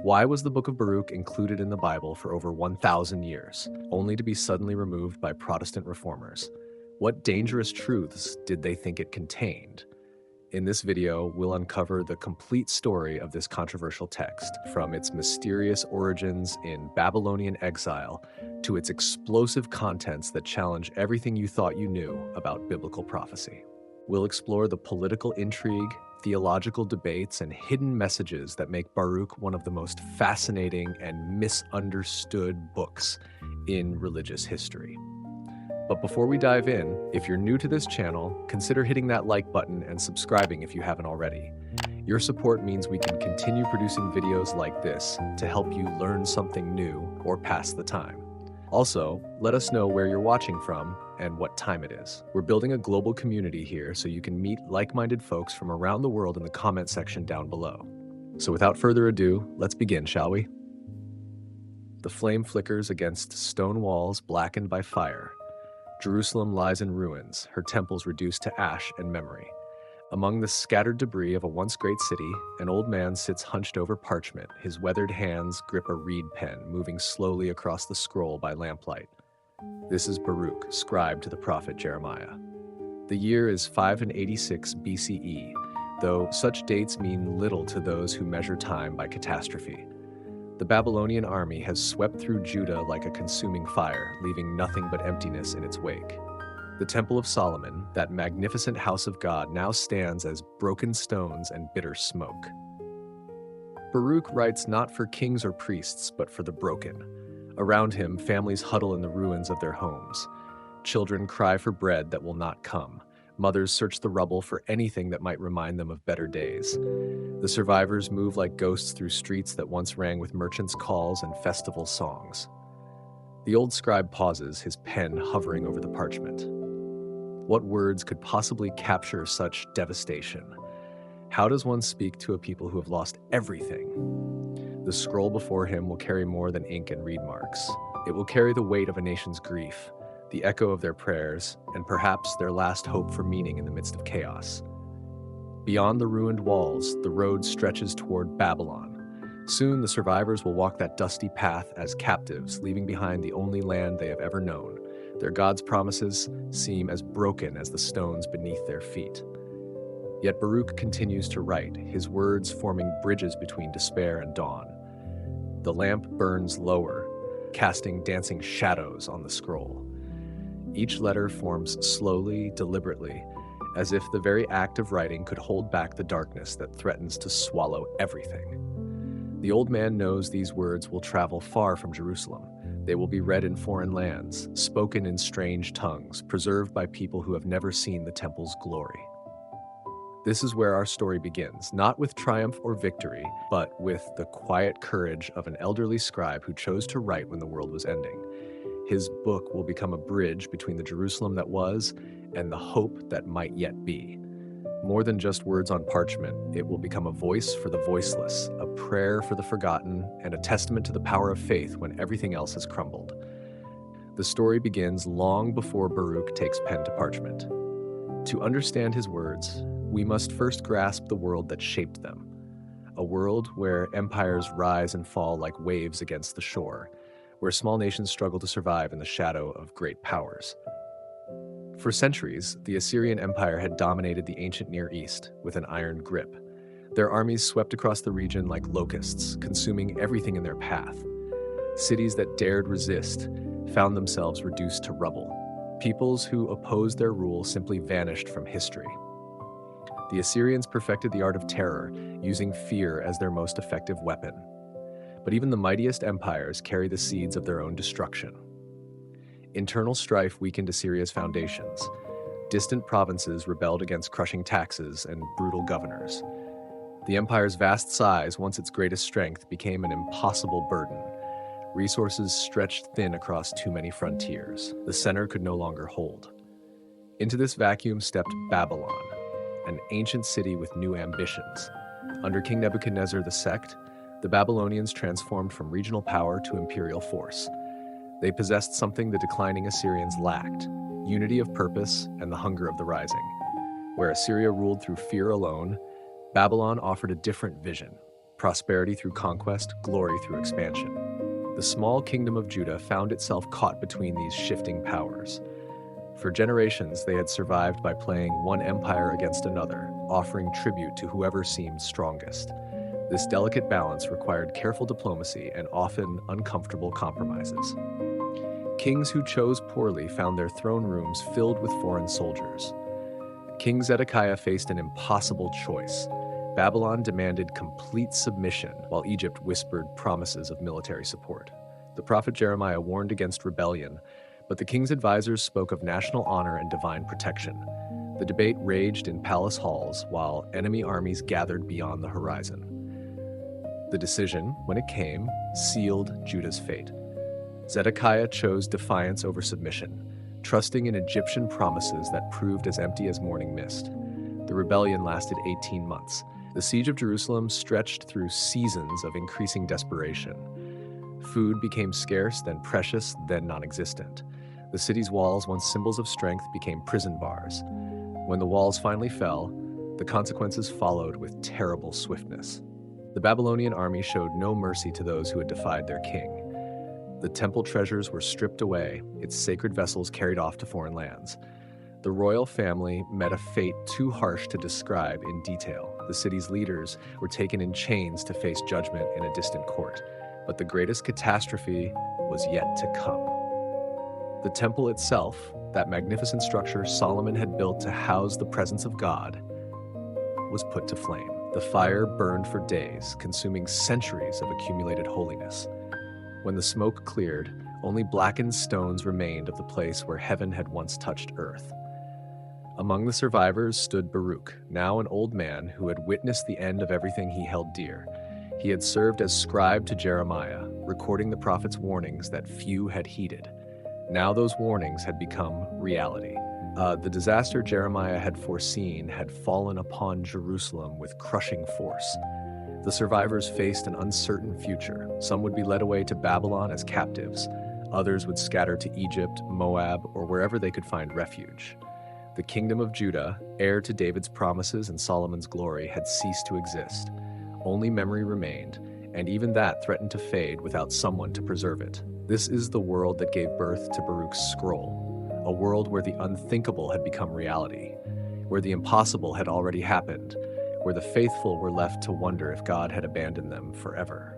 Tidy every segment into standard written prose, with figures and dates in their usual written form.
Why was the book of Baruch included in the Bible for over 1,000 years, only to be suddenly removed by Protestant reformers? What dangerous truths did they think it contained? In this video, we'll uncover the complete story of this controversial text, from its mysterious origins in Babylonian exile to its explosive contents that challenge everything you thought you knew about biblical prophecy. We'll explore the political intrigue, theological debates, and hidden messages that make Baruch one of the most fascinating and misunderstood books in religious history. But before we dive in, if you're new to this channel, consider hitting that like button and subscribing if you haven't already. Your support means we can continue producing videos like this to help you learn something new or pass the time. Also, let us know where you're watching from and what time it is. We're building a global community here so you can meet like-minded folks from around the world in the comment section down below. So without further ado, let's begin, shall we? The flame flickers against stone walls blackened by fire. Jerusalem lies in ruins, her temples reduced to ash and memory. Among the scattered debris of a once great city, an old man sits hunched over parchment. His weathered hands grip a reed pen, moving slowly across the scroll by lamplight. This is Baruch, scribe to the prophet Jeremiah. The year is 586 BCE, though such dates mean little to those who measure time by catastrophe. The Babylonian army has swept through Judah like a consuming fire, leaving nothing but emptiness in its wake. The Temple of Solomon, that magnificent house of God, now stands as broken stones and bitter smoke. Baruch writes not for kings or priests, but for the broken. Around him, families huddle in the ruins of their homes. Children cry for bread that will not come. Mothers search the rubble for anything that might remind them of better days. The survivors move like ghosts through streets that once rang with merchants' calls and festival songs. The old scribe pauses, his pen hovering over the parchment. What words could possibly capture such devastation? How does one speak to a people who have lost everything? The scroll before him will carry more than ink and reed marks. It will carry the weight of a nation's grief, the echo of their prayers, and perhaps their last hope for meaning in the midst of chaos. Beyond the ruined walls, the road stretches toward Babylon. Soon the survivors will walk that dusty path as captives, leaving behind the only land they have ever known. Their God's promises seem as broken as the stones beneath their feet. Yet Baruch continues to write, his words forming bridges between despair and dawn. The lamp burns lower, casting dancing shadows on the scroll. Each letter forms slowly, deliberately, as if the very act of writing could hold back the darkness that threatens to swallow everything. The old man knows these words will travel far from Jerusalem. They will be read in foreign lands, spoken in strange tongues, preserved by people who have never seen the temple's glory. This is where our story begins, not with triumph or victory, but with the quiet courage of an elderly scribe who chose to write when the world was ending. His book will become a bridge between the Jerusalem that was and the hope that might yet be. More than just words on parchment, it will become a voice for the voiceless, a prayer for the forgotten, and a testament to the power of faith when everything else has crumbled. The story begins long before Baruch takes pen to parchment. To understand his words, we must first grasp the world that shaped them, a world where empires rise and fall like waves against the shore, where small nations struggle to survive in the shadow of great powers. For centuries, the Assyrian Empire had dominated the ancient Near East with an iron grip. Their armies swept across the region like locusts, consuming everything in their path. Cities that dared resist found themselves reduced to rubble. Peoples who opposed their rule simply vanished from history. The Assyrians perfected the art of terror, using fear as their most effective weapon. But even the mightiest empires carry the seeds of their own destruction. Internal strife weakened Assyria's foundations. Distant provinces rebelled against crushing taxes and brutal governors. The empire's vast size, once its greatest strength, became an impossible burden. Resources stretched thin across too many frontiers. The center could no longer hold. Into this vacuum stepped Babylon, an ancient city with new ambitions. Under King Nebuchadnezzar II, the Babylonians transformed from regional power to imperial force. They possessed something the declining Assyrians lacked: unity of purpose and the hunger of the rising. Where Assyria ruled through fear alone, Babylon offered a different vision: prosperity through conquest, glory through expansion. The small kingdom of Judah found itself caught between these shifting powers. For generations, they had survived by playing one empire against another, offering tribute to whoever seemed strongest. This delicate balance required careful diplomacy and often uncomfortable compromises. Kings who chose poorly found their throne rooms filled with foreign soldiers. King Zedekiah faced an impossible choice. Babylon demanded complete submission, while Egypt whispered promises of military support. The prophet Jeremiah warned against rebellion, but the king's advisors spoke of national honor and divine protection. The debate raged in palace halls, while enemy armies gathered beyond the horizon. The decision, when it came, sealed Judah's fate. Zedekiah chose defiance over submission, trusting in Egyptian promises that proved as empty as morning mist. The rebellion lasted 18 months. The siege of Jerusalem stretched through seasons of increasing desperation. Food became scarce, then precious, then non-existent. The city's walls, once symbols of strength, became prison bars. When the walls finally fell, the consequences followed with terrible swiftness. The Babylonian army showed no mercy to those who had defied their king. The temple treasures were stripped away, its sacred vessels carried off to foreign lands. The royal family met a fate too harsh to describe in detail. The city's leaders were taken in chains to face judgment in a distant court. But the greatest catastrophe was yet to come. The temple itself, that magnificent structure Solomon had built to house the presence of God, was put to flame. The fire burned for days, consuming centuries of accumulated holiness. When the smoke cleared, only blackened stones remained of the place where heaven had once touched earth. Among the survivors stood Baruch, now an old man who had witnessed the end of everything he held dear. He had served as scribe to Jeremiah, recording the prophet's warnings that few had heeded. Now those warnings had become reality. The disaster Jeremiah had foreseen had fallen upon Jerusalem with crushing force. The survivors faced an uncertain future. Some would be led away to Babylon as captives. Others would scatter to Egypt, Moab, or wherever they could find refuge. The kingdom of Judah, heir to David's promises and Solomon's glory, had ceased to exist. Only memory remained, and even that threatened to fade without someone to preserve it. This is the world that gave birth to Baruch's scroll, a world where the unthinkable had become reality, where the impossible had already happened, where the faithful were left to wonder if God had abandoned them forever.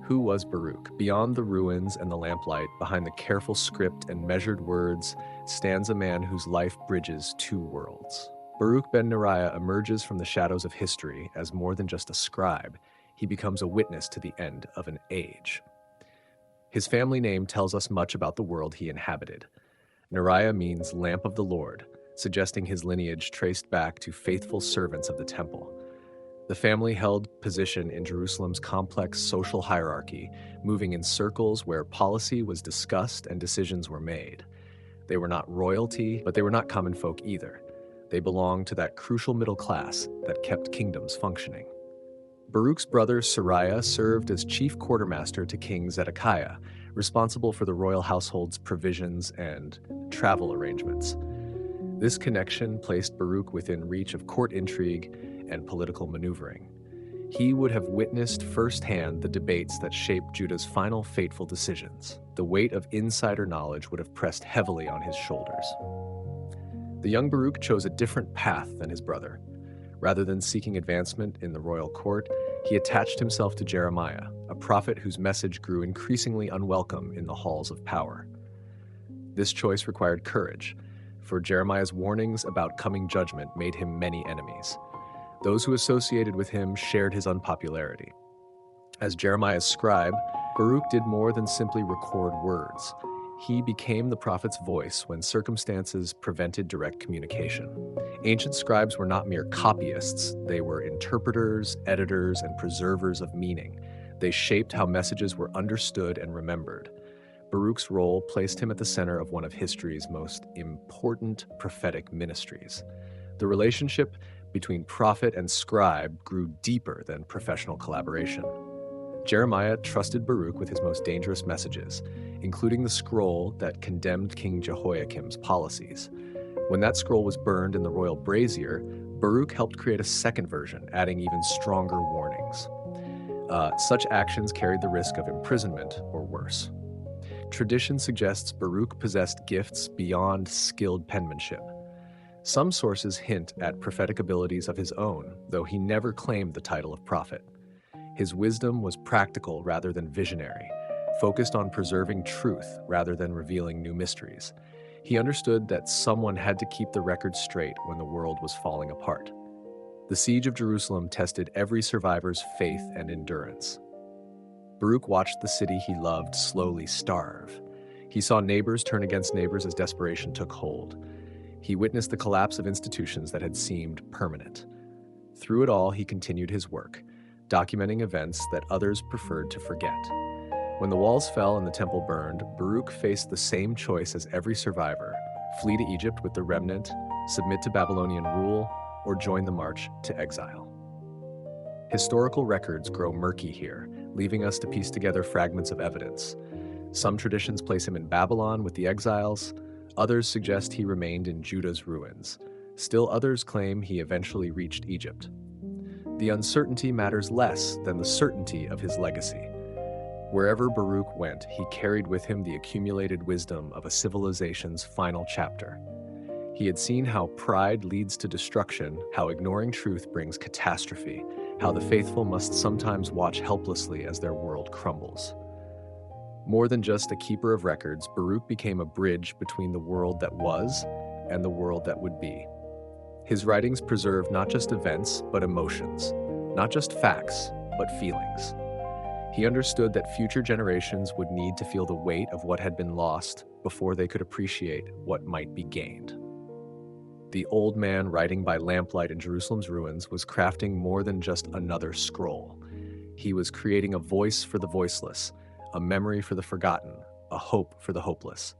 Who was Baruch? Beyond the ruins and the lamplight, behind the careful script and measured words, stands a man whose life bridges two worlds. Baruch ben Neriah emerges from the shadows of history as more than just a scribe. He becomes a witness to the end of an age. His family name tells us much about the world he inhabited. Neriah means lamp of the Lord, suggesting his lineage traced back to faithful servants of the temple. The family held position in Jerusalem's complex social hierarchy, moving in circles where policy was discussed and decisions were made. They were not royalty, but they were not common folk either. They belonged to that crucial middle class that kept kingdoms functioning. Baruch's brother Sariah served as chief quartermaster to King Zedekiah, responsible for the royal household's provisions and travel arrangements. This connection placed Baruch within reach of court intrigue and political maneuvering. He would have witnessed firsthand the debates that shaped Judah's final fateful decisions. The weight of insider knowledge would have pressed heavily on his shoulders. The young Baruch chose a different path than his brother. Rather than seeking advancement in the royal court, he attached himself to Jeremiah, a prophet whose message grew increasingly unwelcome in the halls of power. This choice required courage, for Jeremiah's warnings about coming judgment made him many enemies. Those who associated with him shared his unpopularity. As Jeremiah's scribe, Baruch did more than simply record words. He became the prophet's voice when circumstances prevented direct communication. Ancient scribes were not mere copyists. They were interpreters, editors, and preservers of meaning. They shaped how messages were understood and remembered. Baruch's role placed him at the center of one of history's most important prophetic ministries. The relationship between prophet and scribe grew deeper than professional collaboration. Jeremiah trusted Baruch with his most dangerous messages, including the scroll that condemned King Jehoiakim's policies. When that scroll was burned in the royal brazier, Baruch helped create a second version, adding even stronger warnings. Such actions carried the risk of imprisonment or worse. Tradition suggests Baruch possessed gifts beyond skilled penmanship. Some sources hint at prophetic abilities of his own, though he never claimed the title of prophet. His wisdom was practical rather than visionary, focused on preserving truth rather than revealing new mysteries. He understood that someone had to keep the record straight when the world was falling apart. The siege of Jerusalem tested every survivor's faith and endurance. Baruch watched the city he loved slowly starve. He saw neighbors turn against neighbors as desperation took hold. He witnessed the collapse of institutions that had seemed permanent. Through it all, he continued his work, documenting events that others preferred to forget. When the walls fell and the temple burned, Baruch faced the same choice as every survivor: flee to Egypt with the remnant, submit to Babylonian rule, or join the march to exile. Historical records grow murky here, leaving us to piece together fragments of evidence. Some traditions place him in Babylon with the exiles, others suggest he remained in Judah's ruins. Still others claim he eventually reached Egypt. The uncertainty matters less than the certainty of his legacy. Wherever Baruch went, he carried with him the accumulated wisdom of a civilization's final chapter. He had seen how pride leads to destruction, how ignoring truth brings catastrophe, how the faithful must sometimes watch helplessly as their world crumbles. More than just a keeper of records, Baruch became a bridge between the world that was and the world that would be. His writings preserve not just events, but emotions, not just facts, but feelings. He understood that future generations would need to feel the weight of what had been lost before they could appreciate what might be gained. The old man writing by lamplight in Jerusalem's ruins was crafting more than just another scroll. He was creating a voice for the voiceless, a memory for the forgotten, a hope for the hopeless.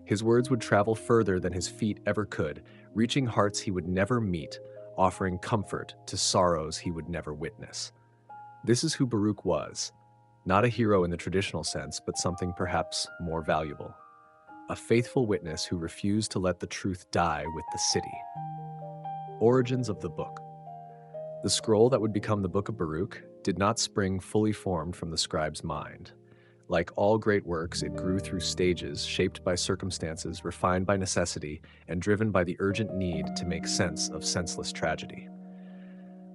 His words would travel further than his feet ever could, reaching hearts he would never meet, offering comfort to sorrows he would never witness. This is who Baruch was, not a hero in the traditional sense, but something perhaps more valuable. A faithful witness who refused to let the truth die with the city. Origins of the book. The scroll that would become the Book of Baruch did not spring fully formed from the scribe's mind. Like all great works, it grew through stages, shaped by circumstances, refined by necessity, and driven by the urgent need to make sense of senseless tragedy.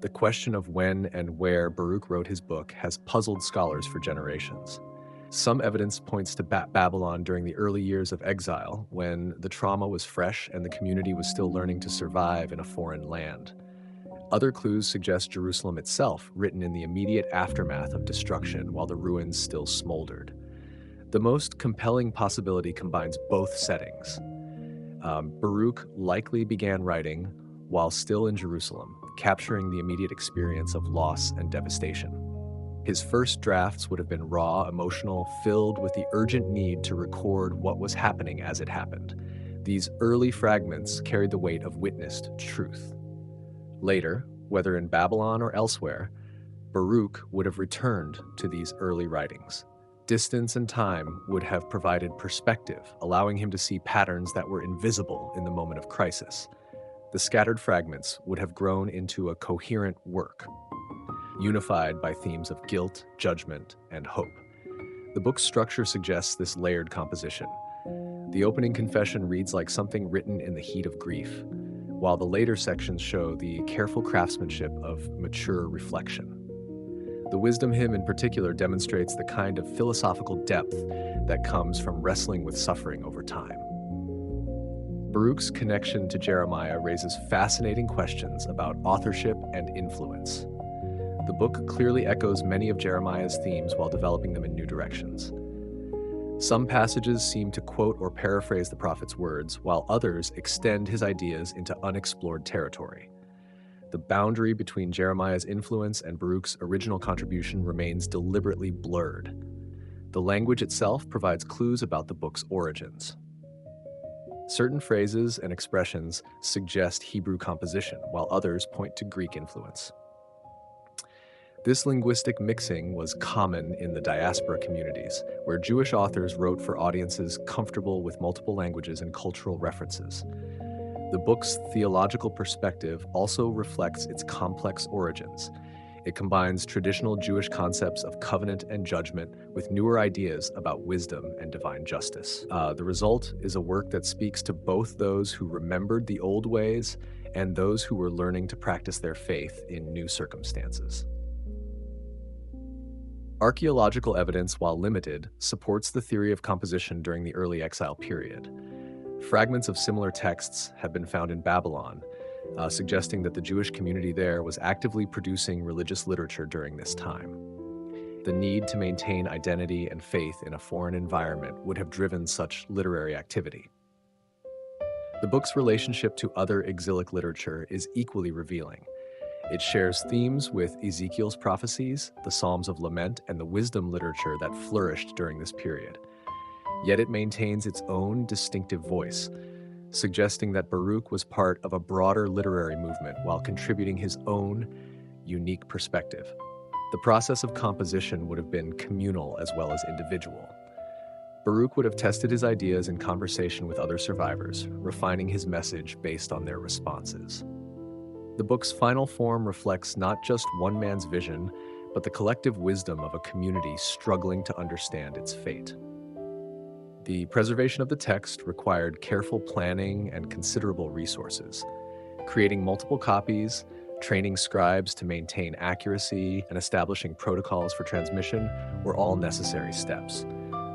The question of when and where Baruch wrote his book has puzzled scholars for generations. Some evidence points to Babylon during the early years of exile, when the trauma was fresh and the community was still learning to survive in a foreign land. Other clues suggest Jerusalem itself, written in the immediate aftermath of destruction while the ruins still smoldered. The most compelling possibility combines both settings. Baruch likely began writing while still in Jerusalem, capturing the immediate experience of loss and devastation. His first drafts would have been raw, emotional, filled with the urgent need to record what was happening as it happened. These early fragments carried the weight of witnessed truth. Later, whether in Babylon or elsewhere, Baruch would have returned to these early writings. Distance and time would have provided perspective, allowing him to see patterns that were invisible in the moment of crisis. The scattered fragments would have grown into a coherent work, unified by themes of guilt, judgment, and hope. The book's structure suggests this layered composition. The opening confession reads like something written in the heat of grief, while the later sections show the careful craftsmanship of mature reflection. The wisdom hymn in particular demonstrates the kind of philosophical depth that comes from wrestling with suffering over time. Baruch's connection to Jeremiah raises fascinating questions about authorship and influence. The book clearly echoes many of Jeremiah's themes while developing them in new directions. Some passages seem to quote or paraphrase the prophet's words, while others extend his ideas into unexplored territory. The boundary between Jeremiah's influence and Baruch's original contribution remains deliberately blurred. The language itself provides clues about the book's origins. Certain phrases and expressions suggest Hebrew composition, while others point to Greek influence. This linguistic mixing was common in the diaspora communities, where Jewish authors wrote for audiences comfortable with multiple languages and cultural references. The book's theological perspective also reflects its complex origins. It combines traditional Jewish concepts of covenant and judgment with newer ideas about wisdom and divine justice. The result is a work that speaks to both those who remembered the old ways and those who were learning to practice their faith in new circumstances. Archaeological evidence, while limited, supports the theory of composition during the early exile period. Fragments of similar texts have been found in Babylon, suggesting that the Jewish community there was actively producing religious literature during this time. The need to maintain identity and faith in a foreign environment would have driven such literary activity. The book's relationship to other exilic literature is equally revealing. It shares themes with Ezekiel's prophecies, the Psalms of Lament, and the wisdom literature that flourished during this period. Yet it maintains its own distinctive voice, suggesting that Baruch was part of a broader literary movement while contributing his own unique perspective. The process of composition would have been communal as well as individual. Baruch would have tested his ideas in conversation with other survivors, refining his message based on their responses. The book's final form reflects not just one man's vision, but the collective wisdom of a community struggling to understand its fate. The preservation of the text required careful planning and considerable resources. Creating multiple copies, training scribes to maintain accuracy, and establishing protocols for transmission were all necessary steps.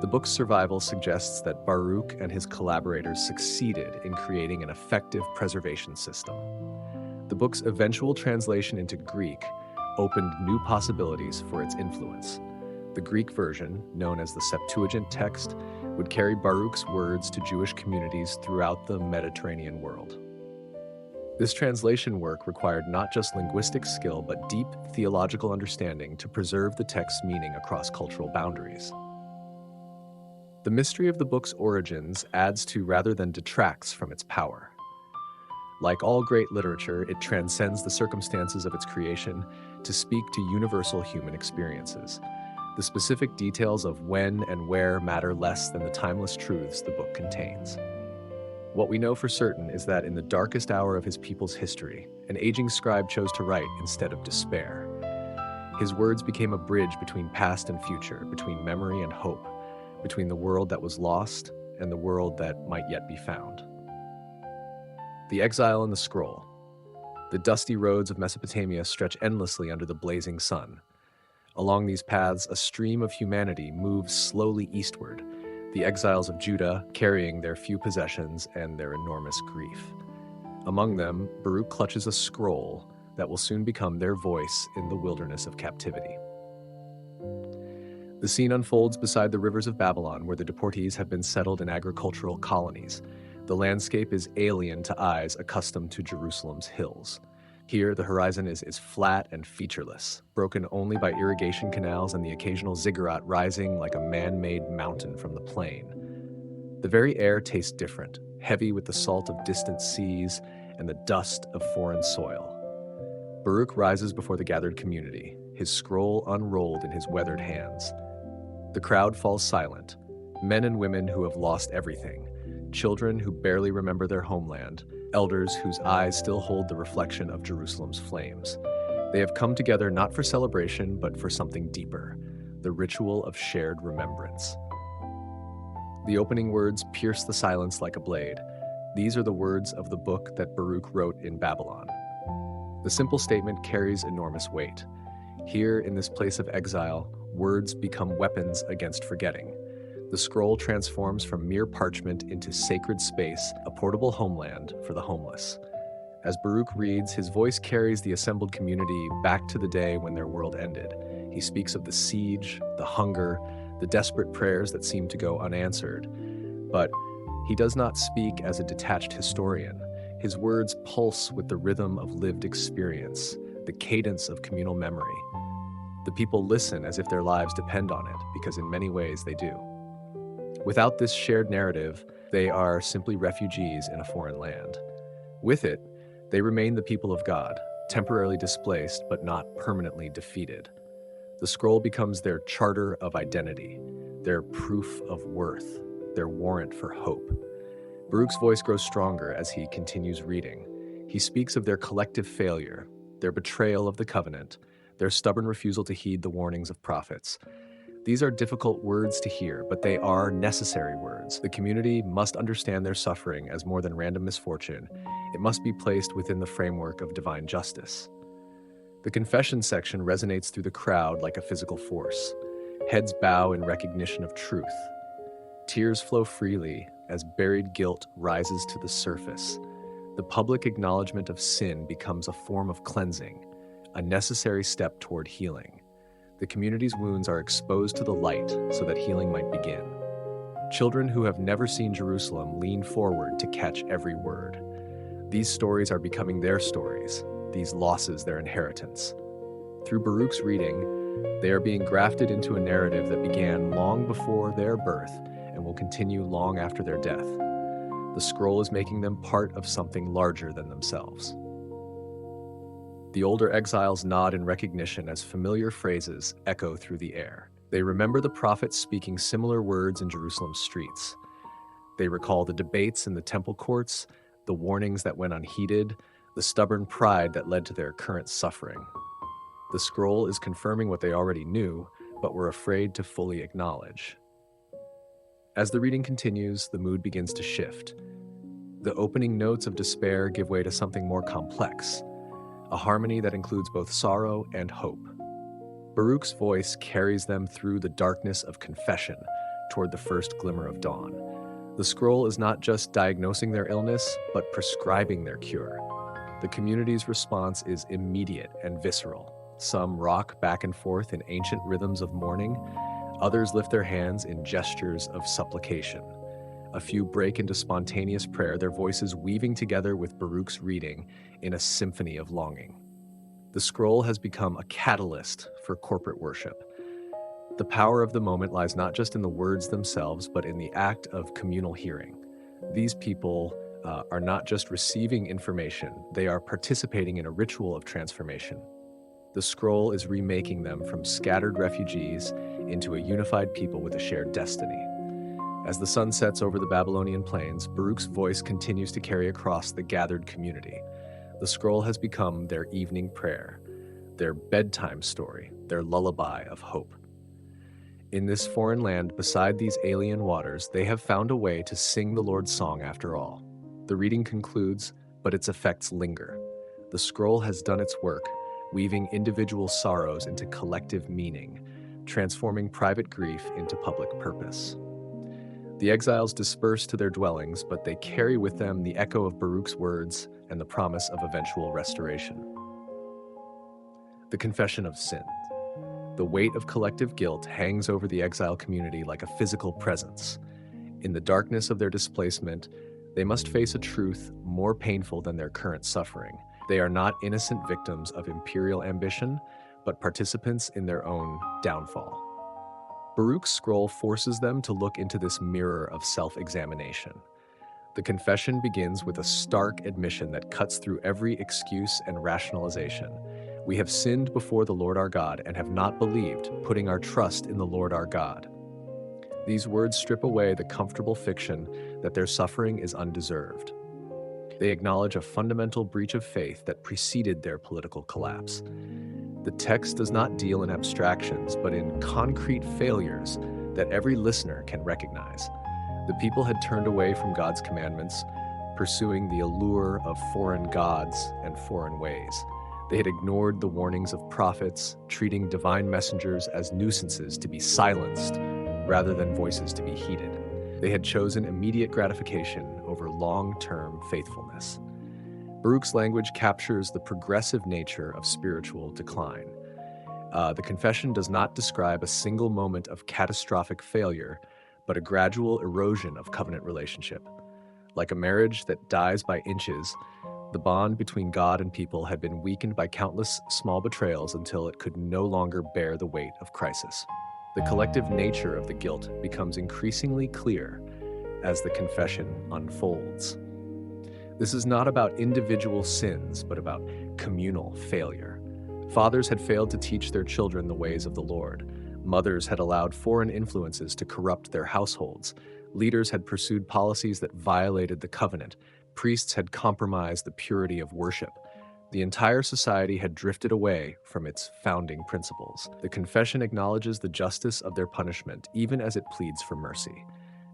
The book's survival suggests that Baruch and his collaborators succeeded in creating an effective preservation system. The book's eventual translation into Greek opened new possibilities for its influence. The Greek version, known as the Septuagint text, would carry Baruch's words to Jewish communities throughout the Mediterranean world. This translation work required not just linguistic skill, but deep theological understanding to preserve the text's meaning across cultural boundaries. The mystery of the book's origins adds to rather than detracts from its power. Like all great literature, it transcends the circumstances of its creation to speak to universal human experiences. The specific details of when and where matter less than the timeless truths the book contains. What we know for certain is that in the darkest hour of his people's history, an aging scribe chose to write instead of despair. His words became a bridge between past and future, between memory and hope, between the world that was lost and the world that might yet be found. The exile and the scroll. The dusty roads of Mesopotamia stretch endlessly under the blazing sun. Along these paths, a stream of humanity moves slowly eastward, the exiles of Judah carrying their few possessions and their enormous grief. Among them, Baruch clutches a scroll that will soon become their voice in the wilderness of captivity. The scene unfolds beside the rivers of Babylon, where the deportees have been settled in agricultural colonies. The landscape is alien to eyes accustomed to Jerusalem's hills. Here, the horizon is flat and featureless, broken only by irrigation canals and the occasional ziggurat rising like a man-made mountain from the plain. The very air tastes different, heavy with the salt of distant seas and the dust of foreign soil. Baruch rises before the gathered community, his scroll unrolled in his weathered hands. The crowd falls silent, men and women who have lost everything, children who barely remember their homeland, elders whose eyes still hold the reflection of Jerusalem's flames. They have come together not for celebration, but for something deeper, the ritual of shared remembrance. The opening words pierce the silence like a blade. These are the words of the book that Baruch wrote in Babylon. The simple statement carries enormous weight. Here, in this place of exile, words become weapons against forgetting. The scroll transforms from mere parchment into sacred space, a portable homeland for the homeless. As Baruch reads, his voice carries the assembled community back to the day when their world ended. He speaks of the siege, the hunger, the desperate prayers that seem to go unanswered. But he does not speak as a detached historian. His words pulse with the rhythm of lived experience, the cadence of communal memory. The people listen as if their lives depend on it, because in many ways they do. Without this shared narrative, they are simply refugees in a foreign land. With it, they remain the people of God, temporarily displaced but not permanently defeated. The scroll becomes their charter of identity, their proof of worth, their warrant for hope. Baruch's voice grows stronger as he continues reading. He speaks of their collective failure, their betrayal of the covenant, their stubborn refusal to heed the warnings of prophets. These are difficult words to hear, but they are necessary words. The community must understand their suffering as more than random misfortune. It must be placed within the framework of divine justice. The confession section resonates through the crowd like a physical force. Heads bow in recognition of truth. Tears flow freely as buried guilt rises to the surface. The public acknowledgement of sin becomes a form of cleansing, a necessary step toward healing. The community's wounds are exposed to the light so that healing might begin. Children who have never seen Jerusalem lean forward to catch every word. These stories are becoming their stories, these losses their inheritance. Through Baruch's reading, they are being grafted into a narrative that began long before their birth and will continue long after their death. The scroll is making them part of something larger than themselves. The older exiles nod in recognition as familiar phrases echo through the air. They remember the prophets speaking similar words in Jerusalem's streets. They recall the debates in the temple courts, the warnings that went unheeded, the stubborn pride that led to their current suffering. The scroll is confirming what they already knew, but were afraid to fully acknowledge. As the reading continues, the mood begins to shift. The opening notes of despair give way to something more complex, a harmony that includes both sorrow and hope. Baruch's voice carries them through the darkness of confession toward the first glimmer of dawn. The scroll is not just diagnosing their illness, but prescribing their cure. The community's response is immediate and visceral. Some rock back and forth in ancient rhythms of mourning. Others lift their hands in gestures of supplication. A few break into spontaneous prayer, their voices weaving together with Baruch's reading in a symphony of longing. The scroll has become a catalyst for corporate worship. The power of the moment lies not just in the words themselves, but in the act of communal hearing. These people are not just receiving information, they are participating in a ritual of transformation. The scroll is remaking them from scattered refugees into a unified people with a shared destiny. As the sun sets over the Babylonian plains, Baruch's voice continues to carry across the gathered community. The scroll has become their evening prayer, their bedtime story, their lullaby of hope. In this foreign land, beside these alien waters, they have found a way to sing the Lord's song after all. The reading concludes, but its effects linger. The scroll has done its work, weaving individual sorrows into collective meaning, transforming private grief into public purpose. The exiles disperse to their dwellings, but they carry with them the echo of Baruch's words and the promise of eventual restoration. The confession of sin. The weight of collective guilt hangs over the exile community like a physical presence. In the darkness of their displacement, they must face a truth more painful than their current suffering. They are not innocent victims of imperial ambition, but participants in their own downfall. Baruch's scroll forces them to look into this mirror of self-examination. The confession begins with a stark admission that cuts through every excuse and rationalization. We have sinned before the Lord our God and have not believed, putting our trust in the Lord our God. These words strip away the comfortable fiction that their suffering is undeserved. They acknowledge a fundamental breach of faith that preceded their political collapse. The text does not deal in abstractions, but in concrete failures that every listener can recognize. The people had turned away from God's commandments, pursuing the allure of foreign gods and foreign ways. They had ignored the warnings of prophets, treating divine messengers as nuisances to be silenced rather than voices to be heeded. They had chosen immediate gratification over long-term faithfulness. Baruch's language captures the progressive nature of spiritual decline. The confession does not describe a single moment of catastrophic failure, but a gradual erosion of covenant relationship. Like a marriage that dies by inches, the bond between God and people had been weakened by countless small betrayals until it could no longer bear the weight of crisis. The collective nature of the guilt becomes increasingly clear as the confession unfolds. This is not about individual sins, but about communal failure. Fathers had failed to teach their children the ways of the Lord. Mothers had allowed foreign influences to corrupt their households. Leaders had pursued policies that violated the covenant. Priests had compromised the purity of worship. The entire society had drifted away from its founding principles. The confession acknowledges the justice of their punishment, even as it pleads for mercy.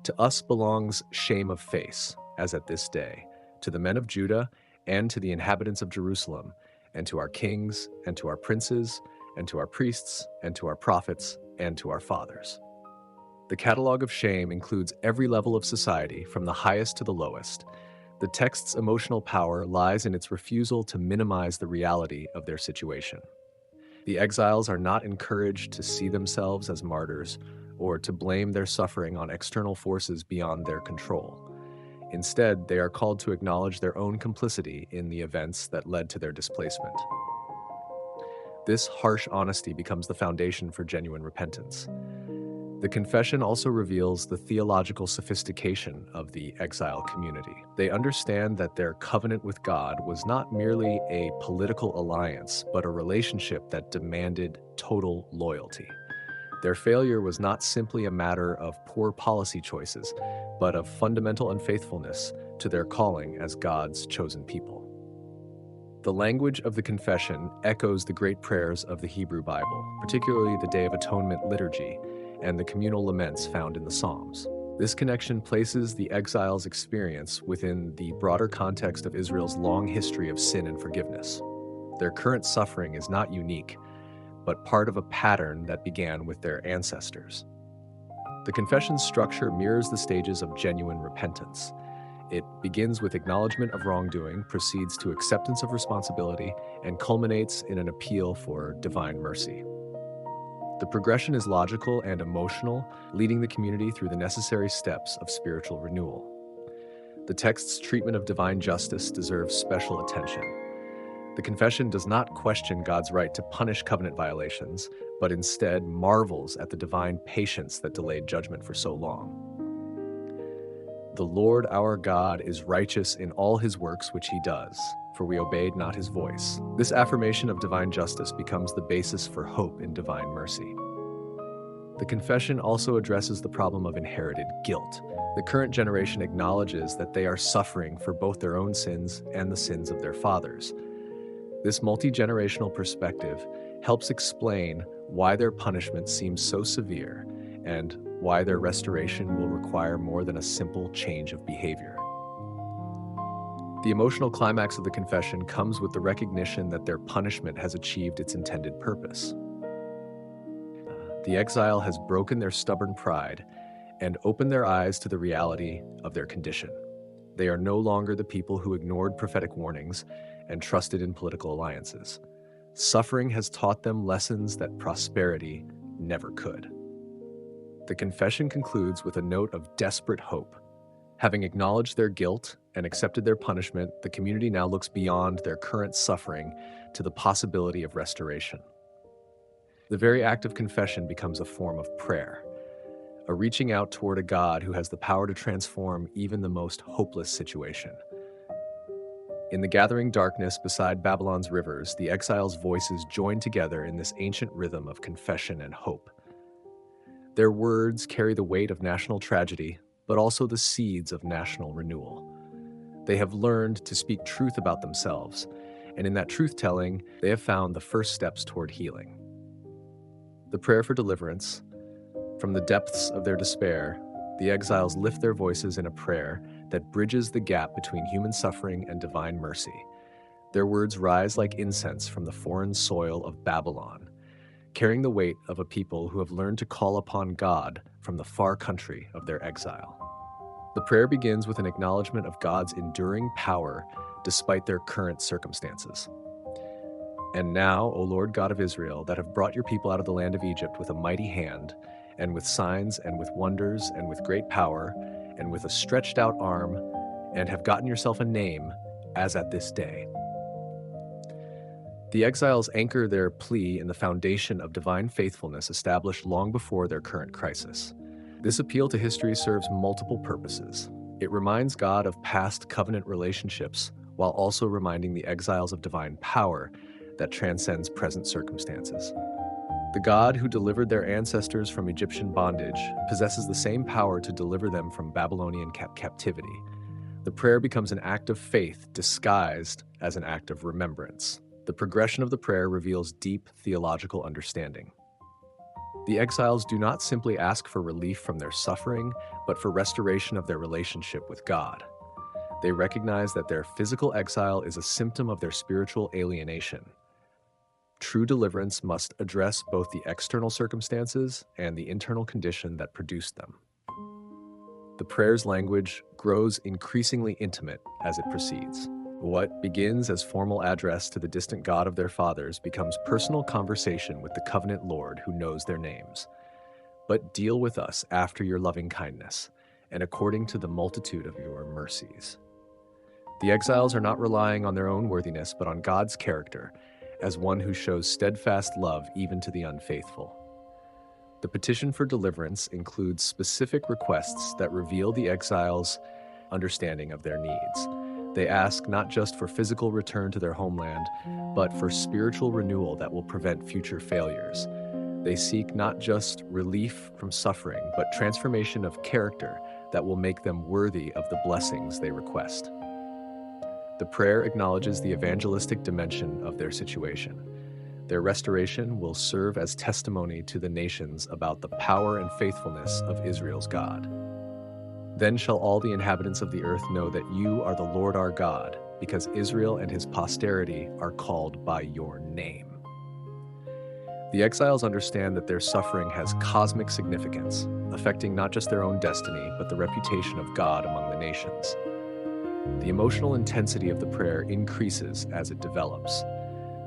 To us belongs shame of face, as at this day, to the men of Judah and to the inhabitants of Jerusalem, and to our kings, and to our princes, and to our priests, and to our prophets, and to our fathers. The catalog of shame includes every level of society, from the highest to the lowest. The text's emotional power lies in its refusal to minimize the reality of their situation. The exiles are not encouraged to see themselves as martyrs or to blame their suffering on external forces beyond their control. Instead, they are called to acknowledge their own complicity in the events that led to their displacement. This harsh honesty becomes the foundation for genuine repentance. The confession also reveals the theological sophistication of the exile community. They understand that their covenant with God was not merely a political alliance, but a relationship that demanded total loyalty. Their failure was not simply a matter of poor policy choices, but of fundamental unfaithfulness to their calling as God's chosen people. The language of the confession echoes the great prayers of the Hebrew Bible, particularly the Day of Atonement liturgy and the communal laments found in the Psalms. This connection places the exiles' experience within the broader context of Israel's long history of sin and forgiveness. Their current suffering is not unique, but part of a pattern that began with their ancestors. The confession's structure mirrors the stages of genuine repentance. It begins with acknowledgement of wrongdoing, proceeds to acceptance of responsibility, and culminates in an appeal for divine mercy. The progression is logical and emotional, leading the community through the necessary steps of spiritual renewal. The text's treatment of divine justice deserves special attention. The confession does not question God's right to punish covenant violations, but instead marvels at the divine patience that delayed judgment for so long. The Lord our God is righteous in all his works which he does, for we obeyed not his voice. This affirmation of divine justice becomes the basis for hope in divine mercy. The confession also addresses the problem of inherited guilt. The current generation acknowledges that they are suffering for both their own sins and the sins of their fathers. This multi-generational perspective helps explain why their punishment seems so severe and why their restoration will require more than a simple change of behavior. The emotional climax of the confession comes with the recognition that their punishment has achieved its intended purpose. The exile has broken their stubborn pride and opened their eyes to the reality of their condition. They are no longer the people who ignored prophetic warnings and trusted in political alliances. Suffering has taught them lessons that prosperity never could. The confession concludes with a note of desperate hope. Having acknowledged their guilt and accepted their punishment, the community now looks beyond their current suffering to the possibility of restoration. The very act of confession becomes a form of prayer, a reaching out toward a God who has the power to transform even the most hopeless situation. In the gathering darkness beside Babylon's rivers, the exiles' voices join together in this ancient rhythm of confession and hope. Their words carry the weight of national tragedy, but also the seeds of national renewal. They have learned to speak truth about themselves, and in that truth-telling, they have found the first steps toward healing. The prayer for deliverance. From the depths of their despair, the exiles lift their voices in a prayer that bridges the gap between human suffering and divine mercy. Their words rise like incense from the foreign soil of Babylon, carrying the weight of a people who have learned to call upon God from the far country of their exile. The prayer begins with an acknowledgement of God's enduring power despite their current circumstances. And now, O Lord God of Israel, that have brought your people out of the land of Egypt with a mighty hand, and with signs, and with wonders, and with great power, and with a stretched out arm, and have gotten yourself a name, as at this day. The exiles anchor their plea in the foundation of divine faithfulness established long before their current crisis. This appeal to history serves multiple purposes. It reminds God of past covenant relationships, while also reminding the exiles of divine power that transcends present circumstances. The God who delivered their ancestors from Egyptian bondage possesses the same power to deliver them from Babylonian captivity. The prayer becomes an act of faith disguised as an act of remembrance. The progression of the prayer reveals deep theological understanding. The exiles do not simply ask for relief from their suffering, but for restoration of their relationship with God. They recognize that their physical exile is a symptom of their spiritual alienation. True deliverance must address both the external circumstances and the internal condition that produced them. The prayer's language grows increasingly intimate as it proceeds. What begins as formal address to the distant God of their fathers becomes personal conversation with the covenant Lord who knows their names. But deal with us after your loving kindness, and according to the multitude of your mercies. The exiles are not relying on their own worthiness, but on God's character, as one who shows steadfast love even to the unfaithful. The petition for deliverance includes specific requests that reveal the exiles' understanding of their needs. They ask not just for physical return to their homeland, but for spiritual renewal that will prevent future failures. They seek not just relief from suffering, but transformation of character that will make them worthy of the blessings they request. The prayer acknowledges the evangelistic dimension of their situation. Their restoration will serve as testimony to the nations about the power and faithfulness of Israel's God. Then shall all the inhabitants of the earth know that you are the Lord our God, because Israel and his posterity are called by your name. The exiles understand that their suffering has cosmic significance, affecting not just their own destiny, but the reputation of God among the nations. The emotional intensity of the prayer increases as it develops.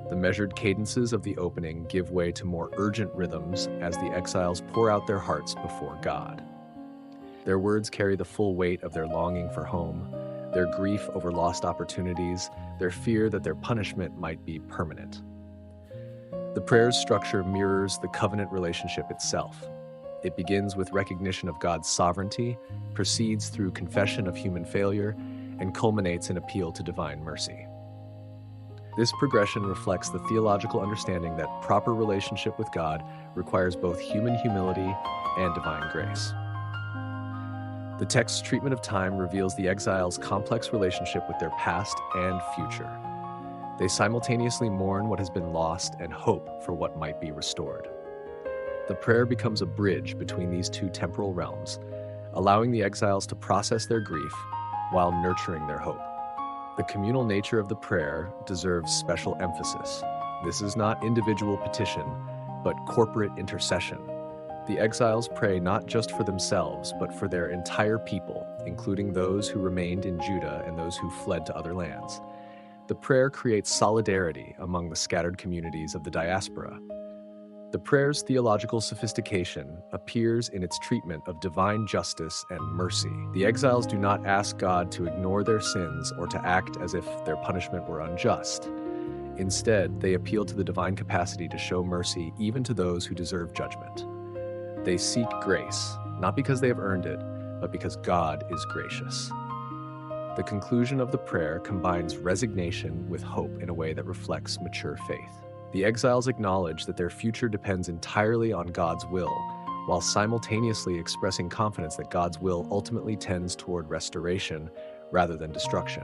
The measured cadences of the opening give way to more urgent rhythms as the exiles pour out their hearts before God. Their words carry the full weight of their longing for home, their grief over lost opportunities, their fear that their punishment might be permanent. The prayer's structure mirrors the covenant relationship itself. It begins with recognition of God's sovereignty, proceeds through confession of human failure, and culminates in appeal to divine mercy. This progression reflects the theological understanding that proper relationship with God requires both human humility and divine grace. The text's treatment of time reveals the exiles' complex relationship with their past and future. They simultaneously mourn what has been lost and hope for what might be restored. The prayer becomes a bridge between these two temporal realms, allowing the exiles to process their grief while nurturing their hope. The communal nature of the prayer deserves special emphasis. This is not individual petition, but corporate intercession. The exiles pray not just for themselves, but for their entire people, including those who remained in Judah and those who fled to other lands. The prayer creates solidarity among the scattered communities of the diaspora. The prayer's theological sophistication appears in its treatment of divine justice and mercy. The exiles do not ask God to ignore their sins or to act as if their punishment were unjust. Instead, they appeal to the divine capacity to show mercy even to those who deserve judgment. They seek grace, not because they have earned it, but because God is gracious. The conclusion of the prayer combines resignation with hope in a way that reflects mature faith. The exiles acknowledge that their future depends entirely on God's will, while simultaneously expressing confidence that God's will ultimately tends toward restoration rather than destruction.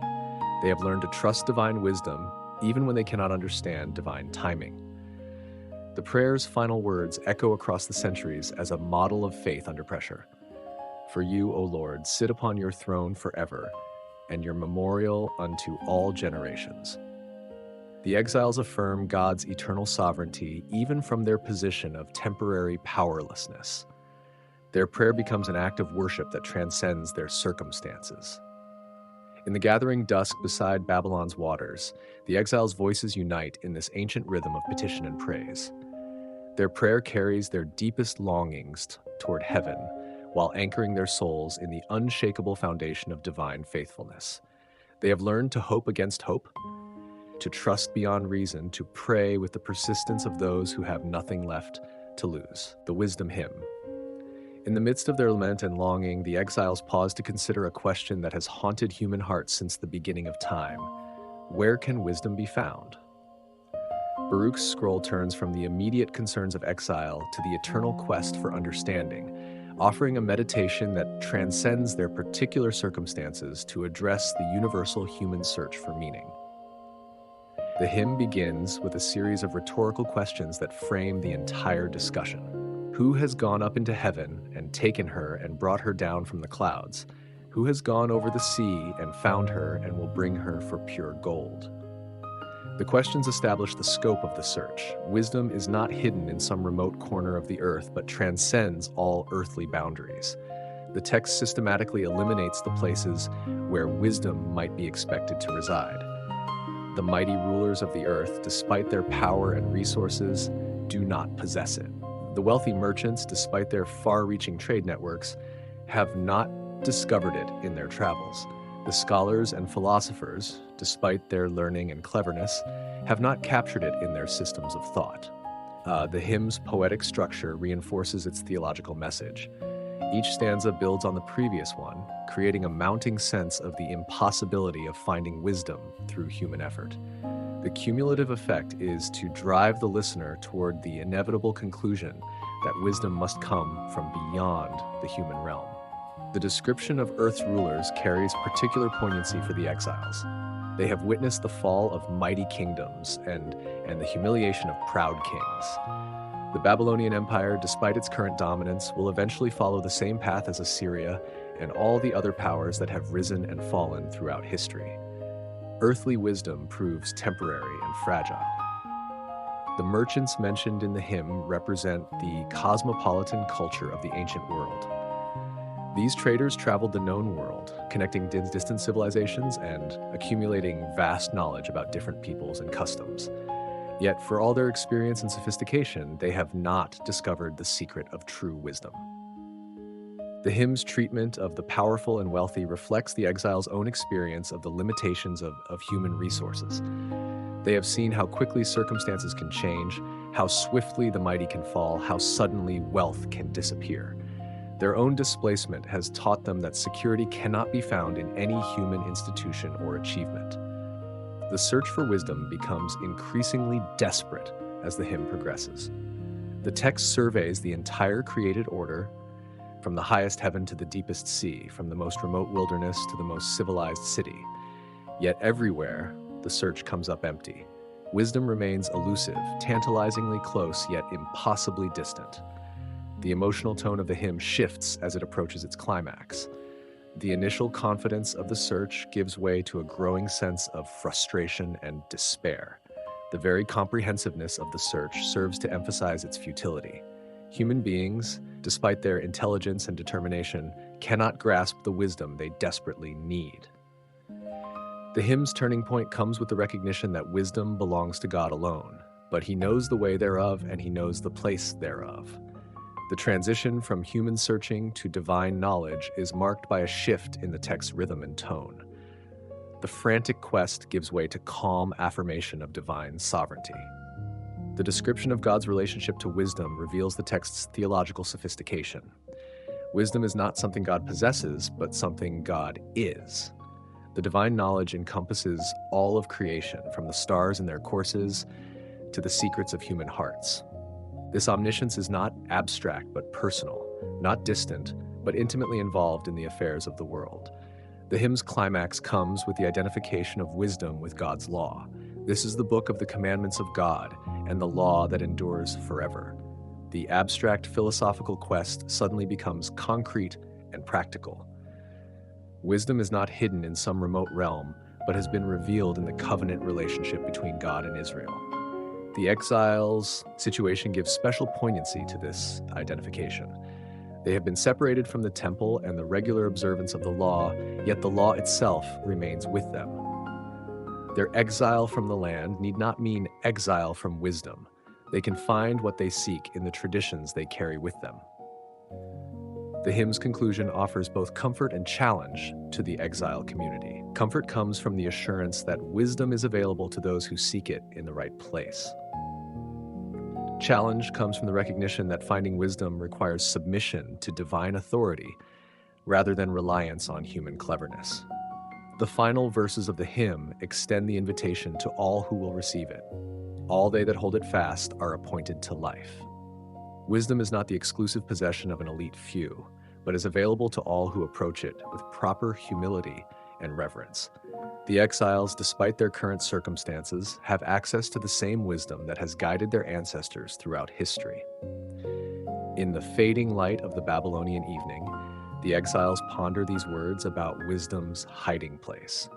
They have learned to trust divine wisdom, even when they cannot understand divine timing. The prayer's final words echo across the centuries as a model of faith under pressure. For you, O Lord, sit upon your throne forever, and your memorial unto all generations. The exiles affirm God's eternal sovereignty even from their position of temporary powerlessness. Their prayer becomes an act of worship that transcends their circumstances. In the gathering dusk beside Babylon's waters, the exiles' voices unite in this ancient rhythm of petition and praise. Their prayer carries their deepest longings toward heaven, while anchoring their souls in the unshakable foundation of divine faithfulness. They have learned to hope against hope, to trust beyond reason, to pray with the persistence of those who have nothing left to lose. The Wisdom Hymn. In the midst of their lament and longing, the exiles pause to consider a question that has haunted human hearts since the beginning of time. Where can wisdom be found? Baruch's scroll turns from the immediate concerns of exile to the eternal quest for understanding, offering a meditation that transcends their particular circumstances to address the universal human search for meaning. The hymn begins with a series of rhetorical questions that frame the entire discussion. Who has gone up into heaven and taken her and brought her down from the clouds? Who has gone over the sea and found her and will bring her for pure gold? The questions establish the scope of the search. Wisdom is not hidden in some remote corner of the earth, but transcends all earthly boundaries. The text systematically eliminates the places where wisdom might be expected to reside. The mighty rulers of the earth, despite their power and resources, do not possess it. The wealthy merchants, despite their far-reaching trade networks, have not discovered it in their travels. The scholars and philosophers, despite their learning and cleverness, have not captured it in their systems of thought. The hymn's poetic structure reinforces its theological message. Each stanza builds on the previous one, creating a mounting sense of the impossibility of finding wisdom through human effort. The cumulative effect is to drive the listener toward the inevitable conclusion that wisdom must come from beyond the human realm. The description of Earth's rulers carries particular poignancy for the exiles. They have witnessed the fall of mighty kingdoms and the humiliation of proud kings. The Babylonian Empire, despite its current dominance, will eventually follow the same path as Assyria and all the other powers that have risen and fallen throughout history. Earthly wisdom proves temporary and fragile. The merchants mentioned in the hymn represent the cosmopolitan culture of the ancient world. These traders traveled the known world, connecting distant civilizations and accumulating vast knowledge about different peoples and customs. Yet, for all their experience and sophistication, they have not discovered the secret of true wisdom. The hymn's treatment of the powerful and wealthy reflects the exiles' own experience of the limitations of human resources. They have seen how quickly circumstances can change, how swiftly the mighty can fall, how suddenly wealth can disappear. Their own displacement has taught them that security cannot be found in any human institution or achievement. The search for wisdom becomes increasingly desperate as the hymn progresses. The text surveys the entire created order, from the highest heaven to the deepest sea, from the most remote wilderness to the most civilized city. Yet everywhere, the search comes up empty. Wisdom remains elusive, tantalizingly close, yet impossibly distant. The emotional tone of the hymn shifts as it approaches its climax. The initial confidence of the search gives way to a growing sense of frustration and despair. The very comprehensiveness of the search serves to emphasize its futility. Human beings, despite their intelligence and determination, cannot grasp the wisdom they desperately need. The hymn's turning point comes with the recognition that wisdom belongs to God alone, but He knows the way thereof and He knows the place thereof. The transition from human searching to divine knowledge is marked by a shift in the text's rhythm and tone. The frantic quest gives way to calm affirmation of divine sovereignty. The description of God's relationship to wisdom reveals the text's theological sophistication. Wisdom is not something God possesses, but something God is. The divine knowledge encompasses all of creation, from the stars and their courses to the secrets of human hearts. This omniscience is not abstract but personal, not distant, but intimately involved in the affairs of the world. The hymn's climax comes with the identification of wisdom with God's law. This is the book of the commandments of God and the law that endures forever. The abstract philosophical quest suddenly becomes concrete and practical. Wisdom is not hidden in some remote realm, but has been revealed in the covenant relationship between God and Israel. The exiles' situation gives special poignancy to this identification. They have been separated from the temple and the regular observance of the law, yet the law itself remains with them. Their exile from the land need not mean exile from wisdom. They can find what they seek in the traditions they carry with them. The hymn's conclusion offers both comfort and challenge to the exile community. Comfort comes from the assurance that wisdom is available to those who seek it in the right place. Challenge comes from the recognition that finding wisdom requires submission to divine authority rather than reliance on human cleverness. The final verses of the hymn extend the invitation to all who will receive it. All they that hold it fast are appointed to life. Wisdom is not the exclusive possession of an elite few, but is available to all who approach it with proper humility and reverence. The exiles, despite their current circumstances, have access to the same wisdom that has guided their ancestors throughout history. In the fading light of the Babylonian evening, the exiles ponder these words about wisdom's hiding place.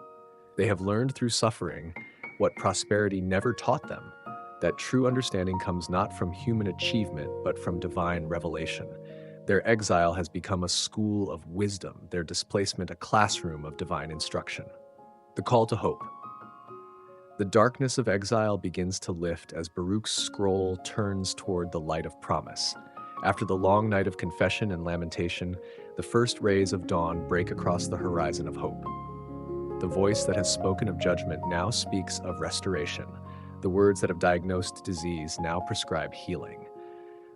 They have learned through suffering what prosperity never taught them, that true understanding comes not from human achievement, but from divine revelation. Their exile has become a school of wisdom, their displacement a classroom of divine instruction. The call to hope. The darkness of exile begins to lift as Baruch's scroll turns toward the light of promise. After the long night of confession and lamentation, the first rays of dawn break across the horizon of hope. The voice that has spoken of judgment now speaks of restoration. The words that have diagnosed disease now prescribe healing.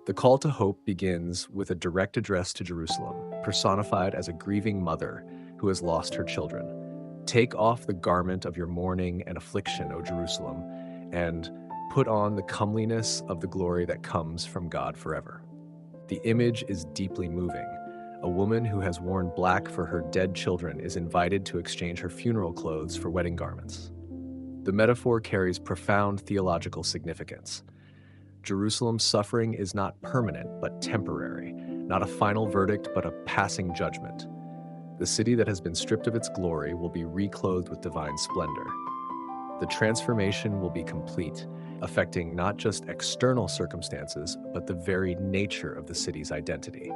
The call to hope begins with a direct address to Jerusalem, personified as a grieving mother who has lost her children. Take off the garment of your mourning and affliction, O Jerusalem, and put on the comeliness of the glory that comes from God forever. The image is deeply moving. A woman who has worn black for her dead children is invited to exchange her funeral clothes for wedding garments. The metaphor carries profound theological significance. Jerusalem's suffering is not permanent, but temporary, not a final verdict, but a passing judgment. The city that has been stripped of its glory will be reclothed with divine splendor. The transformation will be complete, affecting not just external circumstances, but the very nature of the city's identity.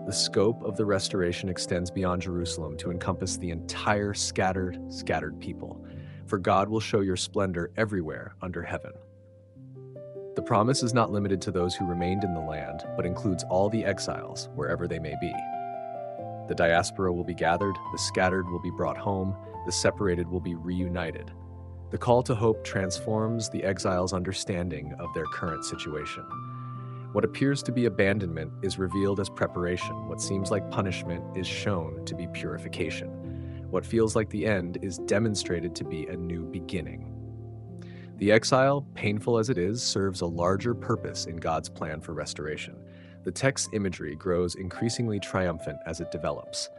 The scope of the restoration extends beyond Jerusalem to encompass the entire scattered people, for God will show your splendor everywhere under heaven. The promise is not limited to those who remained in the land, but includes all the exiles, wherever they may be. The diaspora will be gathered, the scattered will be brought home, the separated will be reunited. The call to hope transforms the exiles' understanding of their current situation. What appears to be abandonment is revealed as preparation. What seems like punishment is shown to be purification. What feels like the end is demonstrated to be a new beginning. The exile, painful as it is, serves a larger purpose in God's plan for restoration. The text's imagery grows increasingly triumphant as it develops.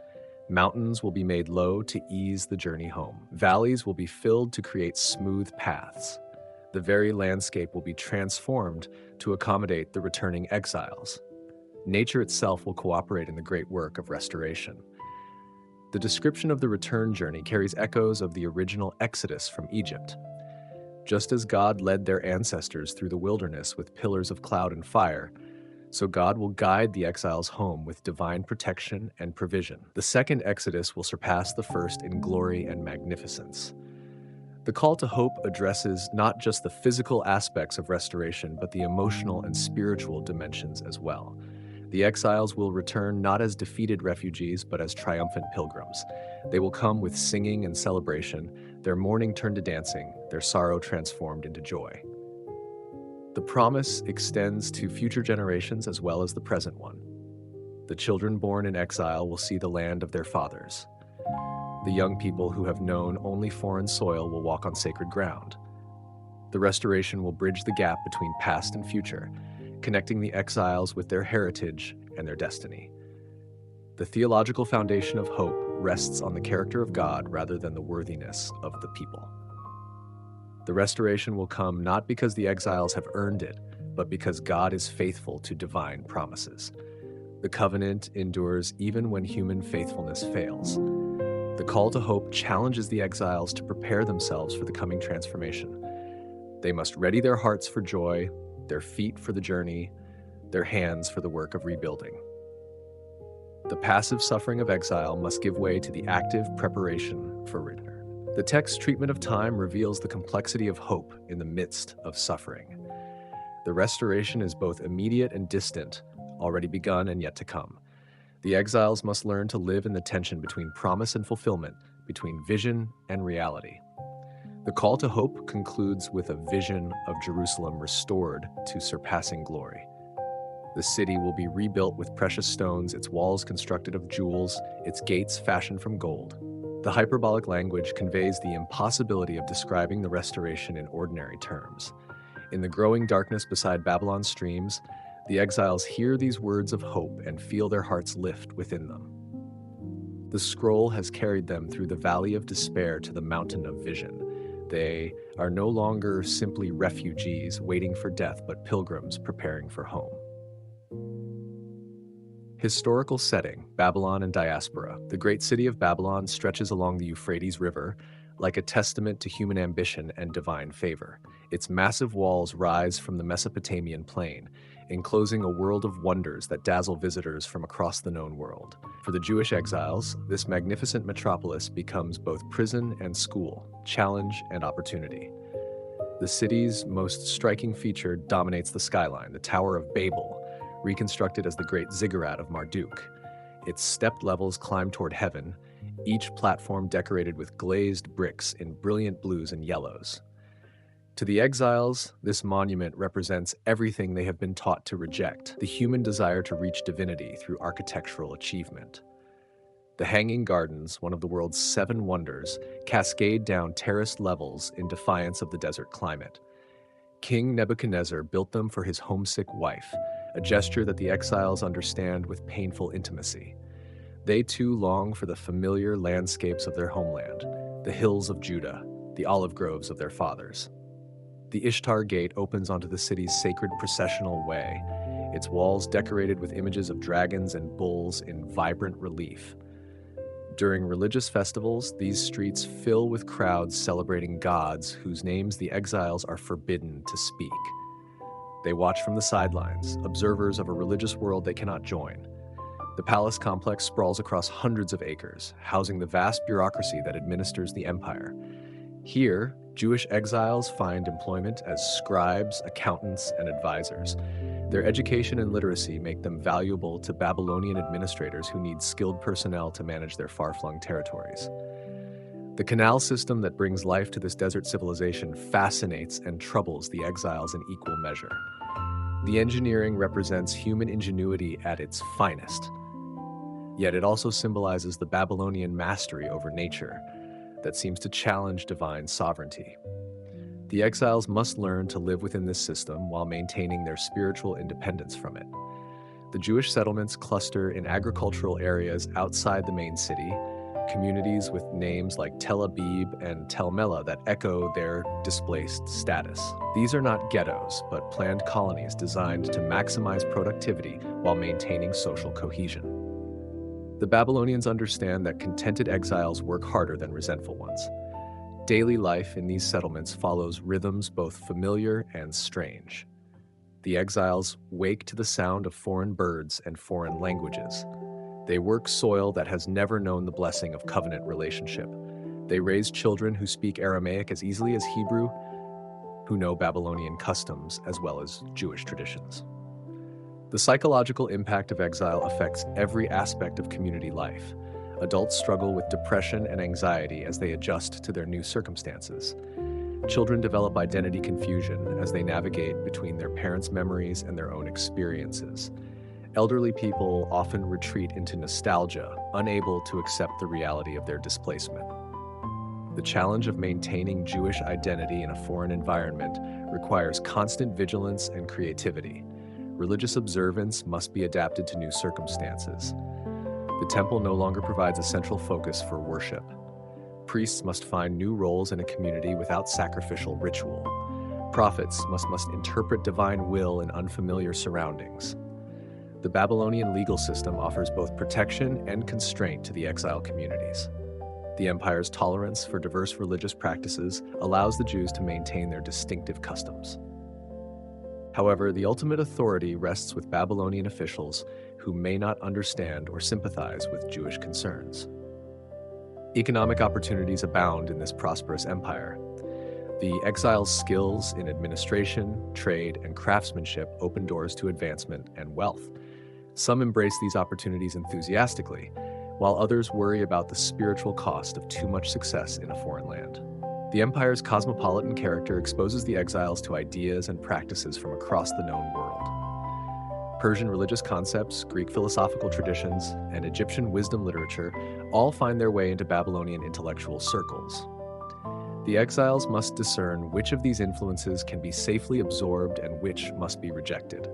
Mountains will be made low to ease the journey home. Valleys will be filled to create smooth paths. The very landscape will be transformed to accommodate the returning exiles. Nature itself will cooperate in the great work of restoration. The description of the return journey carries echoes of the original Exodus from Egypt. Just as God led their ancestors through the wilderness with pillars of cloud and fire, so God will guide the exiles home with divine protection and provision. The second Exodus will surpass the first in glory and magnificence. The call to hope addresses not just the physical aspects of restoration, but the emotional and spiritual dimensions as well. The exiles will return not as defeated refugees, but as triumphant pilgrims. They will come with singing and celebration, their mourning turned to dancing, their sorrow transformed into joy. The promise extends to future generations as well as the present one. The children born in exile will see the land of their fathers. The young people who have known only foreign soil will walk on sacred ground. The restoration will bridge the gap between past and future, connecting the exiles with their heritage and their destiny. The theological foundation of hope rests on the character of God rather than the worthiness of the people. The restoration will come not because the exiles have earned it, but because God is faithful to divine promises. The covenant endures even when human faithfulness fails. The call to hope challenges the exiles to prepare themselves for the coming transformation. They must ready their hearts for joy, their feet for the journey, their hands for the work of rebuilding. The passive suffering of exile must give way to the active preparation for return. The text's treatment of time reveals the complexity of hope in the midst of suffering. The restoration is both immediate and distant, already begun and yet to come. The exiles must learn to live in the tension between promise and fulfillment, between vision and reality. The call to hope concludes with a vision of Jerusalem restored to surpassing glory. The city will be rebuilt with precious stones, its walls constructed of jewels, its gates fashioned from gold. The hyperbolic language conveys the impossibility of describing the restoration in ordinary terms. In the growing darkness beside Babylon's streams, the exiles hear these words of hope and feel their hearts lift within them. The scroll has carried them through the valley of despair to the mountain of vision. They are no longer simply refugees waiting for death, but pilgrims preparing for home. Historical setting: Babylon and diaspora. The great city of Babylon stretches along the Euphrates River, like a testament to human ambition and divine favor. Its massive walls rise from the Mesopotamian plain, enclosing a world of wonders that dazzle visitors from across the known world. For the Jewish exiles, this magnificent metropolis becomes both prison and school, challenge and opportunity. The city's most striking feature dominates the skyline, the Tower of Babel, reconstructed as the Great Ziggurat of Marduk. Its stepped levels climb toward heaven, each platform decorated with glazed bricks in brilliant blues and yellows. To the exiles, this monument represents everything they have been taught to reject: the human desire to reach divinity through architectural achievement. The Hanging Gardens, one of the world's 7 wonders, cascade down terraced levels in defiance of the desert climate. King Nebuchadnezzar built them for his homesick wife, a gesture that the exiles understand with painful intimacy. They too long for the familiar landscapes of their homeland, the hills of Judah, the olive groves of their fathers. The Ishtar Gate opens onto the city's sacred processional way, its walls decorated with images of dragons and bulls in vibrant relief. During religious festivals, these streets fill with crowds celebrating gods whose names the exiles are forbidden to speak. They watch from the sidelines, observers of a religious world they cannot join. The palace complex sprawls across hundreds of acres, housing the vast bureaucracy that administers the empire. Here, Jewish exiles find employment as scribes, accountants, and advisors. Their education and literacy make them valuable to Babylonian administrators who need skilled personnel to manage their far-flung territories. The canal system that brings life to this desert civilization fascinates and troubles the exiles in equal measure. The engineering represents human ingenuity at its finest, yet it also symbolizes the Babylonian mastery over nature that seems to challenge divine sovereignty. The exiles must learn to live within this system while maintaining their spiritual independence from it. The Jewish settlements cluster in agricultural areas outside the main city, communities with names like Tel Abib and Tel Mela that echo their displaced status. These are not ghettos, but planned colonies designed to maximize productivity while maintaining social cohesion. The Babylonians understand that contented exiles work harder than resentful ones. Daily life in these settlements follows rhythms both familiar and strange. The exiles wake to the sound of foreign birds and foreign languages. They work soil that has never known the blessing of covenant relationship. They raise children who speak Aramaic as easily as Hebrew, who know Babylonian customs as well as Jewish traditions. The psychological impact of exile affects every aspect of community life. Adults struggle with depression and anxiety as they adjust to their new circumstances. Children develop identity confusion as they navigate between their parents' memories and their own experiences. Elderly people often retreat into nostalgia, unable to accept the reality of their displacement. The challenge of maintaining Jewish identity in a foreign environment requires constant vigilance and creativity. Religious observance must be adapted to new circumstances. The temple no longer provides a central focus for worship. Priests must find new roles in a community without sacrificial ritual. Prophets must interpret divine will in unfamiliar surroundings. The Babylonian legal system offers both protection and constraint to the exile communities. The empire's tolerance for diverse religious practices allows the Jews to maintain their distinctive customs. However, the ultimate authority rests with Babylonian officials who may not understand or sympathize with Jewish concerns. Economic opportunities abound in this prosperous empire. The exiles' skills in administration, trade, and craftsmanship open doors to advancement and wealth. Some embrace these opportunities enthusiastically, while others worry about the spiritual cost of too much success in a foreign land. The empire's cosmopolitan character exposes the exiles to ideas and practices from across the known world. Persian religious concepts, Greek philosophical traditions, and Egyptian wisdom literature all find their way into Babylonian intellectual circles. The exiles must discern which of these influences can be safely absorbed and which must be rejected.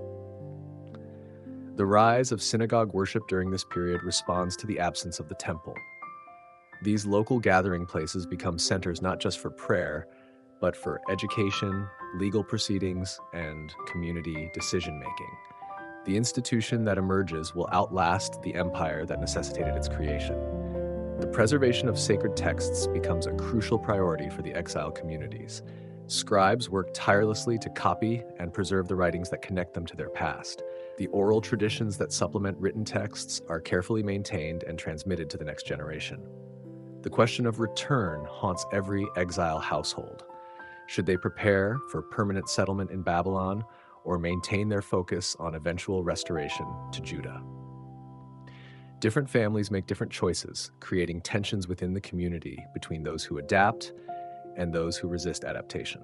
The rise of synagogue worship during this period responds to the absence of the temple. These local gathering places become centers not just for prayer, but for education, legal proceedings, and community decision-making. The institution that emerges will outlast the empire that necessitated its creation. The preservation of sacred texts becomes a crucial priority for the exile communities. Scribes work tirelessly to copy and preserve the writings that connect them to their past. The oral traditions that supplement written texts are carefully maintained and transmitted to the next generation. The question of return haunts every exile household. Should they prepare for permanent settlement in Babylon or maintain their focus on eventual restoration to Judah? Different families make different choices, creating tensions within the community between those who adapt and those who resist adaptation.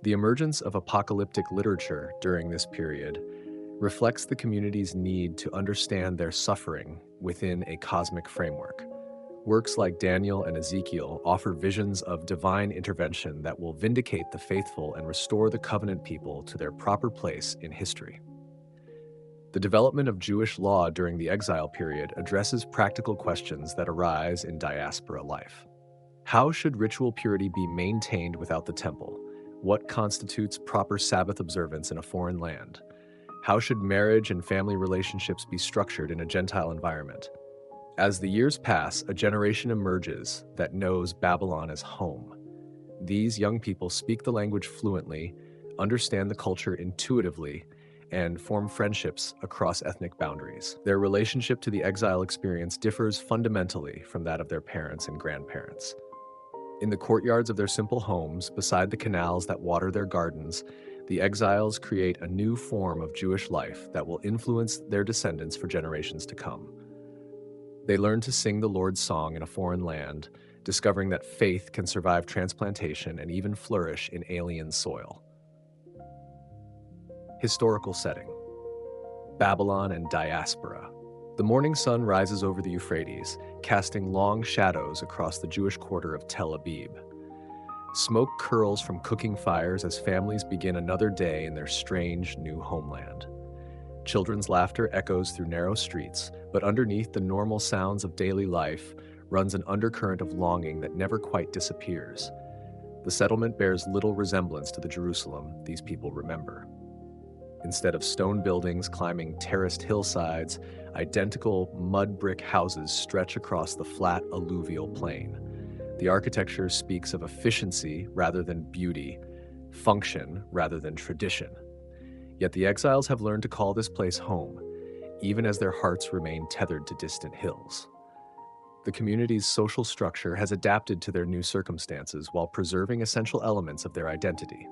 The emergence of apocalyptic literature during this period reflects the community's need to understand their suffering within a cosmic framework. Works like Daniel and Ezekiel offer visions of divine intervention that will vindicate the faithful and restore the covenant people to their proper place in history. The development of Jewish law during the exile period addresses practical questions that arise in diaspora life. How should ritual purity be maintained without the temple? What constitutes proper Sabbath observance in a foreign land? How should marriage and family relationships be structured in a Gentile environment? As the years pass, a generation emerges that knows Babylon as home. These young people speak the language fluently, understand the culture intuitively, and form friendships across ethnic boundaries. Their relationship to the exile experience differs fundamentally from that of their parents and grandparents. In the courtyards of their simple homes, beside the canals that water their gardens, the exiles create a new form of Jewish life that will influence their descendants for generations to come. They learn to sing the Lord's song in a foreign land, discovering that faith can survive transplantation and even flourish in alien soil. Historical setting: Babylon and diaspora. The morning sun rises over the Euphrates, casting long shadows across the Jewish quarter of Tel Aviv. Smoke curls from cooking fires as families begin another day in their strange new homeland. Children's laughter echoes through narrow streets, but underneath the normal sounds of daily life runs an undercurrent of longing that never quite disappears. The settlement bears little resemblance to the Jerusalem these people remember. Instead of stone buildings climbing terraced hillsides, identical mud brick houses stretch across the flat alluvial plain. The architecture speaks of efficiency rather than beauty, function rather than tradition. Yet the exiles have learned to call this place home, even as their hearts remain tethered to distant hills. The community's social structure has adapted to their new circumstances while preserving essential elements of their identity.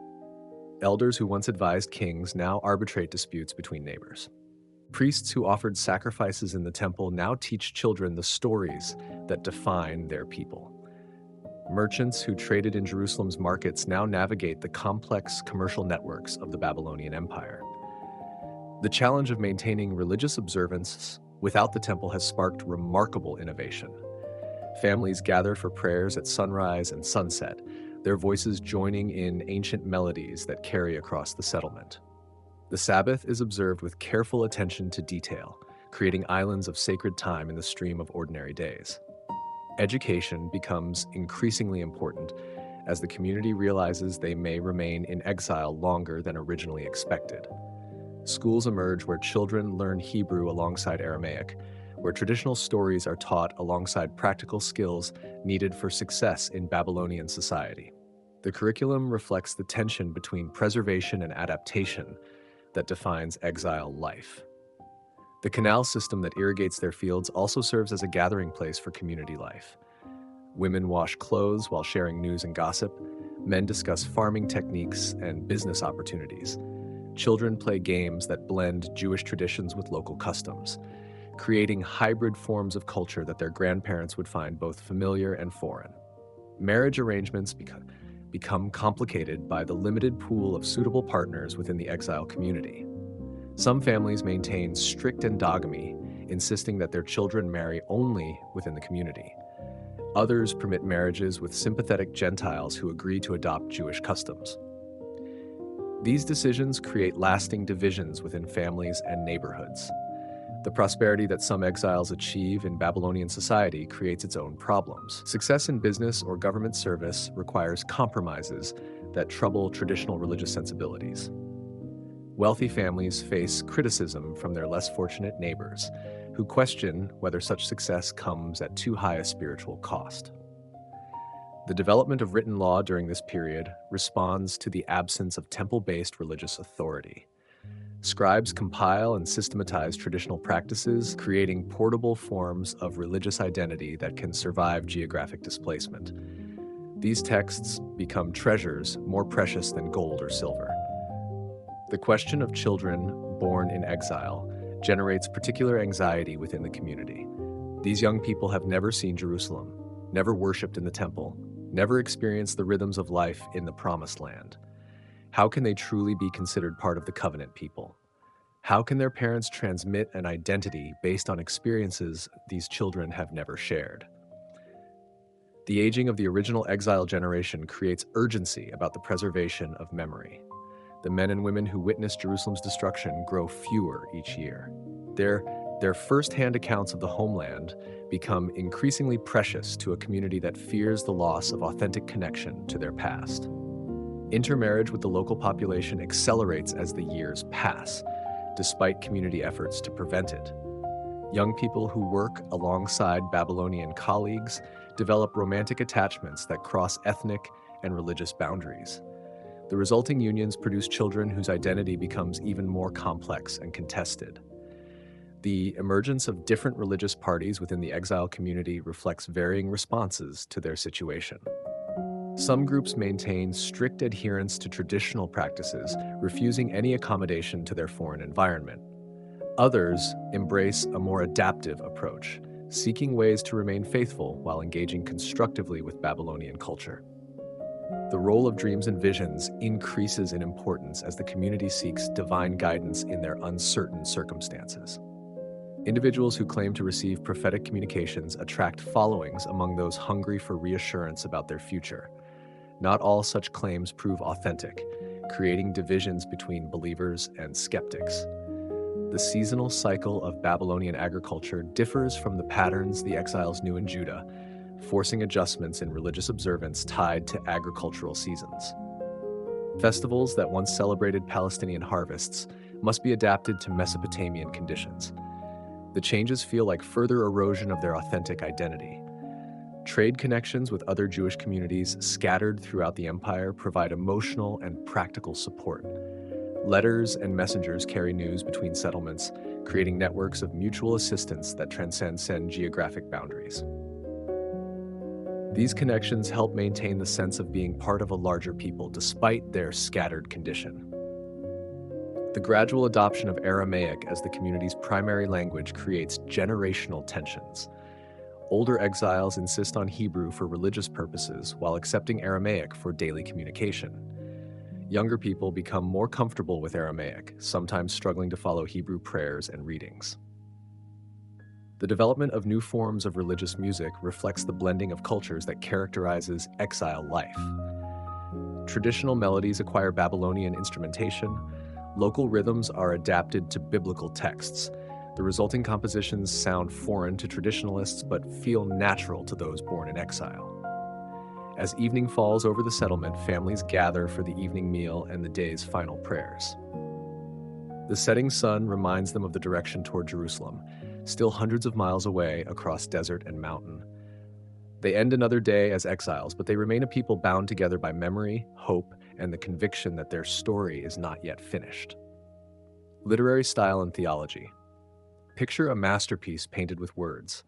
Elders who once advised kings now arbitrate disputes between neighbors. Priests who offered sacrifices in the temple now teach children the stories that define their people. Merchants who traded in Jerusalem's markets now navigate the complex commercial networks of the Babylonian Empire. The challenge of maintaining religious observance without the temple has sparked remarkable innovation. Families gather for prayers at sunrise and sunset, their voices joining in ancient melodies that carry across the settlement. The Sabbath is observed with careful attention to detail, creating islands of sacred time in the stream of ordinary days. Education becomes increasingly important as the community realizes they may remain in exile longer than originally expected. Schools emerge where children learn Hebrew alongside Aramaic, where traditional stories are taught alongside practical skills needed for success in Babylonian society. The curriculum reflects the tension between preservation and adaptation that defines exile life. The canal system that irrigates their fields also serves as a gathering place for community life. Women wash clothes while sharing news and gossip. Men discuss farming techniques and business opportunities. Children play games that blend Jewish traditions with local customs, creating hybrid forms of culture that their grandparents would find both familiar and foreign. Marriage arrangements become complicated by the limited pool of suitable partners within the exile community. Some families maintain strict endogamy, insisting that their children marry only within the community. Others permit marriages with sympathetic Gentiles who agree to adopt Jewish customs. These decisions create lasting divisions within families and neighborhoods. The prosperity that some exiles achieve in Babylonian society creates its own problems. Success in business or government service requires compromises that trouble traditional religious sensibilities. Wealthy families face criticism from their less fortunate neighbors, who question whether such success comes at too high a spiritual cost. The development of written law during this period responds to the absence of temple-based religious authority. Scribes compile and systematize traditional practices, creating portable forms of religious identity that can survive geographic displacement. These texts become treasures more precious than gold or silver. The question of children born in exile generates particular anxiety within the community. These young people have never seen Jerusalem, never worshipped in the temple, never experienced the rhythms of life in the Promised Land. How can they truly be considered part of the covenant people? How can their parents transmit an identity based on experiences these children have never shared? The aging of the original exile generation creates urgency about the preservation of memory. The men and women who witnessed Jerusalem's destruction grow fewer each year. Their first-hand accounts of the homeland become increasingly precious to a community that fears the loss of authentic connection to their past. Intermarriage with the local population accelerates as the years pass, despite community efforts to prevent it. Young people who work alongside Babylonian colleagues develop romantic attachments that cross ethnic and religious boundaries. The resulting unions produce children whose identity becomes even more complex and contested. The emergence of different religious parties within the exile community reflects varying responses to their situation. Some groups maintain strict adherence to traditional practices, refusing any accommodation to their foreign environment. Others embrace a more adaptive approach, seeking ways to remain faithful while engaging constructively with Babylonian culture. The role of dreams and visions increases in importance as the community seeks divine guidance in their uncertain circumstances. Individuals who claim to receive prophetic communications attract followings among those hungry for reassurance about their future. Not all such claims prove authentic, creating divisions between believers and skeptics. The seasonal cycle of Babylonian agriculture differs from the patterns the exiles knew in Judah, forcing adjustments in religious observance tied to agricultural seasons. Festivals that once celebrated Palestinian harvests must be adapted to Mesopotamian conditions. The changes feel like further erosion of their authentic identity. Trade connections with other Jewish communities scattered throughout the empire provide emotional and practical support. Letters and messengers carry news between settlements, creating networks of mutual assistance that transcend geographic boundaries. These connections help maintain the sense of being part of a larger people despite their scattered condition. The gradual adoption of Aramaic as the community's primary language creates generational tensions. Older exiles insist on Hebrew for religious purposes while accepting Aramaic for daily communication. Younger people become more comfortable with Aramaic, sometimes struggling to follow Hebrew prayers and readings. The development of new forms of religious music reflects the blending of cultures that characterizes exile life. Traditional melodies acquire Babylonian instrumentation. Local rhythms are adapted to biblical texts. The resulting compositions sound foreign to traditionalists but feel natural to those born in exile. As evening falls over the settlement, families gather for the evening meal and the day's final prayers. The setting sun reminds them of the direction toward Jerusalem, still hundreds of miles away across desert and mountain. They end another day as exiles, but they remain a people bound together by memory, hope, and the conviction that their story is not yet finished. Literary style and theology. Picture a masterpiece painted with words.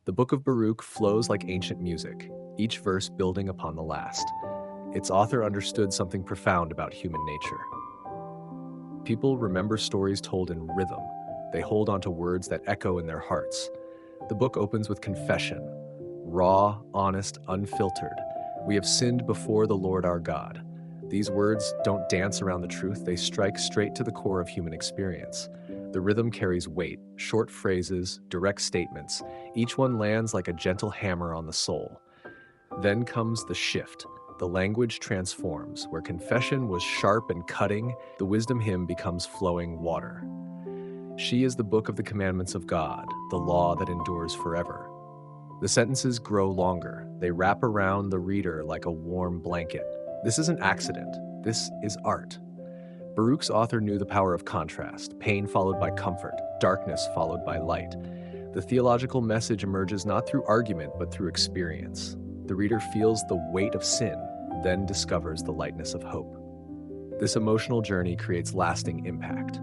The book of Baruch flows like ancient music, each verse building upon the last. Its author understood something profound about human nature. People remember stories told in rhythm. They hold onto words that echo in their hearts. The book opens with confession, raw, honest, unfiltered. We have sinned before the Lord our God. These words don't dance around the truth, they strike straight to the core of human experience. The rhythm carries weight, short phrases, direct statements. Each one lands like a gentle hammer on the soul. Then comes the shift. The language transforms. Where confession was sharp and cutting, the wisdom hymn becomes flowing water. She is the book of the commandments of God, the law that endures forever. The sentences grow longer. They wrap around the reader like a warm blanket. This isn't accident. This is art. Baruch's author knew the power of contrast, pain followed by comfort, darkness followed by light. The theological message emerges not through argument, but through experience. The reader feels the weight of sin, then discovers the lightness of hope. This emotional journey creates lasting impact.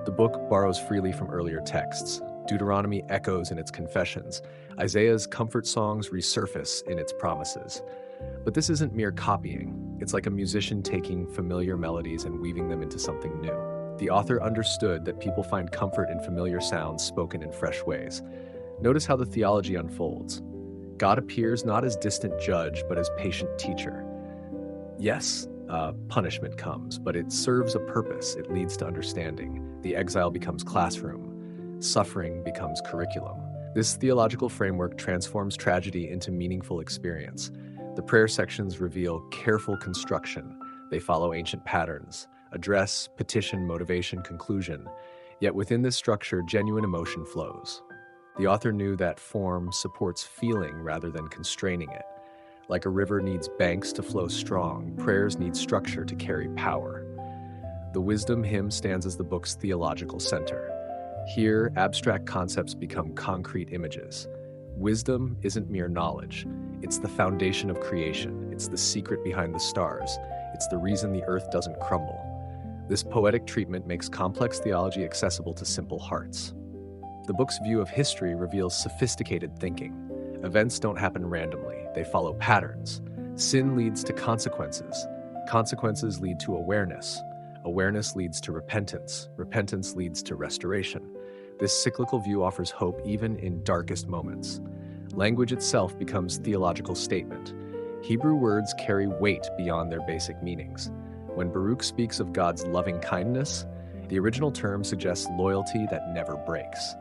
The book borrows freely from earlier texts. Deuteronomy echoes in its confessions. Isaiah's comfort songs resurface in its promises. But this isn't mere copying. It's like a musician taking familiar melodies and weaving them into something new. The author understood that people find comfort in familiar sounds spoken in fresh ways. Notice how the theology unfolds. God appears not as distant judge, but as patient teacher. Yes, punishment comes, but it serves a purpose. It leads to understanding. The exile becomes classroom. Suffering becomes curriculum. This theological framework transforms tragedy into meaningful experience. The prayer sections reveal careful construction. They follow ancient patterns: address, petition, motivation, conclusion. Yet within this structure, genuine emotion flows. The author knew that form supports feeling rather than constraining it. Like a river needs banks to flow strong, prayers need structure to carry power. The wisdom hymn stands as the book's theological center. Here, abstract concepts become concrete images. Wisdom isn't mere knowledge. It's the foundation of creation. It's the secret behind the stars. It's the reason the earth doesn't crumble. This poetic treatment makes complex theology accessible to simple hearts. The book's view of history reveals sophisticated thinking. Events don't happen randomly. They follow patterns. Sin leads to consequences. Consequences lead to awareness. Awareness leads to repentance. Repentance leads to restoration. This cyclical view offers hope even in darkest moments. Language itself becomes theological statement. Hebrew words carry weight beyond their basic meanings. When Baruch speaks of God's loving kindness, the original term suggests loyalty that never breaks.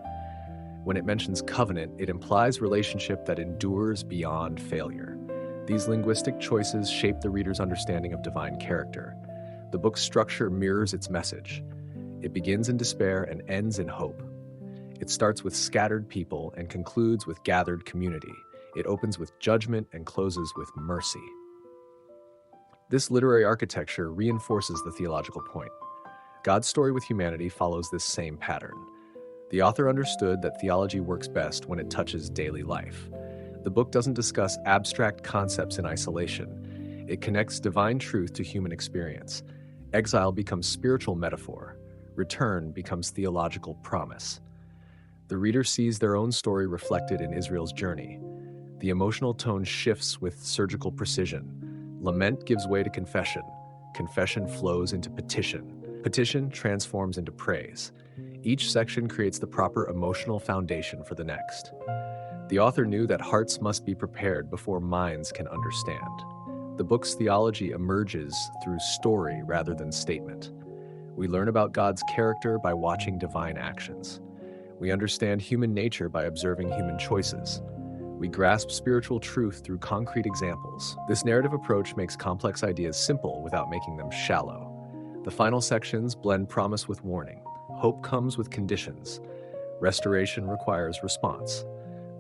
When it mentions covenant, it implies relationship that endures beyond failure. These linguistic choices shape the reader's understanding of divine character. The book's structure mirrors its message. It begins in despair and ends in hope. It starts with scattered people and concludes with gathered community. It opens with judgment and closes with mercy. This literary architecture reinforces the theological point. God's story with humanity follows this same pattern. The author understood that theology works best when it touches daily life. The book doesn't discuss abstract concepts in isolation. It connects divine truth to human experience. Exile becomes spiritual metaphor. Return becomes theological promise. The reader sees their own story reflected in Israel's journey. The emotional tone shifts with surgical precision. Lament gives way to confession. Confession flows into petition. Petition transforms into praise. Each section creates the proper emotional foundation for the next. The author knew that hearts must be prepared before minds can understand. The book's theology emerges through story rather than statement. We learn about God's character by watching divine actions. We understand human nature by observing human choices. We grasp spiritual truth through concrete examples. This narrative approach makes complex ideas simple without making them shallow. The final sections blend promise with warning. Hope comes with conditions. Restoration requires response.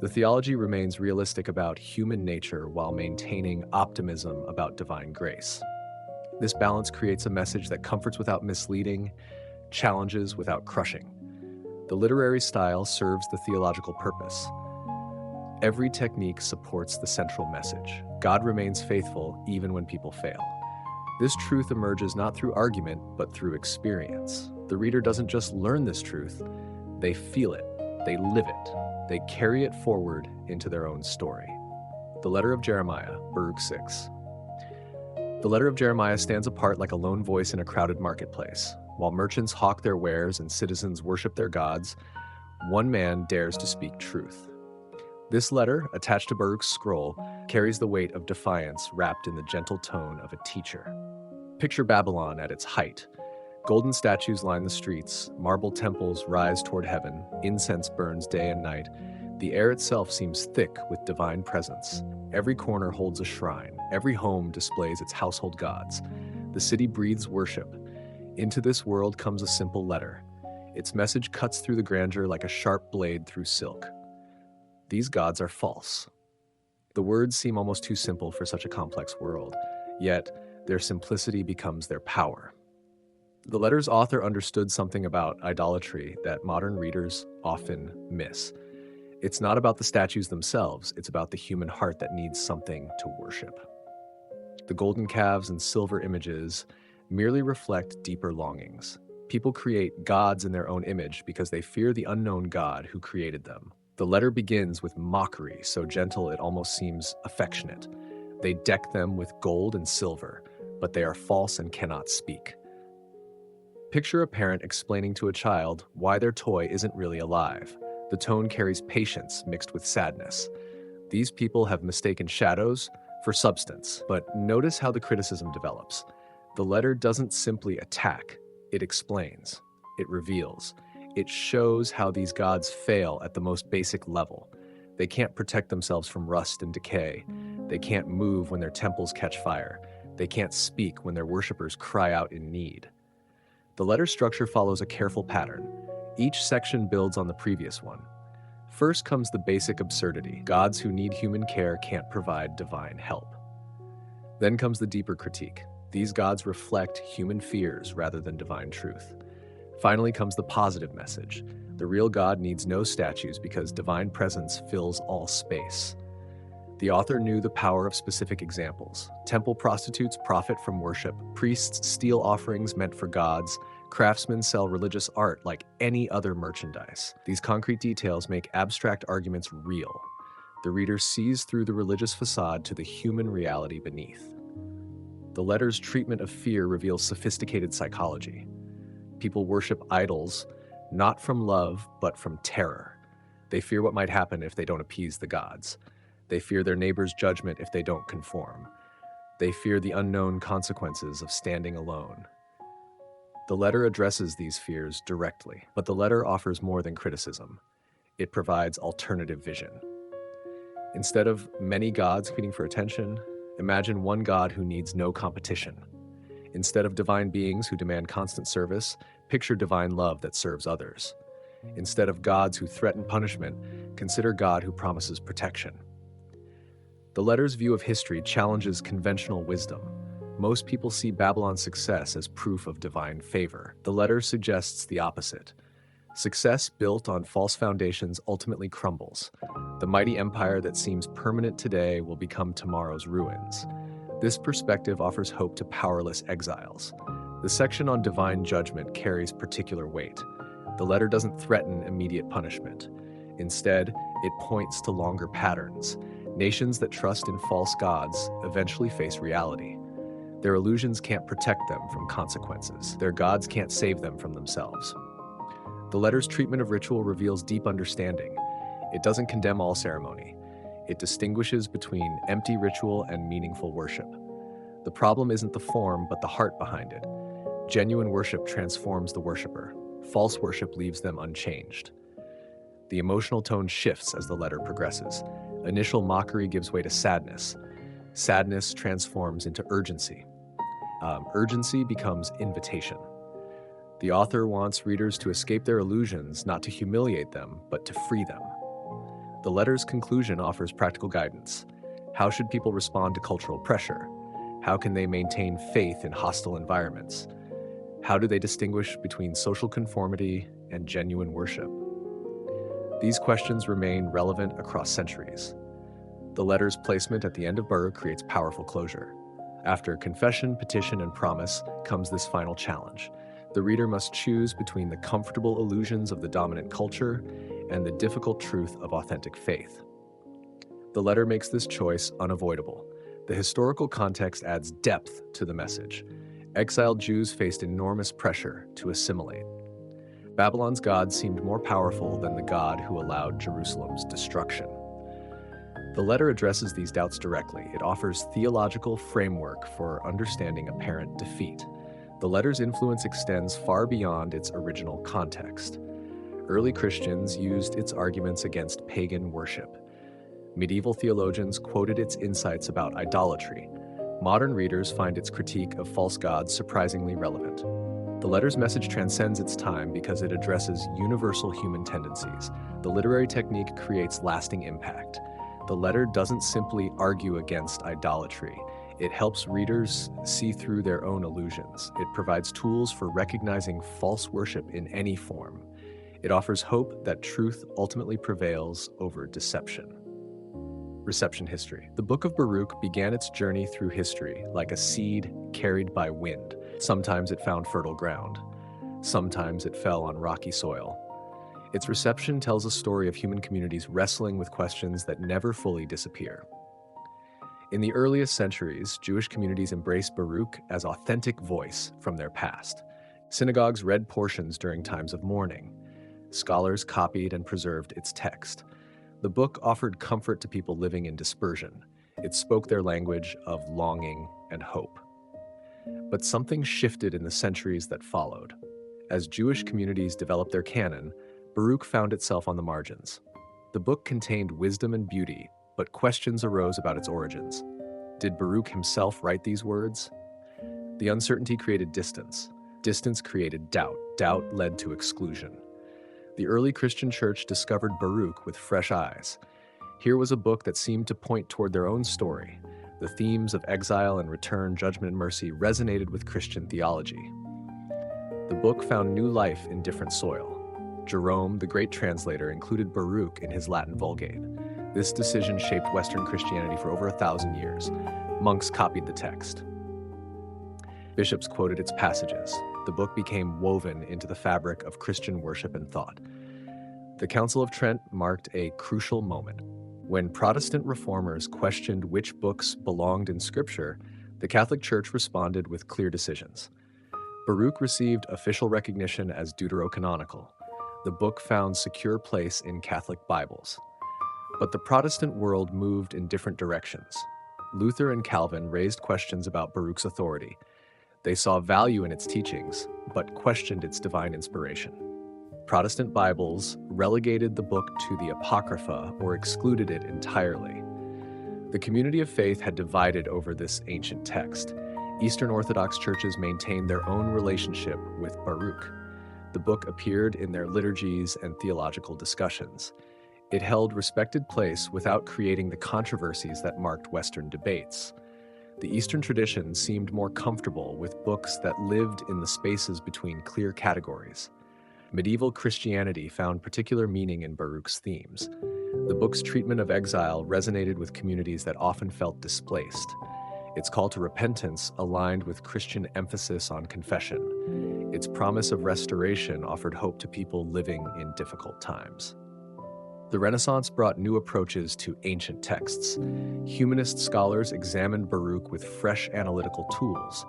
The theology remains realistic about human nature while maintaining optimism about divine grace. This balance creates a message that comforts without misleading, challenges without crushing. The literary style serves the theological purpose. Every technique supports the central message. God remains faithful even when people fail. This truth emerges not through argument, but through experience. The reader doesn't just learn this truth, they feel it, they live it, they carry it forward into their own story. The letter of Jeremiah, Baruch 6. The letter of Jeremiah stands apart like a lone voice in a crowded marketplace. While merchants hawk their wares and citizens worship their gods, one man dares to speak truth. This letter, attached to Baruch's scroll, carries the weight of defiance wrapped in the gentle tone of a teacher. Picture Babylon at its height. Golden statues line the streets, marble temples rise toward heaven, incense burns day and night. The air itself seems thick with divine presence. Every corner holds a shrine, every home displays its household gods. The city breathes worship. Into this world comes a simple letter. Its message cuts through the grandeur like a sharp blade through silk. These gods are false. The words seem almost too simple for such a complex world, yet their simplicity becomes their power. The letter's author understood something about idolatry that modern readers often miss. It's not about the statues themselves, it's about the human heart that needs something to worship. The golden calves and silver images merely reflect deeper longings. People create gods in their own image because they fear the unknown God who created them. The letter begins with mockery, so gentle it almost seems affectionate. They deck them with gold and silver, but they are false and cannot speak. Picture a parent explaining to a child why their toy isn't really alive. The tone carries patience mixed with sadness. These people have mistaken shadows for substance, but notice how the criticism develops. The letter doesn't simply attack, it explains, it reveals. It shows how these gods fail at the most basic level. They can't protect themselves from rust and decay. They can't move when their temples catch fire. They can't speak when their worshippers cry out in need. The letter structure follows a careful pattern. Each section builds on the previous one. First comes the basic absurdity. Gods who need human care can't provide divine help. Then comes the deeper critique. These gods reflect human fears rather than divine truth. Finally comes the positive message. The real God needs no statues because divine presence fills all space. The author knew the power of specific examples. Temple prostitutes profit from worship. Priests steal offerings meant for gods. Craftsmen sell religious art like any other merchandise. These concrete details make abstract arguments real. The reader sees through the religious facade to the human reality beneath. The letter's treatment of fear reveals sophisticated psychology. People worship idols, not from love, but from terror. They fear what might happen if they don't appease the gods. They fear their neighbor's judgment if they don't conform. They fear the unknown consequences of standing alone. The letter addresses these fears directly, but the letter offers more than criticism. It provides alternative vision. Instead of many gods competing for attention, imagine one God who needs no competition. Instead of divine beings who demand constant service, picture divine love that serves others. Instead of gods who threaten punishment, consider God who promises protection. The letter's view of history challenges conventional wisdom. Most people see Babylon's success as proof of divine favor. The letter suggests the opposite. Success built on false foundations ultimately crumbles. The mighty empire that seems permanent today will become tomorrow's ruins. This perspective offers hope to powerless exiles. The section on divine judgment carries particular weight. The letter doesn't threaten immediate punishment. Instead, it points to longer patterns. Nations that trust in false gods eventually face reality. Their illusions can't protect them from consequences. Their gods can't save them from themselves. The letter's treatment of ritual reveals deep understanding. It doesn't condemn all ceremony. It distinguishes between empty ritual and meaningful worship. The problem isn't the form, but the heart behind it. Genuine worship transforms the worshiper. False worship leaves them unchanged. The emotional tone shifts as the letter progresses. Initial mockery gives way to sadness. Sadness transforms into urgency. Urgency becomes invitation. The author wants readers to escape their illusions, not to humiliate them, but to free them. The letter's conclusion offers practical guidance. How should people respond to cultural pressure? How can they maintain faith in hostile environments? How do they distinguish between social conformity and genuine worship? These questions remain relevant across centuries. The letter's placement at the end of Baruch creates powerful closure. After confession, petition, and promise comes this final challenge. The reader must choose between the comfortable illusions of the dominant culture and the difficult truth of authentic faith. The letter makes this choice unavoidable. The historical context adds depth to the message. Exiled Jews faced enormous pressure to assimilate. Babylon's God seemed more powerful than the God who allowed Jerusalem's destruction. The letter addresses these doubts directly. It offers theological framework for understanding apparent defeat. The letter's influence extends far beyond its original context. Early Christians used its arguments against pagan worship. Medieval theologians quoted its insights about idolatry. Modern readers find its critique of false gods surprisingly relevant. The letter's message transcends its time because it addresses universal human tendencies. The literary technique creates lasting impact. The letter doesn't simply argue against idolatry. It helps readers see through their own illusions. It provides tools for recognizing false worship in any form. It offers hope that truth ultimately prevails over deception. Reception history. The book of Baruch began its journey through history like a seed carried by wind. Sometimes it found fertile ground. Sometimes it fell on rocky soil. Its reception tells a story of human communities wrestling with questions that never fully disappear. In the earliest centuries, Jewish communities embraced Baruch as authentic voice from their past. Synagogues read portions during times of mourning. Scholars copied and preserved its text. The book offered comfort to people living in dispersion. It spoke their language of longing and hope. But something shifted in the centuries that followed. As Jewish communities developed their canon, Baruch found itself on the margins. The book contained wisdom and beauty, but questions arose about its origins. Did Baruch himself write these words? The uncertainty created distance. Distance created doubt. Doubt led to exclusion. The early Christian church discovered Baruch with fresh eyes. Here was a book that seemed to point toward their own story. The themes of exile and return, judgment and mercy resonated with Christian theology. The book found new life in different soil. Jerome, the great translator, included Baruch in his Latin Vulgate. This decision shaped Western Christianity for over 1,000 years. Monks copied the text. Bishops quoted its passages. The book became woven into the fabric of Christian worship and thought. The Council of Trent marked a crucial moment. When Protestant reformers questioned which books belonged in Scripture, the Catholic Church responded with clear decisions. Baruch received official recognition as deuterocanonical. The book found secure place in Catholic Bibles. But the Protestant world moved in different directions. Luther and Calvin raised questions about Baruch's authority. They saw value in its teachings, but questioned its divine inspiration. Protestant Bibles relegated the book to the Apocrypha or excluded it entirely. The community of faith had divided over this ancient text. Eastern Orthodox churches maintained their own relationship with Baruch. The book appeared in their liturgies and theological discussions. It held respected place without creating the controversies that marked Western debates. The Eastern tradition seemed more comfortable with books that lived in the spaces between clear categories. Medieval Christianity found particular meaning in Baruch's themes. The book's treatment of exile resonated with communities that often felt displaced. Its call to repentance aligned with Christian emphasis on confession. Its promise of restoration offered hope to people living in difficult times. The Renaissance brought new approaches to ancient texts. Humanist scholars examined Baruch with fresh analytical tools.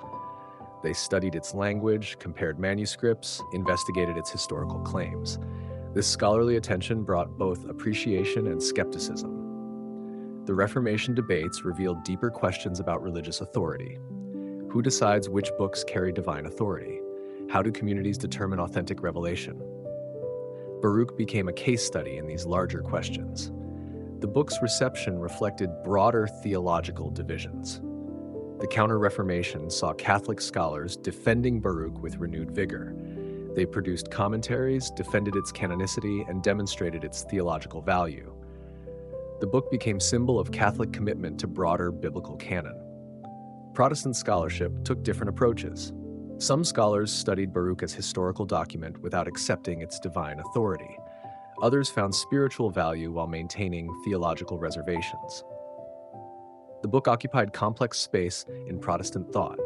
They studied its language, compared manuscripts, investigated its historical claims. This scholarly attention brought both appreciation and skepticism. The Reformation debates revealed deeper questions about religious authority. Who decides which books carry divine authority? How do communities determine authentic revelation? Baruch became a case study in these larger questions. The book's reception reflected broader theological divisions. The Counter-Reformation saw Catholic scholars defending Baruch with renewed vigor. They produced commentaries, defended its canonicity, and demonstrated its theological value. The book became symbol of Catholic commitment to broader biblical canon. Protestant scholarship took different approaches. Some scholars studied Baruch as historical document without accepting its divine authority. Others found spiritual value while maintaining theological reservations. The book occupied complex space in Protestant thought.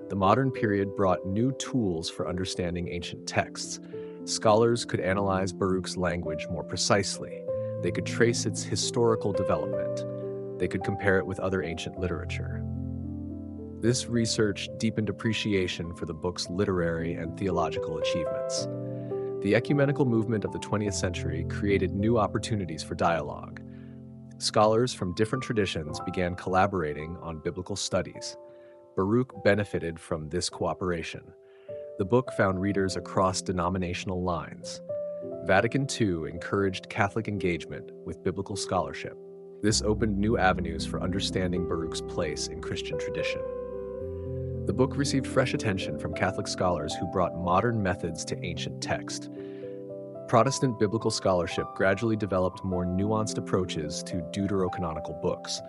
The modern period brought new tools for understanding ancient texts. Scholars could analyze Baruch's language more precisely. They could trace its historical development. They could compare it with other ancient literature. This research deepened appreciation for the book's literary and theological achievements. The ecumenical movement of the 20th century created new opportunities for dialogue. Scholars from different traditions began collaborating on biblical studies. Baruch benefited from this cooperation. The book found readers across denominational lines. Vatican II encouraged Catholic engagement with biblical scholarship. This opened new avenues for understanding Baruch's place in Christian tradition. The book received fresh attention from Catholic scholars who brought modern methods to ancient text. Protestant biblical scholarship gradually developed more nuanced approaches to deuterocanonical books.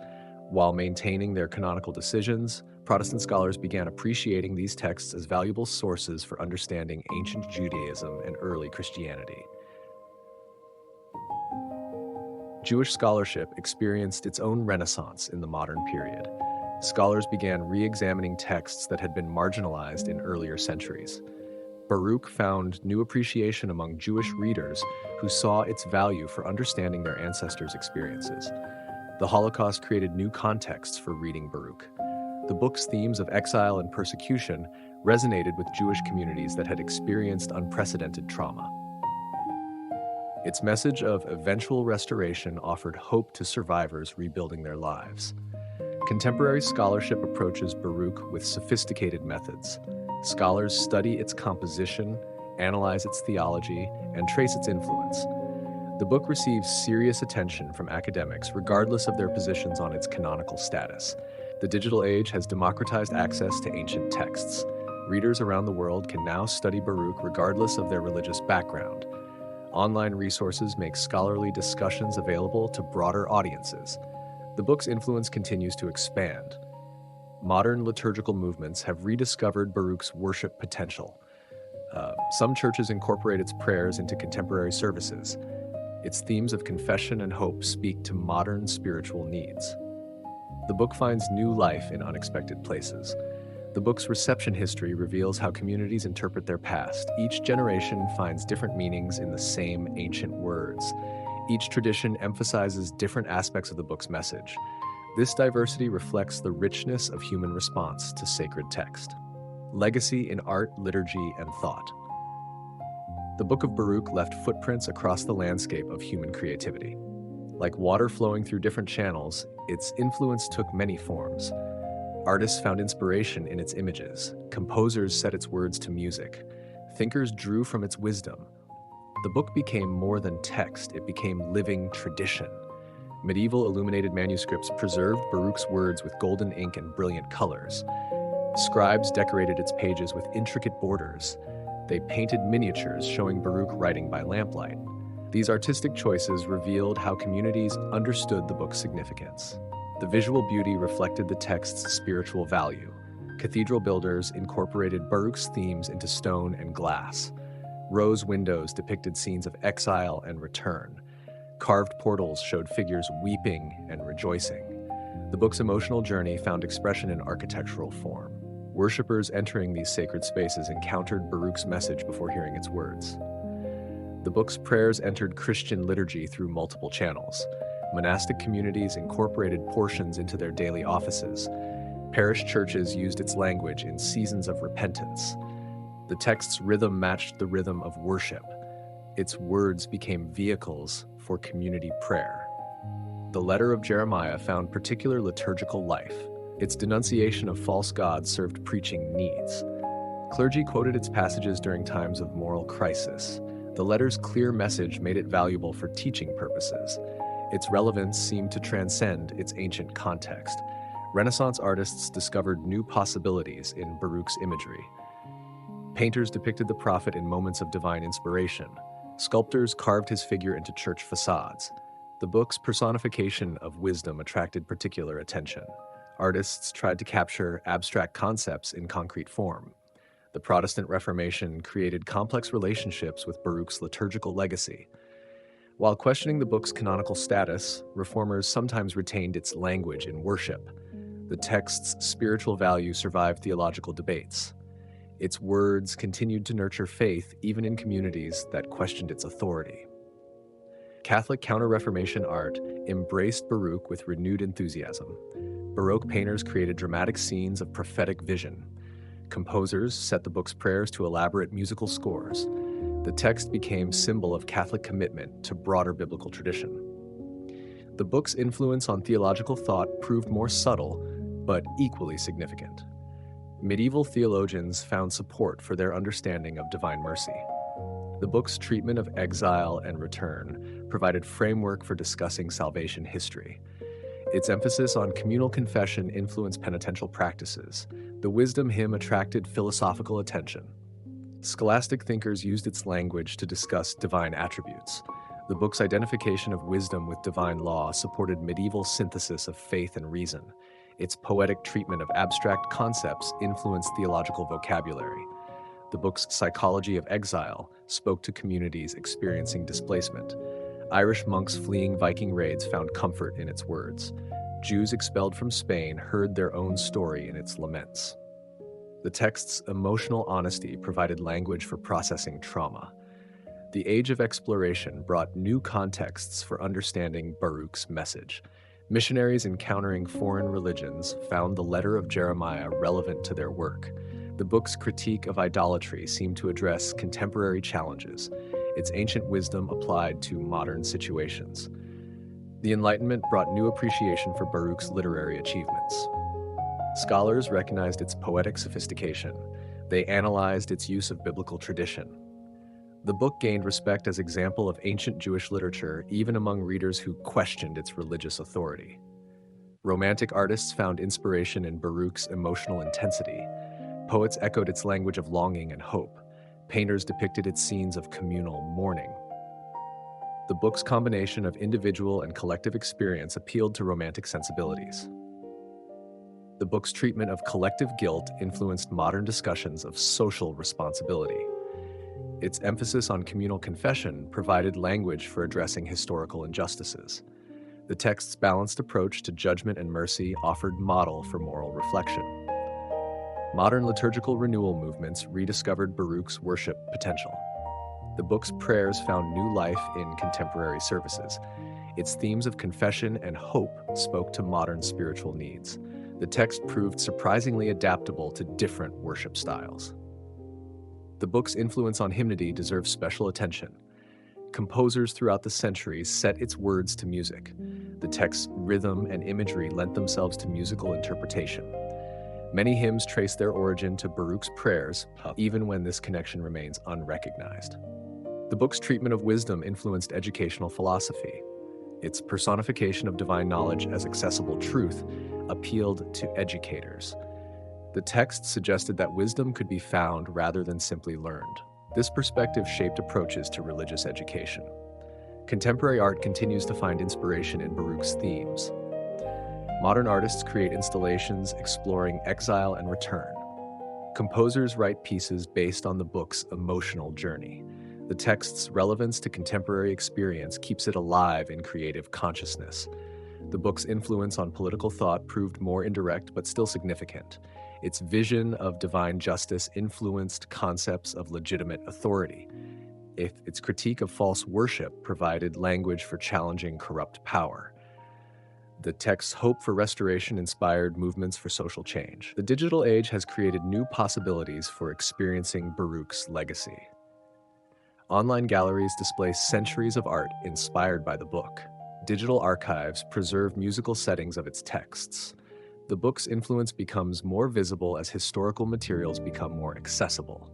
While maintaining their canonical decisions, Protestant scholars began appreciating these texts as valuable sources for understanding ancient Judaism and early Christianity. Jewish scholarship experienced its own renaissance in the modern period. Scholars began re-examining texts that had been marginalized in earlier centuries. Baruch found new appreciation among Jewish readers who saw its value for understanding their ancestors' experiences. The Holocaust created new contexts for reading Baruch. The book's themes of exile and persecution resonated with Jewish communities that had experienced unprecedented trauma. Its message of eventual restoration offered hope to survivors rebuilding their lives. Contemporary scholarship approaches Baruch with sophisticated methods. Scholars study its composition, analyze its theology, and trace its influence. The book receives serious attention from academics regardless of their positions on its canonical status. The digital age has democratized access to ancient texts. Readers around the world can now study Baruch regardless of their religious background. Online resources make scholarly discussions available to broader audiences. The book's influence continues to expand. Modern liturgical movements have rediscovered Baruch's worship potential. Some churches incorporate its prayers into contemporary services. Its themes of confession and hope speak to modern spiritual needs. The book finds new life in unexpected places. The book's reception history reveals how communities interpret their past. Each generation finds different meanings in the same ancient words. Each tradition emphasizes different aspects of the book's message. This diversity reflects the richness of human response to sacred text. Legacy in art, liturgy, and thought. The Book of Baruch left footprints across the landscape of human creativity. Like water flowing through different channels, its influence took many forms. Artists found inspiration in its images. Composers set its words to music. Thinkers drew from its wisdom. The book became more than text, it became living tradition. Medieval illuminated manuscripts preserved Baruch's words with golden ink and brilliant colors. Scribes decorated its pages with intricate borders. They painted miniatures showing Baruch writing by lamplight. These artistic choices revealed how communities understood the book's significance. The visual beauty reflected the text's spiritual value. Cathedral builders incorporated Baruch's themes into stone and glass. Rose windows depicted scenes of exile and return. Carved portals showed figures weeping and rejoicing. The book's emotional journey found expression in architectural form. Worshippers entering these sacred spaces encountered Baruch's message before hearing its words. The book's prayers entered Christian liturgy through multiple channels. Monastic communities incorporated portions into their daily offices. Parish churches used its language in seasons of repentance. The text's rhythm matched the rhythm of worship. Its words became vehicles for community prayer. The letter of Jeremiah found particular liturgical life. Its denunciation of false gods served preaching needs. Clergy quoted its passages during times of moral crisis. The letter's clear message made it valuable for teaching purposes. Its relevance seemed to transcend its ancient context. Renaissance artists discovered new possibilities in Baruch's imagery. Painters depicted the prophet in moments of divine inspiration. Sculptors carved his figure into church facades. The book's personification of wisdom attracted particular attention. Artists tried to capture abstract concepts in concrete form. The Protestant Reformation created complex relationships with Baruch's liturgical legacy. While questioning the book's canonical status, reformers sometimes retained its language in worship. The text's spiritual value survived theological debates. Its words continued to nurture faith even in communities that questioned its authority. Catholic Counter-Reformation art embraced Baruch with renewed enthusiasm. Baroque painters created dramatic scenes of prophetic vision. Composers set the book's prayers to elaborate musical scores. The text became symbol of Catholic commitment to broader biblical tradition. The book's influence on theological thought proved more subtle, but equally significant. Medieval theologians found support for their understanding of divine mercy. The book's treatment of exile and return provided framework for discussing salvation history. Its emphasis on communal confession influenced penitential practices. The wisdom hymn attracted philosophical attention. Scholastic thinkers used its language to discuss divine attributes. The book's identification of wisdom with divine law supported medieval synthesis of faith and reason. Its poetic treatment of abstract concepts influenced theological vocabulary. The book's psychology of exile spoke to communities experiencing displacement. Irish monks fleeing Viking raids found comfort in its words. Jews expelled from Spain heard their own story in its laments. The text's emotional honesty provided language for processing trauma. The Age of Exploration brought new contexts for understanding Baruch's message. Missionaries encountering foreign religions found the letter of Jeremiah relevant to their work. The book's critique of idolatry seemed to address contemporary challenges, its ancient wisdom applied to modern situations. The Enlightenment brought new appreciation for Baruch's literary achievements. Scholars recognized its poetic sophistication. They analyzed its use of biblical tradition. The book gained respect as an example of ancient Jewish literature, even among readers who questioned its religious authority. Romantic artists found inspiration in Baruch's emotional intensity. Poets echoed its language of longing and hope. Painters depicted its scenes of communal mourning. The book's combination of individual and collective experience appealed to romantic sensibilities. The book's treatment of collective guilt influenced modern discussions of social responsibility. Its emphasis on communal confession provided language for addressing historical injustices. The text's balanced approach to judgment and mercy offered model for moral reflection. Modern liturgical renewal movements rediscovered Baruch's worship potential. The book's prayers found new life in contemporary services. Its themes of confession and hope spoke to modern spiritual needs. The text proved surprisingly adaptable to different worship styles. The book's influence on hymnody deserves special attention. Composers throughout the centuries set its words to music. The text's rhythm and imagery lent themselves to musical interpretation. Many hymns trace their origin to Baruch's prayers, even when this connection remains unrecognized. The book's treatment of wisdom influenced educational philosophy. Its personification of divine knowledge as accessible truth appealed to educators. The text suggested that wisdom could be found rather than simply learned. This perspective shaped approaches to religious education. Contemporary art continues to find inspiration in Baruch's themes. Modern artists create installations exploring exile and return. Composers write pieces based on the book's emotional journey. The text's relevance to contemporary experience keeps it alive in creative consciousness. The book's influence on political thought proved more indirect but still significant. Its vision of divine justice influenced concepts of legitimate authority. Its critique of false worship provided language for challenging corrupt power. The text's hope for restoration inspired movements for social change. The digital age has created new possibilities for experiencing Baruch's legacy. Online galleries display centuries of art inspired by the book. Digital archives preserve musical settings of its texts. The book's influence becomes more visible as historical materials become more accessible.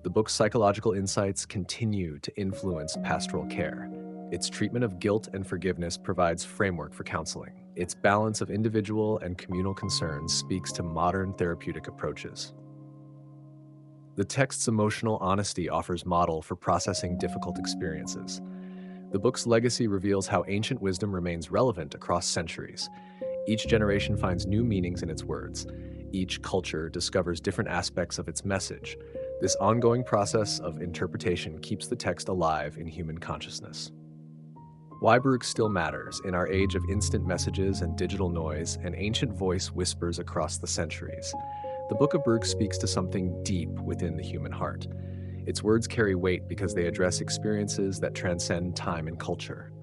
The book's psychological insights continue to influence pastoral care. Its treatment of guilt and forgiveness provides framework for counseling. Its balance of individual and communal concerns speaks to modern therapeutic approaches. The text's emotional honesty offers model for processing difficult experiences. The book's legacy reveals how ancient wisdom remains relevant across centuries. Each generation finds new meanings in its words. Each culture discovers different aspects of its message. This ongoing process of interpretation keeps the text alive in human consciousness. Why Baruch still matters. In our age of instant messages and digital noise, an ancient voice whispers across the centuries. The Book of Baruch speaks to something deep within the human heart. Its words carry weight because they address experiences that transcend time and culture.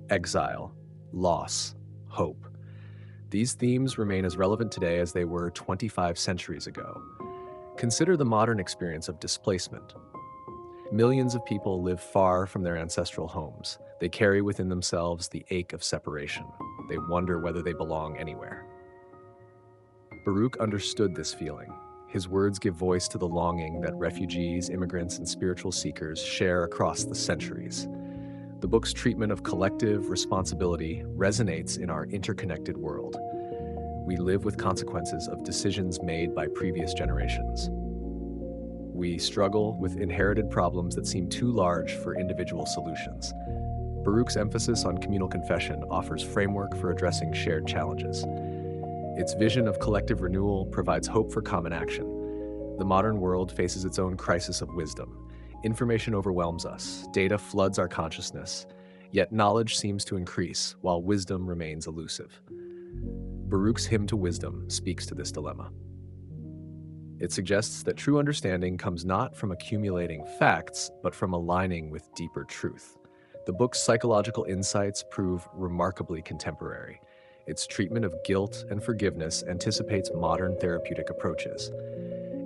Exile, loss, hope. These themes remain as relevant today as they were 25 centuries ago. Consider the modern experience of displacement. Millions of people live far from their ancestral homes. They carry within themselves the ache of separation. They wonder whether they belong anywhere. Baruch understood this feeling. His words give voice to the longing that refugees, immigrants, and spiritual seekers share across the centuries. The book's treatment of collective responsibility resonates in our interconnected world. We live with consequences of decisions made by previous generations. We struggle with inherited problems that seem too large for individual solutions. Baruch's emphasis on communal confession offers framework for addressing shared challenges. Its vision of collective renewal provides hope for common action. The modern world faces its own crisis of wisdom. Information overwhelms us, data floods our consciousness, yet knowledge seems to increase while wisdom remains elusive. Baruch's hymn to wisdom speaks to this dilemma. It suggests that true understanding comes not from accumulating facts, but from aligning with deeper truth. The book's psychological insights prove remarkably contemporary. Its treatment of guilt and forgiveness anticipates modern therapeutic approaches.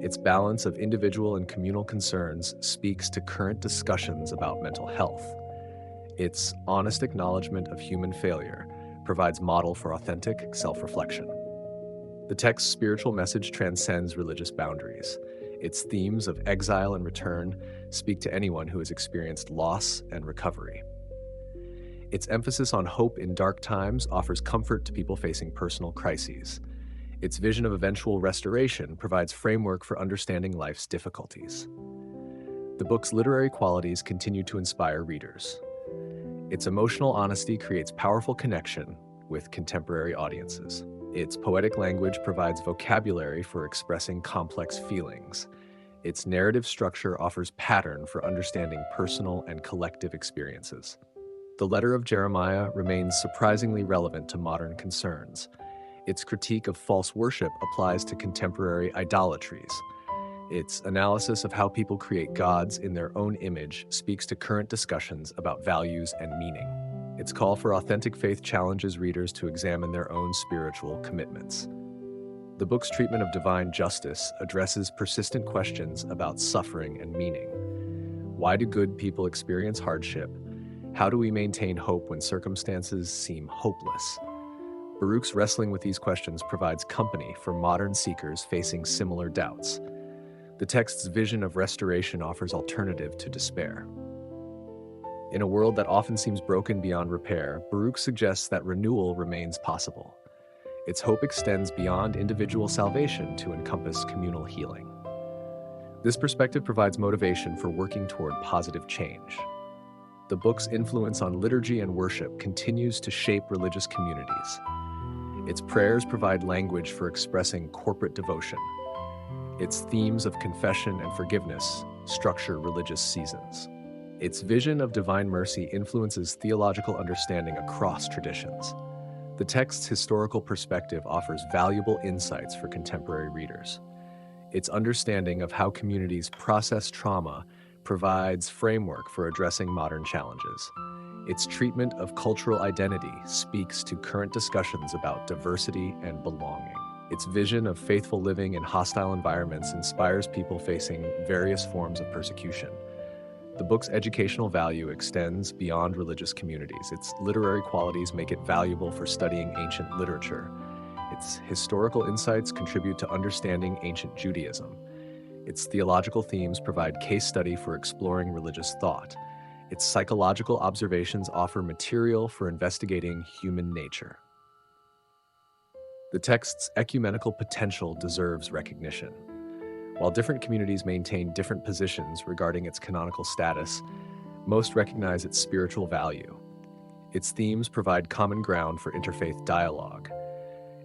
Its balance of individual and communal concerns speaks to current discussions about mental health. Its honest acknowledgement of human failure provides model for authentic self-reflection. The text's spiritual message transcends religious boundaries. Its themes of exile and return speak to anyone who has experienced loss and recovery. Its emphasis on hope in dark times offers comfort to people facing personal crises. Its vision of eventual restoration provides framework for understanding life's difficulties. The book's literary qualities continue to inspire readers. Its emotional honesty creates powerful connection with contemporary audiences. Its poetic language provides vocabulary for expressing complex feelings. Its narrative structure offers pattern for understanding personal and collective experiences. The letter of Jeremiah remains surprisingly relevant to modern concerns. Its critique of false worship applies to contemporary idolatries. Its analysis of how people create gods in their own image speaks to current discussions about values and meaning. Its call for authentic faith challenges readers to examine their own spiritual commitments. The book's treatment of divine justice addresses persistent questions about suffering and meaning. Why do good people experience hardship? How do we maintain hope when circumstances seem hopeless? Baruch's wrestling with these questions provides company for modern seekers facing similar doubts. The text's vision of restoration offers alternative to despair. In a world that often seems broken beyond repair, Baruch suggests that renewal remains possible. Its hope extends beyond individual salvation to encompass communal healing. This perspective provides motivation for working toward positive change. The book's influence on liturgy and worship continues to shape religious communities. Its prayers provide language for expressing corporate devotion. Its themes of confession and forgiveness structure religious seasons. Its vision of divine mercy influences theological understanding across traditions. The text's historical perspective offers valuable insights for contemporary readers. Its understanding of how communities process trauma provides framework for addressing modern challenges. Its treatment of cultural identity speaks to current discussions about diversity and belonging. Its vision of faithful living in hostile environments inspires people facing various forms of persecution. The book's educational value extends beyond religious communities. Its literary qualities make it valuable for studying ancient literature. Its historical insights contribute to understanding ancient Judaism. Its theological themes provide case study for exploring religious thought. Its psychological observations offer material for investigating human nature. The text's ecumenical potential deserves recognition. While different communities maintain different positions regarding its canonical status, most recognize its spiritual value. Its themes provide common ground for interfaith dialogue.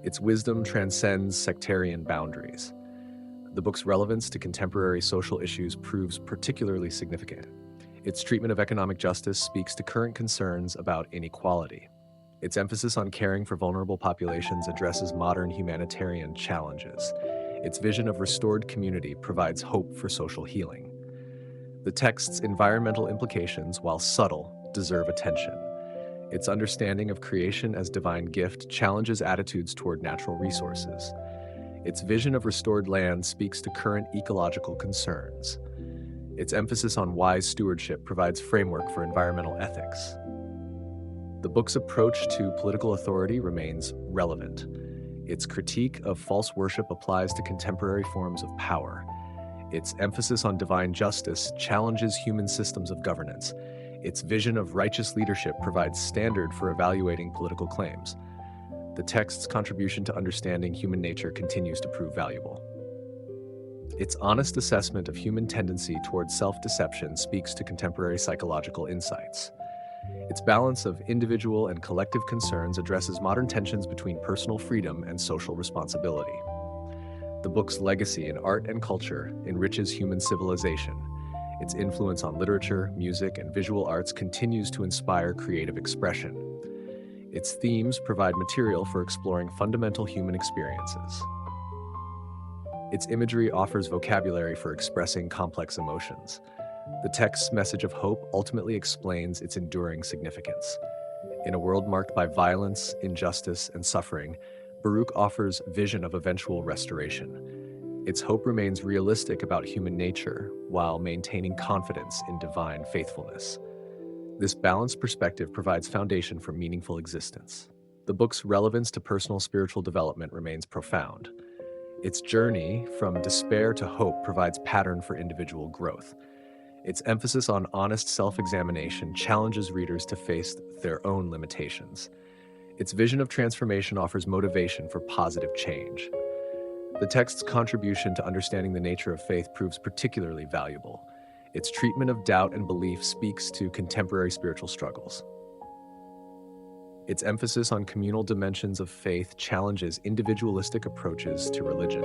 Its wisdom transcends sectarian boundaries. The book's relevance to contemporary social issues proves particularly significant. Its treatment of economic justice speaks to current concerns about inequality. Its emphasis on caring for vulnerable populations addresses modern humanitarian challenges. Its vision of restored community provides hope for social healing. The text's environmental implications, while subtle, deserve attention. Its understanding of creation as divine gift challenges attitudes toward natural resources. Its vision of restored land speaks to current ecological concerns. Its emphasis on wise stewardship provides framework for environmental ethics. The book's approach to political authority remains relevant. Its critique of false worship applies to contemporary forms of power. Its emphasis on divine justice challenges human systems of governance. Its vision of righteous leadership provides standard for evaluating political claims. The text's contribution to understanding human nature continues to prove valuable. Its honest assessment of human tendency towards self-deception speaks to contemporary psychological insights. Its balance of individual and collective concerns addresses modern tensions between personal freedom and social responsibility. The book's legacy in art and culture enriches human civilization. Its influence on literature, music, and visual arts continues to inspire creative expression. Its themes provide material for exploring fundamental human experiences. Its imagery offers vocabulary for expressing complex emotions. The text's message of hope ultimately explains its enduring significance. In a world marked by violence, injustice, and suffering, Baruch offers vision of eventual restoration. Its hope remains realistic about human nature while maintaining confidence in divine faithfulness. This balanced perspective provides foundation for meaningful existence. The book's relevance to personal spiritual development remains profound. Its journey from despair to hope provides pattern for individual growth. Its emphasis on honest self-examination challenges readers to face their own limitations. Its vision of transformation offers motivation for positive change. The text's contribution to understanding the nature of faith proves particularly valuable. Its treatment of doubt and belief speaks to contemporary spiritual struggles. Its emphasis on communal dimensions of faith challenges individualistic approaches to religion.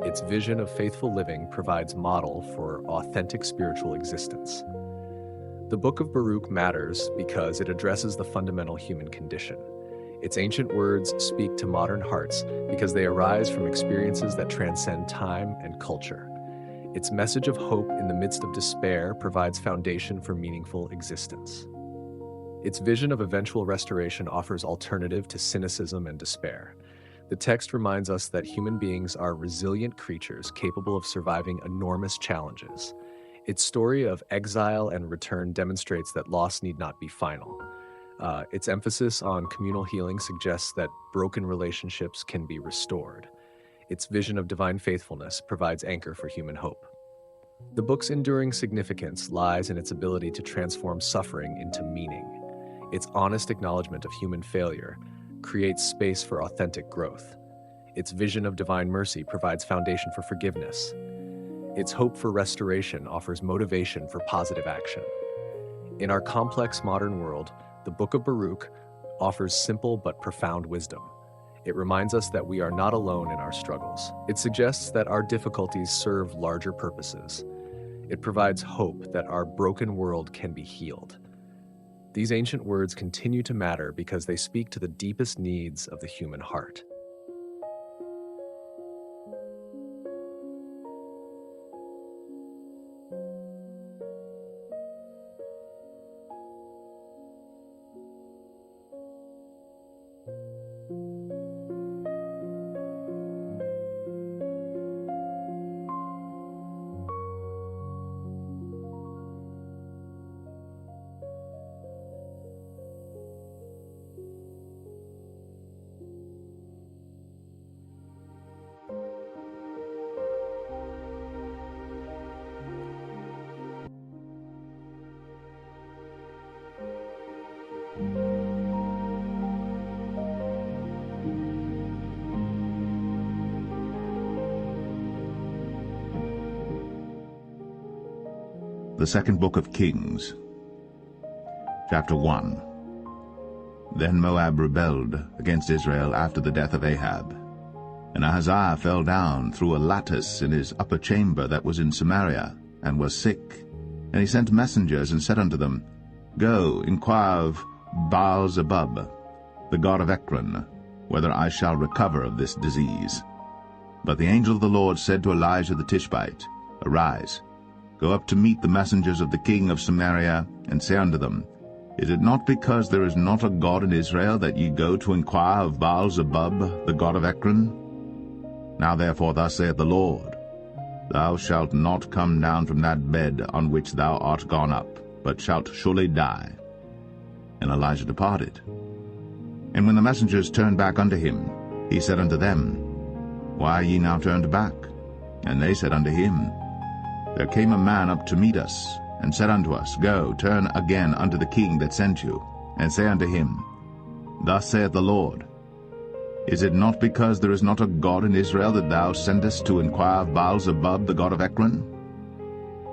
Its vision of faithful living provides model for authentic spiritual existence. The Book of Baruch matters because it addresses the fundamental human condition. Its ancient words speak to modern hearts because they arise from experiences that transcend time and culture. Its message of hope in the midst of despair provides foundation for meaningful existence. Its vision of eventual restoration offers alternative to cynicism and despair. The text reminds us that human beings are resilient creatures capable of surviving enormous challenges. Its story of exile and return demonstrates that loss need not be final. Its emphasis on communal healing suggests that broken relationships can be restored. Its vision of divine faithfulness provides anchor for human hope. The book's enduring significance lies in its ability to transform suffering into meaning. Its honest acknowledgement of human failure creates space for authentic growth. Its vision of divine mercy provides foundation for forgiveness. Its hope for restoration offers motivation for positive action. In our complex modern world, the Book of Baruch offers simple but profound wisdom. It reminds us that we are not alone in our struggles. It suggests that our difficulties serve larger purposes. It provides hope that our broken world can be healed. These ancient words continue to matter because they speak to the deepest needs of the human heart. The Second Book of Kings, Chapter 1. Then Moab rebelled against Israel after the death of Ahab. And Ahaziah fell down through a lattice in his upper chamber that was in Samaria, and was sick. And he sent messengers, and said unto them, Go, inquire of Baal-zebub, the god of Ekron, whether I shall recover of this disease. But the angel of the Lord said to Elijah the Tishbite, Arise, go up to meet the messengers of the king of Samaria, and say unto them, Is it not because there is not a God in Israel that ye go to inquire of Baal-zebub, the god of Ekron? Now therefore thus saith the Lord, thou shalt not come down from that bed on which thou art gone up, but shalt surely die. And Elijah departed. And when the messengers turned back unto him, he said unto them, Why are ye now turned back? And they said unto him, There came a man up to meet us, and said unto us, Go, turn again unto the king that sent you, and say unto him, Thus saith the Lord, Is it not because there is not a God in Israel that thou sendest to inquire of Baal-zebub the god of Ekron?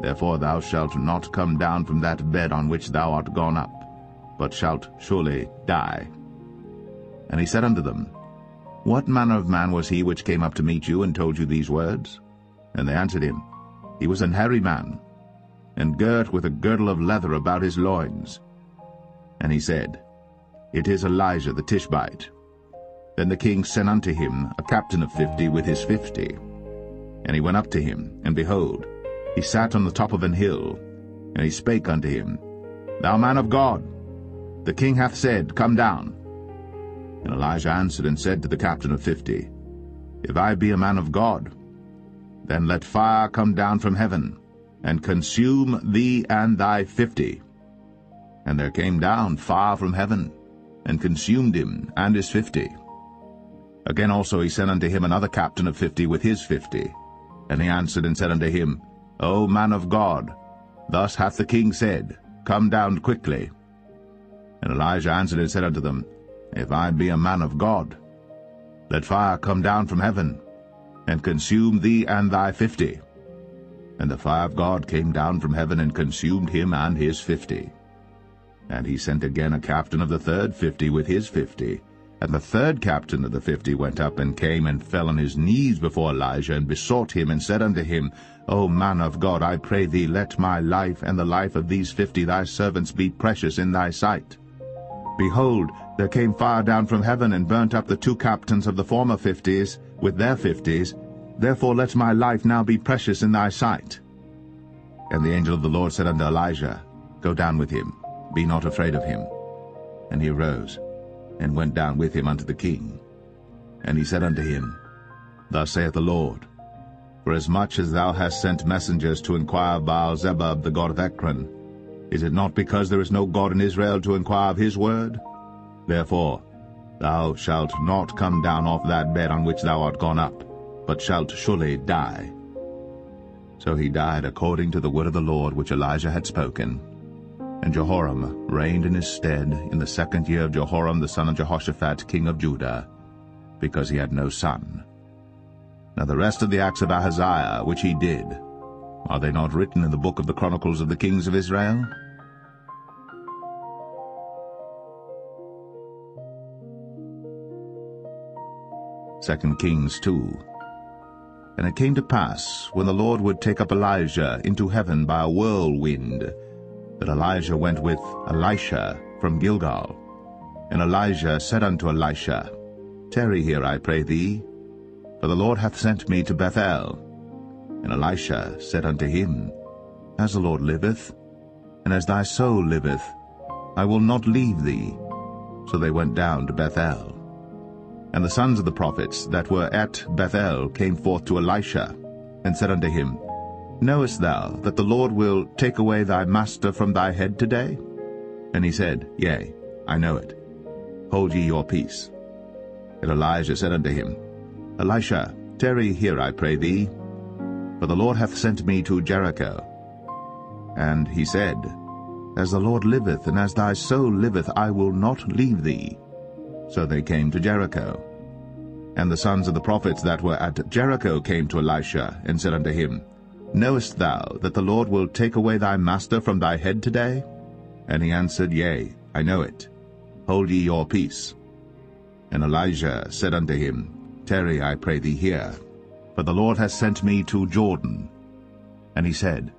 Therefore thou shalt not come down from that bed on which thou art gone up, but shalt surely die. And he said unto them, What manner of man was he which came up to meet you, and told you these words? And they answered him, He was an hairy man, and girt with a girdle of leather about his loins. And he said, It is Elijah the Tishbite. Then the king sent unto him a captain of 50 with his 50. And he went up to him, and behold, he sat on the top of an hill. And he spake unto him, Thou man of God, the king hath said, Come down. And Elijah answered and said to the captain of 50, If I be a man of God, then let fire come down from heaven, and consume thee and thy 50. And there came down fire from heaven, and consumed him and his 50. Again also he sent unto him another captain of 50 with his 50. And he answered and said unto him, O man of God, thus hath the king said, Come down quickly. And Elijah answered and said unto them, If I be a man of God, let fire come down from heaven, and consume thee and thy 50. And the fire of God came down from heaven, and consumed him and his 50. And he sent again a captain of the third 50 with his 50. And the third captain of the 50 went up, and came and fell on his knees before Elijah, and besought him, and said unto him, O man of God, I pray thee, let my life and the life of these 50 thy servants be precious in thy sight. Behold, there came fire down from heaven, and burnt up the 2 captains of the former 50s with their 50s. Therefore let my life now be precious in thy sight. And the angel of the Lord said unto Elijah, Go down with him, be not afraid of him. And he arose, and went down with him unto the king. And he said unto him, Thus saith the Lord, Forasmuch as thou hast sent messengers to inquire of Baal-zebub the god of Ekron, is it not because there is no God in Israel to inquire of his word? Therefore thou shalt not come down off that bed on which thou art gone up, but shalt surely die. So he died according to the word of the Lord which Elijah had spoken. And Jehoram reigned in his stead in the 2nd year of Jehoram the son of Jehoshaphat king of Judah, because he had no son. Now the rest of the acts of Ahaziah which he did, are they not written in the book of the Chronicles of the kings of Israel? Second Kings 2. And it came to pass, when the Lord would take up Elijah into heaven by a whirlwind, that Elijah went with Elisha from Gilgal. And Elijah said unto Elisha, Tarry here, I pray thee, for the Lord hath sent me to Bethel. And Elisha said unto him, As the Lord liveth, and as thy soul liveth, I will not leave thee. So they went down to Bethel. And the sons of the prophets that were at Bethel came forth to Elisha, and said unto him, Knowest thou that the Lord will take away thy master from thy head today? And he said, Yea, I know it. Hold ye your peace. And Elijah said unto him, Elisha, tarry here, I pray thee, for the Lord hath sent me to Jericho. And he said, As the Lord liveth, and as thy soul liveth, I will not leave thee. So they came to Jericho. And the sons of the prophets that were at Jericho came to Elisha, and said unto him, Knowest thou that the Lord will take away thy master from thy head today? And he answered, Yea, I know it. Hold ye your peace. And Elijah said unto him, Tarry, I pray thee here, for the Lord hath sent me to Jordan. And he said,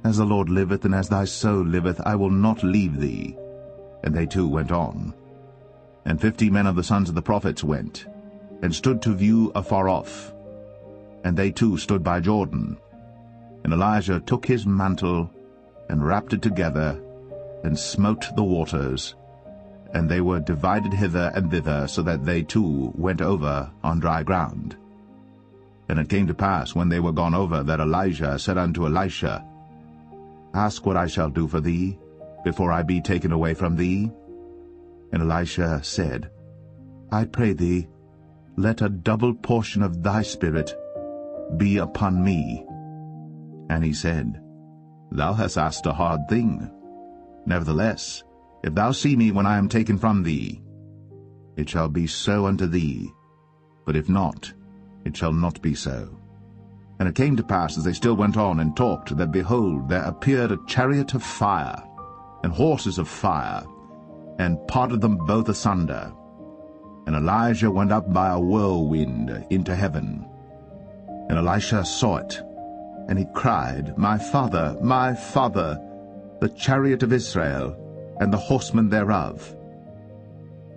As the Lord liveth, and as thy soul liveth, I will not leave thee. And they two went on. And 50 men of the sons of the prophets went, and stood to view afar off. And they too stood by Jordan. And Elijah took his mantle, and wrapped it together, and smote the waters, and they were divided hither and thither, so that they too went over on dry ground. And it came to pass, when they were gone over, that Elijah said unto Elisha, Ask what I shall do for thee, before I be taken away from thee. And Elisha said, I pray thee, let a double portion of thy spirit be upon me. And he said, Thou hast asked a hard thing. Nevertheless, if thou see me when I am taken from thee, it shall be so unto thee, but if not, it shall not be so. And it came to pass, as they still went on and talked, that, behold, there appeared a chariot of fire, and horses of fire, and parted them both asunder. And Elijah went up by a whirlwind into heaven. And Elisha saw it, and he cried, my father, the chariot of Israel, and the horsemen thereof.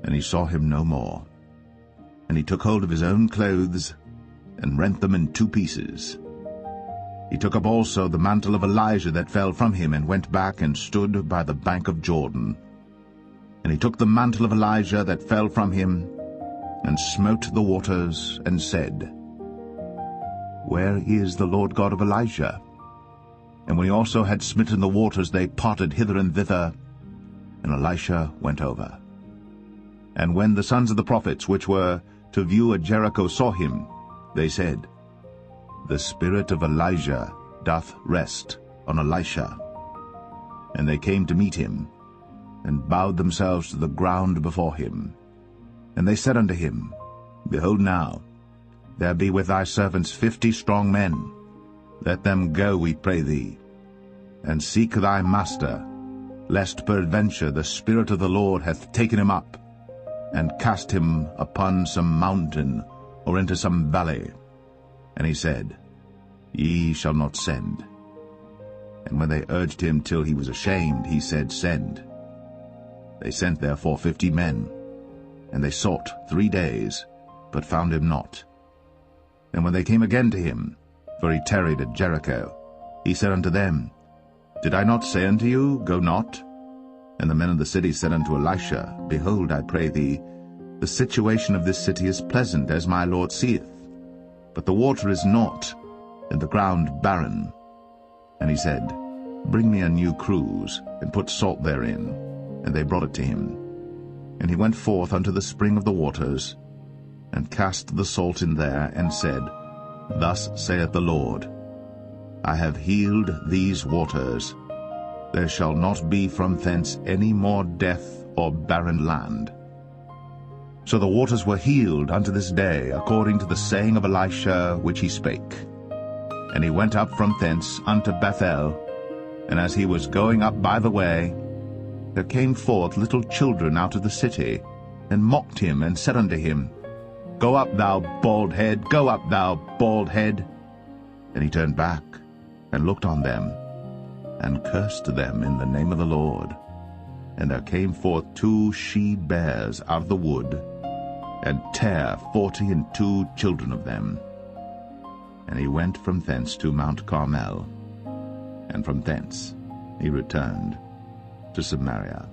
And he saw him no more. And he took hold of his own clothes, and rent them in 2 pieces. He took up also the mantle of Elijah that fell from him, and went back and stood by the bank of Jordan. And he took the mantle of Elijah that fell from him, and smote the waters, and said, Where is the Lord God of Elijah? And when he also had smitten the waters, they parted hither and thither, and Elisha went over. And when the sons of the prophets, which were to view at Jericho, saw him, they said, The spirit of Elijah doth rest on Elisha. And they came to meet him, and bowed themselves to the ground before him. And they said unto him, Behold now, there be with thy servants 50 strong men. Let them go, we pray thee, and seek thy master, lest peradventure the Spirit of the Lord hath taken him up, and cast him upon some mountain, or into some valley. And he said, Ye shall not send. And when they urged him till he was ashamed, he said, Send. They sent therefore 50 men, and they sought 3 days, but found him not. And when they came again to him, for he tarried at Jericho, he said unto them, Did I not say unto you, Go not? And the men of the city said unto Elisha, Behold, I pray thee, the situation of this city is pleasant, as my Lord seeth, but the water is naught, and the ground barren. And he said, Bring me a new cruse, and put salt therein. And they brought it to him. And he went forth unto the spring of the waters, and cast the salt in there, and said, Thus saith the Lord, I have healed these waters. There shall not be from thence any more death or barren land. So the waters were healed unto this day, according to the saying of Elisha which he spake. And he went up from thence unto Bethel, and as he was going up by the way, there came forth little children out of the city, and mocked him, and said unto him, Go up, thou bald head, go up, thou bald head. And he turned back, and looked on them, and cursed them in the name of the Lord. And there came forth 2 she-bears out of the wood, and tare 42 children of them. And he went from thence to Mount Carmel, and from thence he returned to Samaria.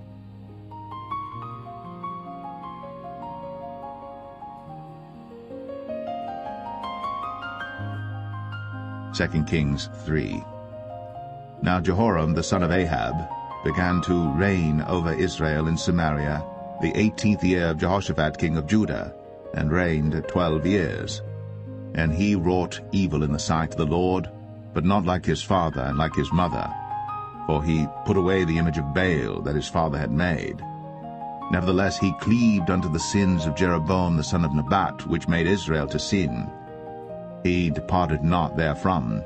Second Kings 3. Now Jehoram the son of Ahab began to reign over Israel in Samaria the 18th year of Jehoshaphat king of Judah, and reigned 12 years. And he wrought evil in the sight of the Lord, but not like his father and like his mother, for he put away the image of Baal that his father had made. Nevertheless he cleaved unto the sins of Jeroboam the son of Nebat, which made Israel to sin. He departed not therefrom.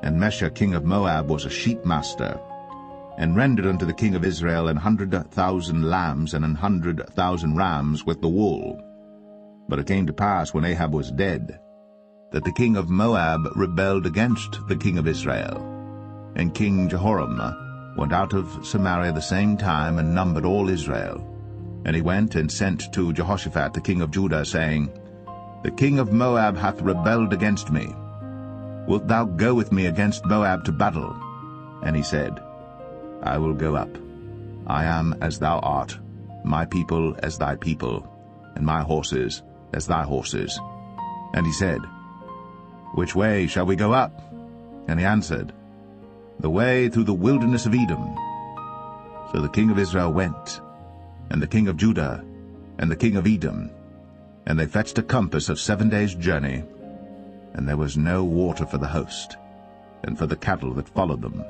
And Mesha king of Moab was a sheepmaster, and rendered unto the king of Israel 100,000 lambs and 100,000 rams with the wool. But it came to pass, when Ahab was dead, that the king of Moab rebelled against the king of Israel. And King Jehoram went out of Samaria the same time, and numbered all Israel. And he went and sent to Jehoshaphat the king of Judah, saying, The king of Moab hath rebelled against me. Wilt thou go with me against Moab to battle? And he said, I will go up. I am as thou art, my people as thy people, and my horses as thy horses. And he said, "Which way shall we go up?" And he answered, "The way through the wilderness of Edom." So the king of Israel went, and the king of Judah, and the king of Edom, and they fetched a compass of 7 days' journey, and there was no water for the host, and for the cattle that followed them.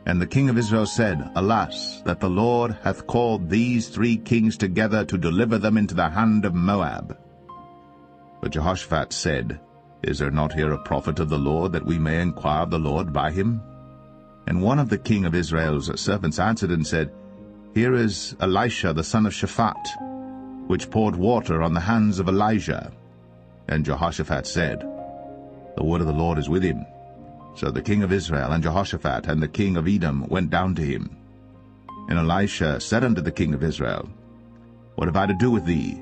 And the king of Israel said, "Alas, that the Lord hath called these 3 kings together to deliver them into the hand of Moab." But Jehoshaphat said, "Is there not here a prophet of the Lord, that we may inquire of the Lord by him?" And one of the king of Israel's servants answered and said, "Here is Elisha the son of Shaphat, which poured water on the hands of Elijah." And Jehoshaphat said, "The word of the Lord is with him." So the king of Israel and Jehoshaphat and the king of Edom went down to him. And Elisha said unto the king of Israel, "What have I to do with thee?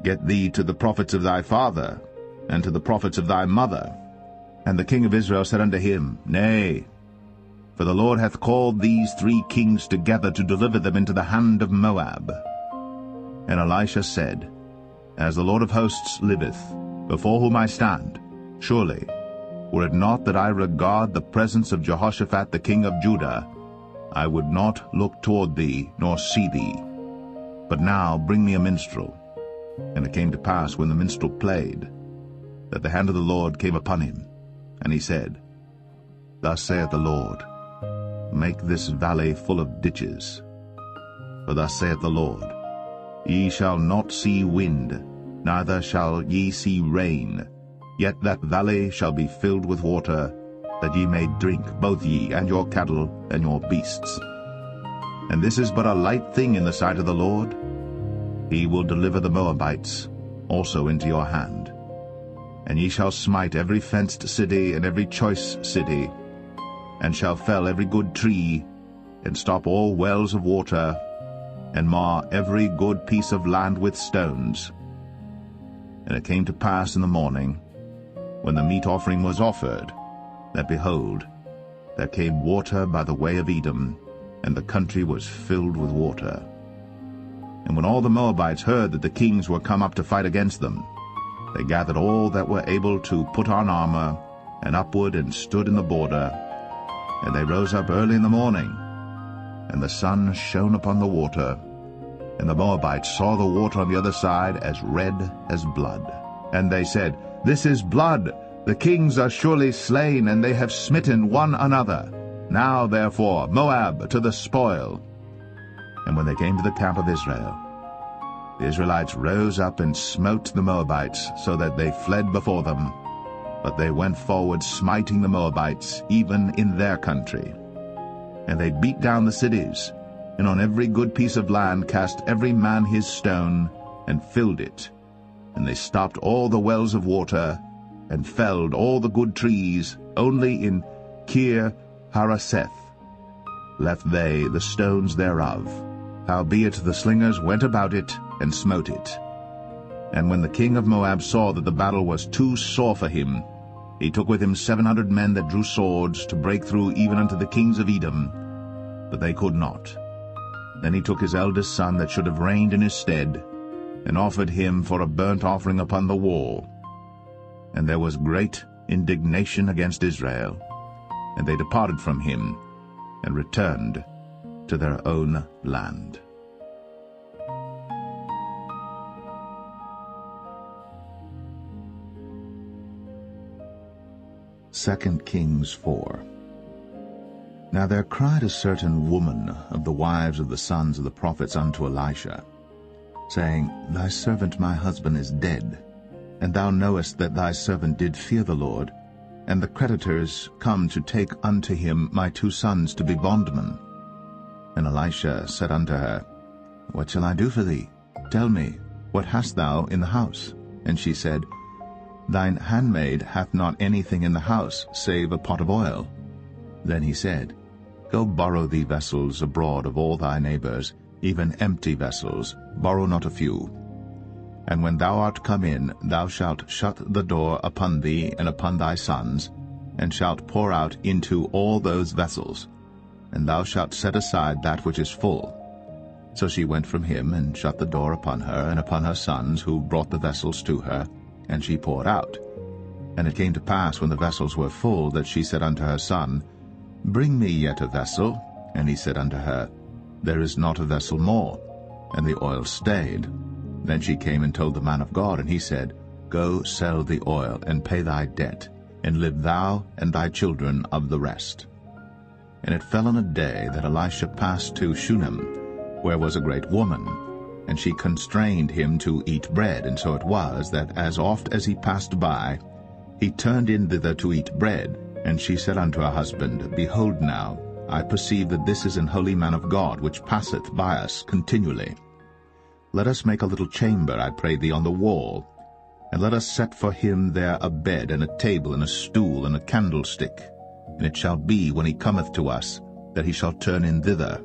Get thee to the prophets of thy father, and to the prophets of thy mother." And the king of Israel said unto him, "Nay, for the Lord hath called these 3 kings together to deliver them into the hand of Moab." And Elisha said, "As the Lord of hosts liveth, before whom I stand, surely, were it not that I regard the presence of Jehoshaphat the king of Judah, I would not look toward thee, nor see thee. But now bring me a minstrel." And it came to pass, when the minstrel played, that the hand of the Lord came upon him, and he said, "Thus saith the Lord, Make this valley full of ditches. For thus saith the Lord, Ye shall not see wind, neither shall ye see rain, yet that valley shall be filled with water, that ye may drink, both ye and your cattle and your beasts. And this is but a light thing in the sight of the Lord. He will deliver the Moabites also into your hand. And ye shall smite every fenced city and every choice city, and shall fell every good tree, and stop all wells of water, and mar every good piece of land with stones." And it came to pass in the morning, when the meat offering was offered, that, behold, there came water by the way of Edom, and the country was filled with water. And when all the Moabites heard that the kings were come up to fight against them, they gathered all that were able to put on armor, and upward and stood in the border. And they rose up early in the morning, and the sun shone upon the water, and the Moabites saw the water on the other side as red as blood. And they said, "This is blood. The kings are surely slain, and they have smitten one another. Now, therefore, Moab to the spoil." And when they came to the camp of Israel, the Israelites rose up and smote the Moabites, so that they fled before them. But they went forward, smiting the Moabites, even in their country. And they beat down the cities, and on every good piece of land cast every man his stone, and filled it. And they stopped all the wells of water, and felled all the good trees. Only in Kir Hareseth left they the stones thereof. Howbeit the slingers went about it, and smote it. And when the king of Moab saw that the battle was too sore for him, he took with him 700 men that drew swords, to break through even unto the kings of Edom, but they could not. Then he took his eldest son that should have reigned in his stead, and offered him for a burnt offering upon the wall. And there was great indignation against Israel, and they departed from him, and returned to their own land. 2 Kings 4. Now there cried a certain woman of the wives of the sons of the prophets unto Elisha, saying, Thy servant my husband is dead, and thou knowest that thy servant did fear the Lord, and the creditors come to take unto him my 2 sons to be bondmen. And Elisha said unto her, What shall I do for thee? Tell me, what hast thou in the house? And she said, Thine handmaid hath not anything in the house, save a pot of oil. Then he said, Go borrow thee vessels abroad of all thy neighbors, even empty vessels, borrow not a few. And when thou art come in, thou shalt shut the door upon thee and upon thy sons, and shalt pour out into all those vessels, and thou shalt set aside that which is full. So she went from him, and shut the door upon her and upon her sons, who brought the vessels to her, and she poured out. And it came to pass, when the vessels were full, that she said unto her son, Bring me yet a vessel. And he said unto her, There is not a vessel more. And the oil stayed. Then she came and told the man of God, and he said, Go sell the oil, and pay thy debt, and live thou and thy children of the rest. And it fell on a day that Elisha passed to Shunem, where was a great woman, and she constrained him to eat bread. And so it was, that as oft as he passed by, he turned in thither to eat bread. And she said unto her husband, Behold now, I perceive that this is an holy man of God, which passeth by us continually. Let us make a little chamber, I pray thee, on the wall, and let us set for him there a bed, and a table, and a stool, and a candlestick. And it shall be, when he cometh to us, that he shall turn in thither.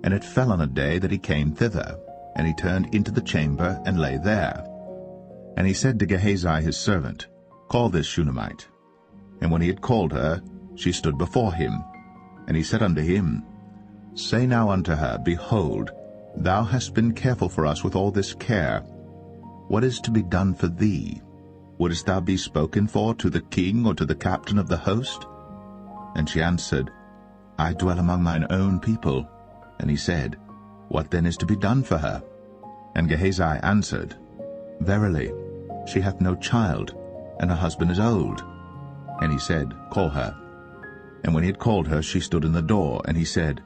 And it fell on a day that he came thither, and he turned into the chamber, and lay there. And he said to Gehazi his servant, Call this Shunammite. And when he had called her, she stood before him. And he said unto him, Say now unto her, Behold, thou hast been careful for us with all this care. What is to be done for thee? Wouldest thou be spoken for to the king, or to the captain of the host? And she answered, I dwell among mine own people. And he said, What then is to be done for her? And Gehazi answered, Verily, she hath no child, and her husband is old. And he said, Call her. And when he had called her, she stood in the door. And he said,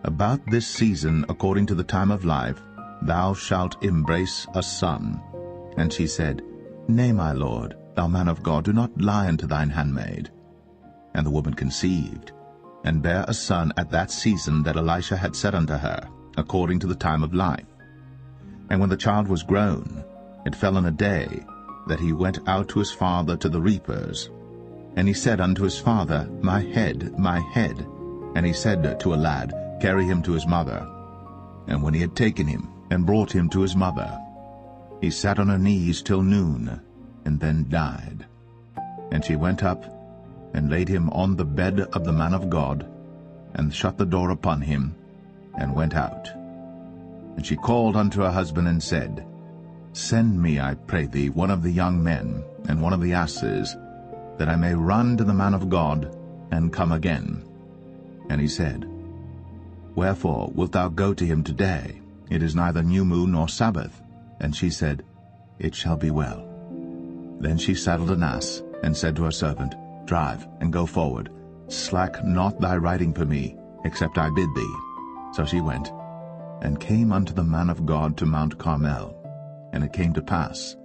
About this season, according to the time of life, thou shalt embrace a son. And she said, Nay, my lord, thou man of God, do not lie unto thine handmaid. And the woman conceived, and bare a son at that season that Elisha had said unto her, according to the time of life. And when the child was grown, it fell on a day that he went out to his father to the reapers. And he said unto his father, My head, my head. And he said to a lad, Carry him to his mother. And when he had taken him, and brought him to his mother, he sat on her knees till noon, and then died. And she went up, and laid him on the bed of the man of God, and shut the door upon him, and went out. And she called unto her husband, and said, Send me, I pray thee, one of the young men, and one of the asses, that I may run to the man of God, and come again. And he said, Wherefore wilt thou go to him today? It is neither new moon nor Sabbath. And she said, It shall be well. Then she saddled an ass, and said to her servant, Drive, and go forward. Slack not thy riding for me, except I bid thee. So she went, and came unto the man of God to Mount Carmel. And it came to pass,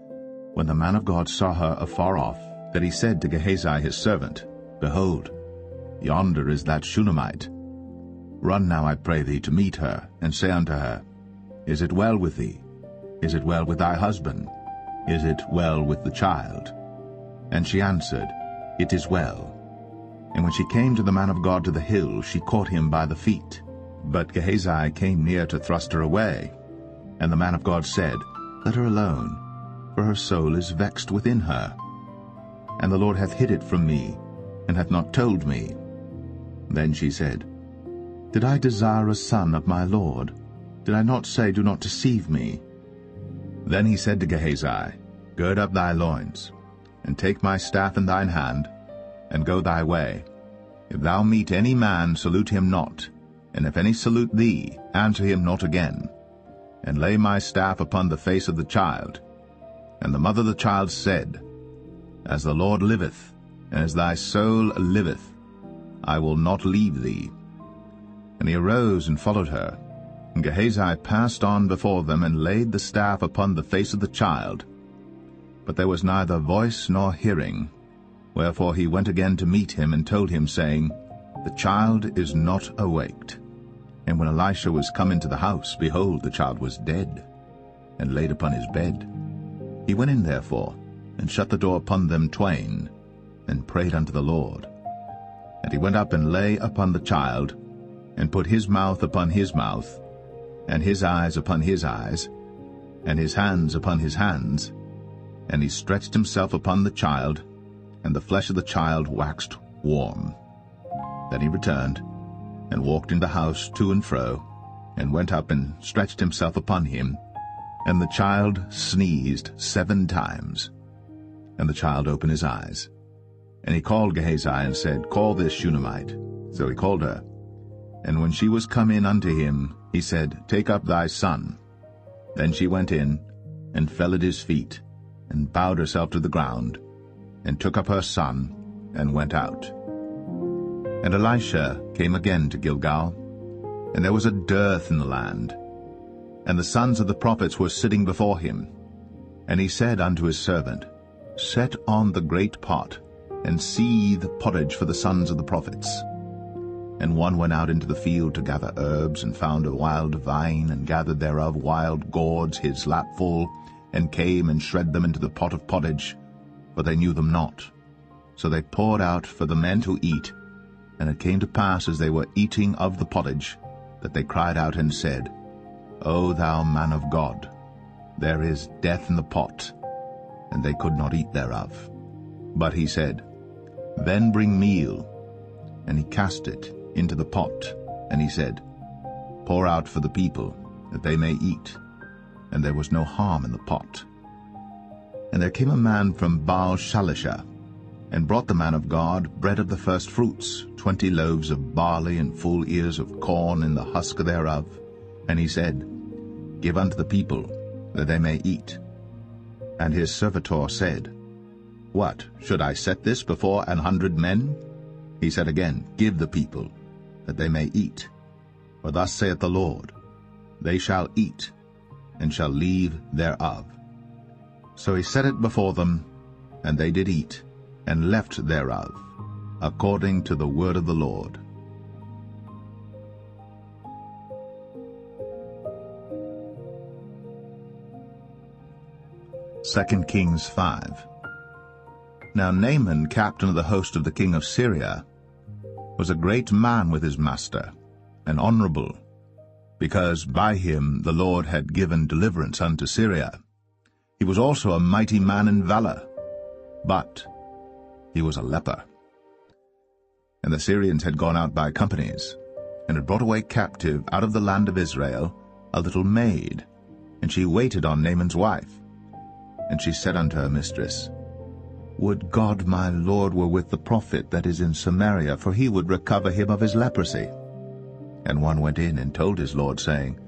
when the man of God saw her afar off, that he said to Gehazi his servant, Behold, yonder is that Shunammite. Run now, I pray thee, to meet her, and say unto her, Is it well with thee? Is it well with thy husband? Is it well with the child? And she answered, It is well. And when she came to the man of God to the hill, she caught him by the feet. But Gehazi came near to thrust her away. And the man of God said, Let her alone, for her soul is vexed within her. And the Lord hath hid it from me, and hath not told me. Then she said, Did I desire a son of my Lord? Did I not say, Do not deceive me? Then he said to Gehazi, Gird up thy loins, and take my staff in thine hand, and go thy way. If thou meet any man, salute him not, and if any salute thee, answer him not again. And lay my staff upon the face of the child. And the mother of the child said, As the Lord liveth, and as thy soul liveth, I will not leave thee. And he arose and followed her. And Gehazi passed on before them, and laid the staff upon the face of the child. But there was neither voice nor hearing. Wherefore he went again to meet him, and told him, saying, The child is not awaked. And when Elisha was come into the house, behold, the child was dead, and laid upon his bed. He went in therefore, and shut the door upon them twain, and prayed unto the Lord. And he went up and lay upon the child, and put his mouth upon his mouth, and his eyes upon his eyes, and his hands upon his hands. And he stretched himself upon the child, and the flesh of the child waxed warm. Then he returned, and walked in the house to and fro, and went up and stretched himself upon him. And the child sneezed 7 times. And the child opened his eyes. And he called Gehazi and said, Call this Shunammite. So he called her. And when she was come in unto him, he said, Take up thy son. Then she went in, and fell at his feet, and bowed herself to the ground, and took up her son, and went out. And Elisha came again to Gilgal, and there was a dearth in the land. And the sons of the prophets were sitting before him. And he said unto his servant, Set on the great pot, and seethe pottage for the sons of the prophets. And one went out into the field to gather herbs, and found a wild vine, and gathered thereof wild gourds his lap full, and came and shred them into the pot of pottage, for they knew them not. So they poured out for the men to eat. And it came to pass, as they were eating of the pottage, that they cried out and said, O thou man of God, there is death in the pot. And they could not eat thereof. But he said, Then bring meal. And he cast it into the pot. And he said, Pour out for the people, that they may eat. And there was no harm in the pot. And there came a man from Baal-Shalisha, and brought the man of God bread of the first fruits, 20 loaves of barley, and full ears of corn in the husk thereof. And he said, Give unto the people, that they may eat. And his servitor said, What, should I set this before 100 men? He said again, Give the people, that they may eat. For thus saith the Lord, They shall eat, and shall leave thereof. So he set it before them, and they did eat, and left thereof, according to the word of the Lord. Second Kings 5. Now Naaman, captain of the host of the king of Syria, was a great man with his master, and honorable, because by him the Lord had given deliverance unto Syria. He was also a mighty man in valor, but he was a leper. And the Syrians had gone out by companies, and had brought away captive out of the land of Israel a little maid, and she waited on Naaman's wife. And she said unto her mistress, Would God my Lord were with the prophet that is in Samaria, for he would recover him of his leprosy. And one went in and told his lord, saying,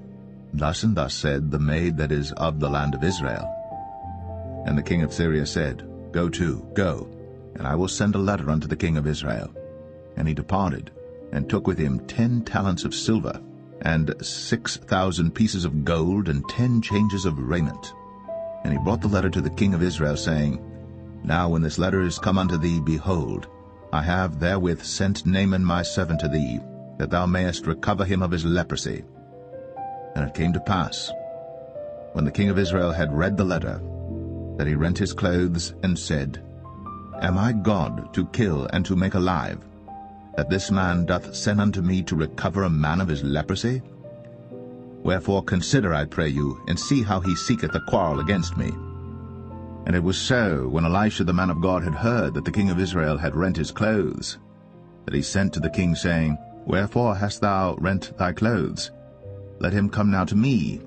Thus and thus said the maid that is of the land of Israel. And the king of Syria said, Go to, go, and I will send a letter unto the king of Israel. And he departed, and took with him 10 talents of silver, and 6,000 pieces of gold, and 10 changes of raiment. And he brought the letter to the king of Israel, saying, Now when this letter is come unto thee, behold, I have therewith sent Naaman my servant to thee, that thou mayest recover him of his leprosy. And it came to pass, when the king of Israel had read the letter, that he rent his clothes, and said, Am I God to kill and to make alive, that this man doth send unto me to recover a man of his leprosy? Wherefore consider, I pray you, and see how he seeketh a quarrel against me. And it was so, when Elisha the man of God had heard that the king of Israel had rent his clothes, that he sent to the king, saying, Wherefore hast thou rent thy clothes? Let him come now to me,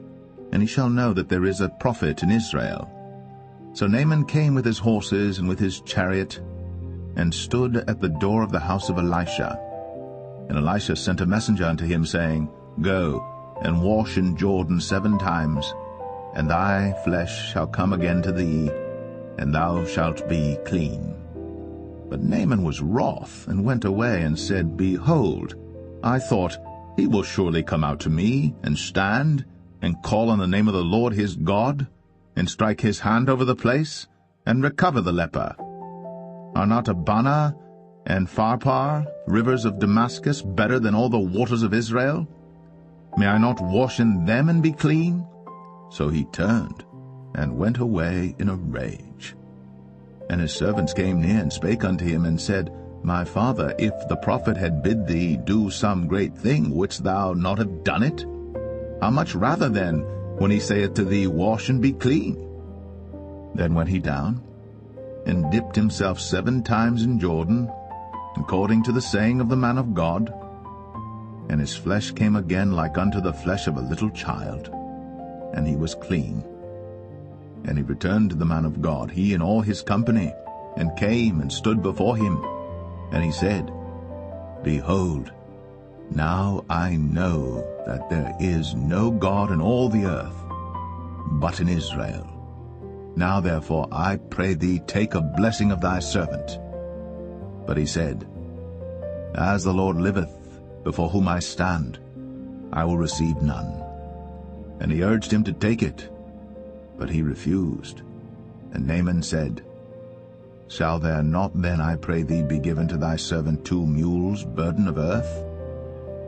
and he shall know that there is a prophet in Israel. So Naaman came with his horses and with his chariot, and stood at the door of the house of Elisha. And Elisha sent a messenger unto him, saying, Go, and wash in Jordan 7 times, and thy flesh shall come again to thee, and thou shalt be clean. But Naaman was wroth, and went away, and said, Behold, I thought, he will surely come out to me, and stand, and call on the name of the Lord his God, and strike his hand over the place, and recover the leper. Are not Abana and Pharpar, rivers of Damascus, better than all the waters of Israel? May I not wash in them and be clean? So he turned, and went away in a rage. And his servants came near, and spake unto him, and said, My father, if the prophet had bid thee do some great thing, wouldst thou not have done it? How much rather then, when he saith to thee, Wash and be clean? Then went he down, and dipped himself 7 times in Jordan, according to the saying of the man of God, and his flesh came again like unto the flesh of a little child, and he was clean. And he returned to the man of God, he and all his company, and came and stood before him. And he said, Behold, now I know that there is no God in all the earth, but in Israel. Now therefore I pray thee, take a blessing of thy servant. But he said, As the Lord liveth, before whom I stand, I will receive none. And he urged him to take it, but he refused. And Naaman said, Shall there not then, I pray thee, be given to thy servant 2 mules, burden of earth?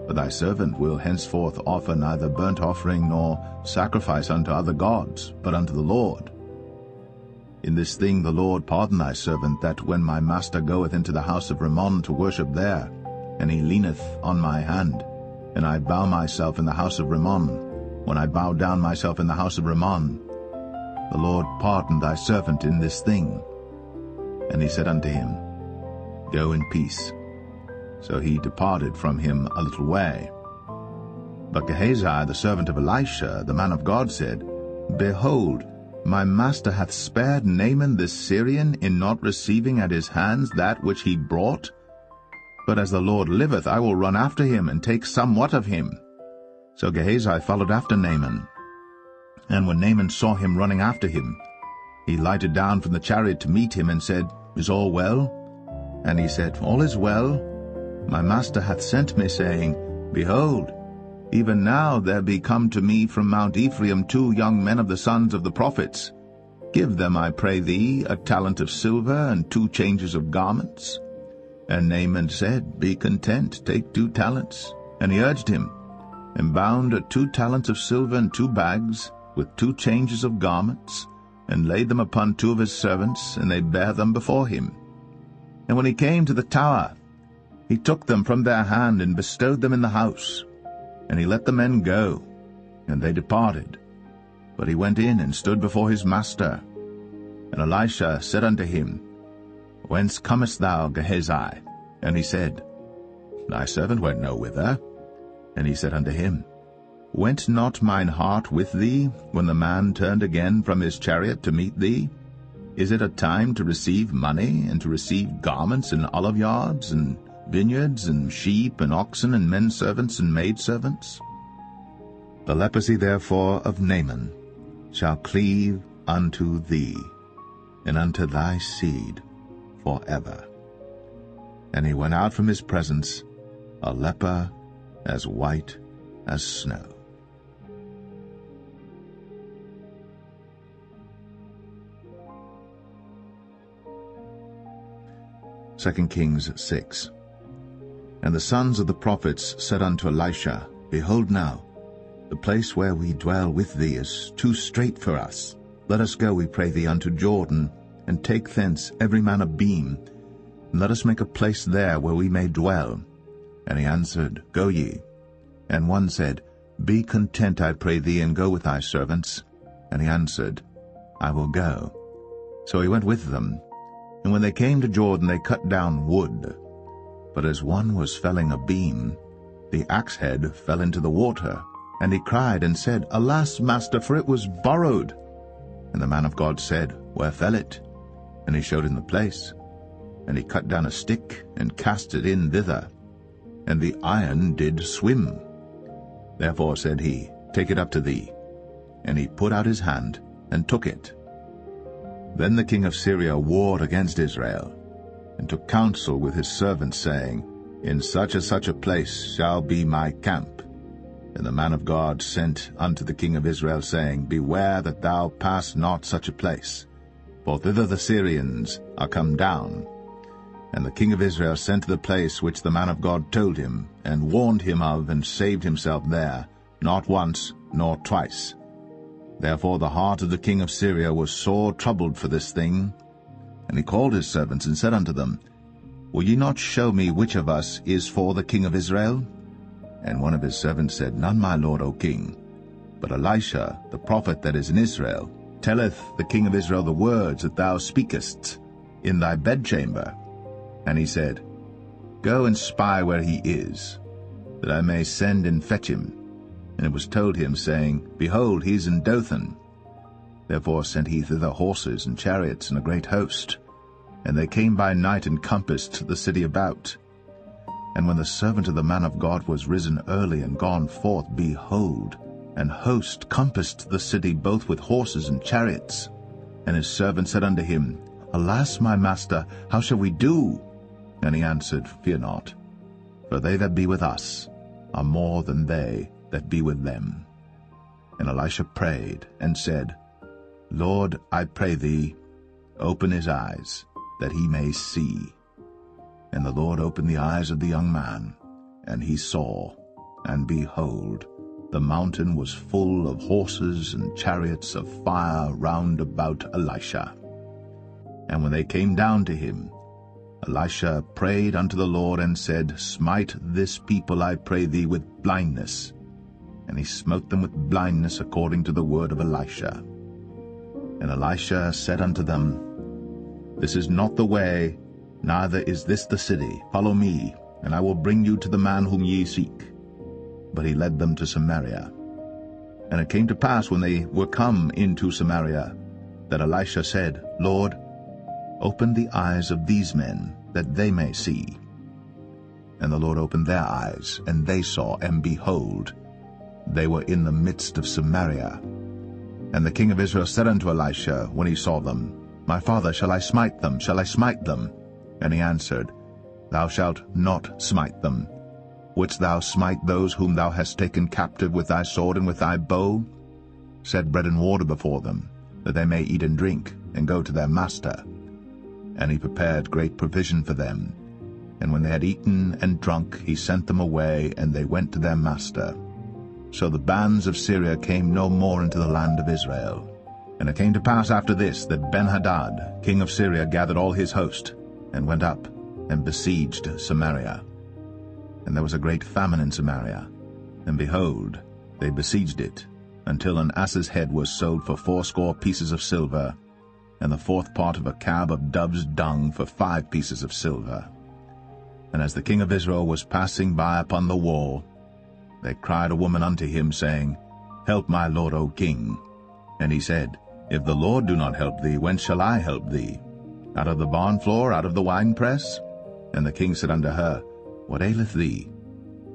For thy servant will henceforth offer neither burnt offering nor sacrifice unto other gods, but unto the Lord. In this thing the Lord pardon thy servant, that when my master goeth into the house of Rimmon to worship there, and he leaneth on my hand, and I bow myself in the house of Rimmon, when I bow down myself in the house of Rimmon, the Lord pardon thy servant in this thing. And he said unto him, Go in peace. So he departed from him a little way. But Gehazi, the servant of Elisha, the man of God, said, Behold, my master hath spared Naaman this Syrian in not receiving at his hands that which he brought. But as the Lord liveth, I will run after him, and take somewhat of him. So Gehazi followed after Naaman. And when Naaman saw him running after him, he lighted down from the chariot to meet him, and said, Is all well? And he said, All is well. My master hath sent me, saying, Behold, even now there be come to me from Mount Ephraim 2 young men of the sons of the prophets. Give them, I pray thee, a talent of silver, and 2 changes of garments. And Naaman said, Be content, take 2 talents. And he urged him, and bound 2 talents of silver in 2 bags, with 2 changes of garments, and laid them upon 2 of his servants, and they bare them before him. And when he came to the tower, he took them from their hand, and bestowed them in the house. And he let the men go, and they departed. But he went in and stood before his master. And Elisha said unto him, Whence comest thou, Gehazi? And he said, Thy servant went no whither. And he said unto him, Went not mine heart with thee, when the man turned again from his chariot to meet thee? Is it a time to receive money, and to receive garments and oliveyards, and vineyards, and sheep, and oxen, and men servants, and maid servants? The leprosy therefore of Naaman shall cleave unto thee, and unto thy seed forever. And he went out from his presence, a leper as white as snow. Second Kings 6. And the sons of the prophets said unto Elisha, Behold now, the place where we dwell with thee is too strait for us. Let us go, we pray thee, unto Jordan, and take thence every man a beam, and let us make a place there where we may dwell. And he answered, Go ye. And one said, Be content, I pray thee, and go with thy servants. And he answered, I will go. So he went with them. And when they came to Jordan, they cut down wood. But as one was felling a beam, the axe head fell into the water. And he cried and said, Alas, master, for it was borrowed. And the man of God said, Where fell it? And he showed him the place. And he cut down a stick, and cast it in thither. And the iron did swim. Therefore said he, Take it up to thee. And he put out his hand, and took it. Then the king of Syria warred against Israel, and took counsel with his servants, saying, In such and such a place shall be my camp. And the man of God sent unto the king of Israel, saying, Beware that thou pass not such a place, for thither the Syrians are come down. And the king of Israel sent to the place which the man of God told him, and warned him of, and saved himself there, not once nor twice. Therefore the heart of the king of Syria was sore troubled for this thing. And he called his servants, and said unto them, Will ye not show me which of us is for the king of Israel? And one of his servants said, None, my lord, O king. But Elisha, the prophet that is in Israel, telleth the king of Israel the words that thou speakest in thy bedchamber. And he said, Go and spy where he is, that I may send and fetch him. And it was told him, saying, Behold, he is in Dothan. Therefore sent he thither horses and chariots and a great host. And they came by night and compassed the city about. And when the servant of the man of God was risen early and gone forth, behold, an host compassed the city both with horses and chariots. And his servant said unto him, Alas, my master, how shall we do? And he answered, Fear not, for they that be with us are more than they that be with them. And Elisha prayed and said, Lord, I pray thee, open his eyes, that he may see. And the Lord opened the eyes of the young man, and he saw, and behold, the mountain was full of horses and chariots of fire round about Elisha. And when they came down to him, Elisha prayed unto the Lord, and said, Smite this people, I pray thee, with blindness. And he smote them with blindness according to the word of Elisha. And Elisha said unto them, This is not the way, neither is this the city. Follow me, and I will bring you to the man whom ye seek. But he led them to Samaria. And it came to pass, when they were come into Samaria, that Elisha said, Lord, open the eyes of these men, that they may see. And the Lord opened their eyes, and they saw, and behold, they were in the midst of Samaria. And the king of Israel said unto Elisha, when he saw them, My father, shall I smite them? Shall I smite them? And he answered, Thou shalt not smite them. Wouldst thou smite those whom thou hast taken captive with thy sword and with thy bow? Set bread and water before them, that they may eat and drink, and go to their master. And he prepared great provision for them. And when they had eaten and drunk, he sent them away, and they went to their master. So the bands of Syria came no more into the land of Israel. And it came to pass after this, that Ben-Hadad, king of Syria, gathered all his host, and went up, and besieged Samaria. And there was a great famine in Samaria, and behold, they besieged it, until an ass's head was sold for 80 pieces of silver, and the 4th part of a cab of dove's dung for 5 pieces of silver. And as the king of Israel was passing by upon the wall, they cried a woman unto him, saying, Help my lord, O king. And he said, If the Lord do not help thee, whence shall I help thee? Out of the barn floor, out of the winepress? And the king said unto her, What aileth thee?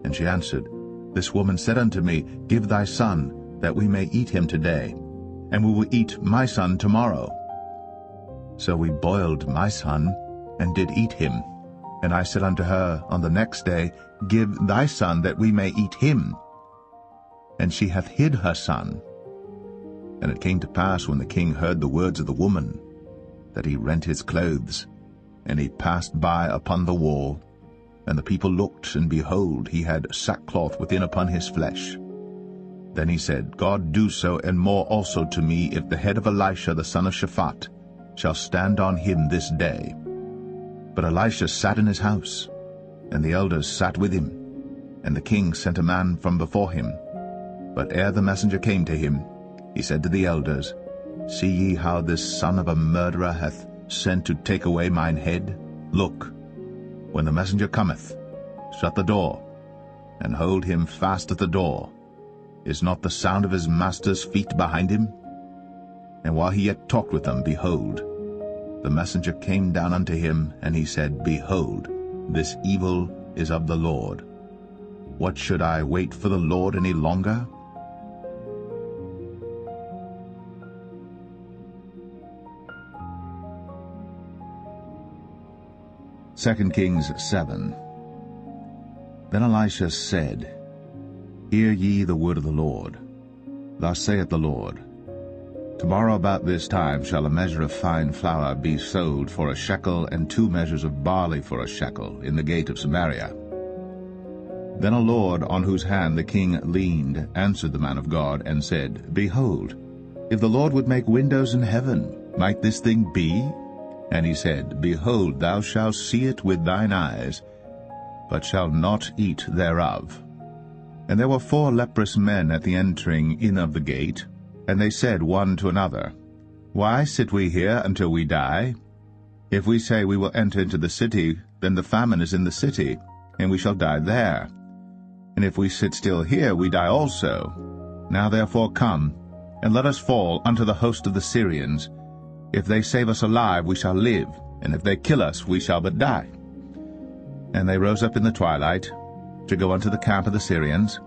And she answered, This woman said unto me, Give thy son, that we may eat him today, and we will eat my son tomorrow. So we boiled my son, and did eat him. And I said unto her on the next day, Give thy son, that we may eat him. And she hath hid her son. And it came to pass, when the king heard the words of the woman, that he rent his clothes, and he passed by upon the wall. And the people looked, and behold, he had sackcloth within upon his flesh. Then he said, God do so, and more also to me, if the head of Elisha the son of Shaphat shall stand on him this day. But Elisha sat in his house, and the elders sat with him. And the king sent a man from before him. But ere the messenger came to him, he said to the elders, See ye how this son of a murderer hath sent to take away mine head? Look, when the messenger cometh, shut the door, and hold him fast at the door. Is not the sound of his master's feet behind him? And while he yet talked with them, behold, the messenger came down unto him, and he said, Behold, this evil is of the Lord. What should I wait for the Lord any longer? Second Kings 7. Then Elisha said, Hear ye the word of the Lord. Thus saith the Lord, Tomorrow about this time shall a measure of fine flour be sold for a shekel, and 2 measures of barley for a shekel, in the gate of Samaria. Then a lord, on whose hand the king leaned, answered the man of God, and said, Behold, if the Lord would make windows in heaven, might this thing be? And he said, Behold, thou shalt see it with thine eyes, but shalt not eat thereof. And there were 4 leprous men at the entering in of the gate, and they said one to another, Why sit we here until we die? If we say we will enter into the city, then the famine is in the city, and we shall die there. And if we sit still here, we die also. Now therefore come, and let us fall unto the host of the Syrians. If they save us alive, we shall live, and if they kill us, we shall but die. And they rose up in the twilight to go unto the camp of the Syrians.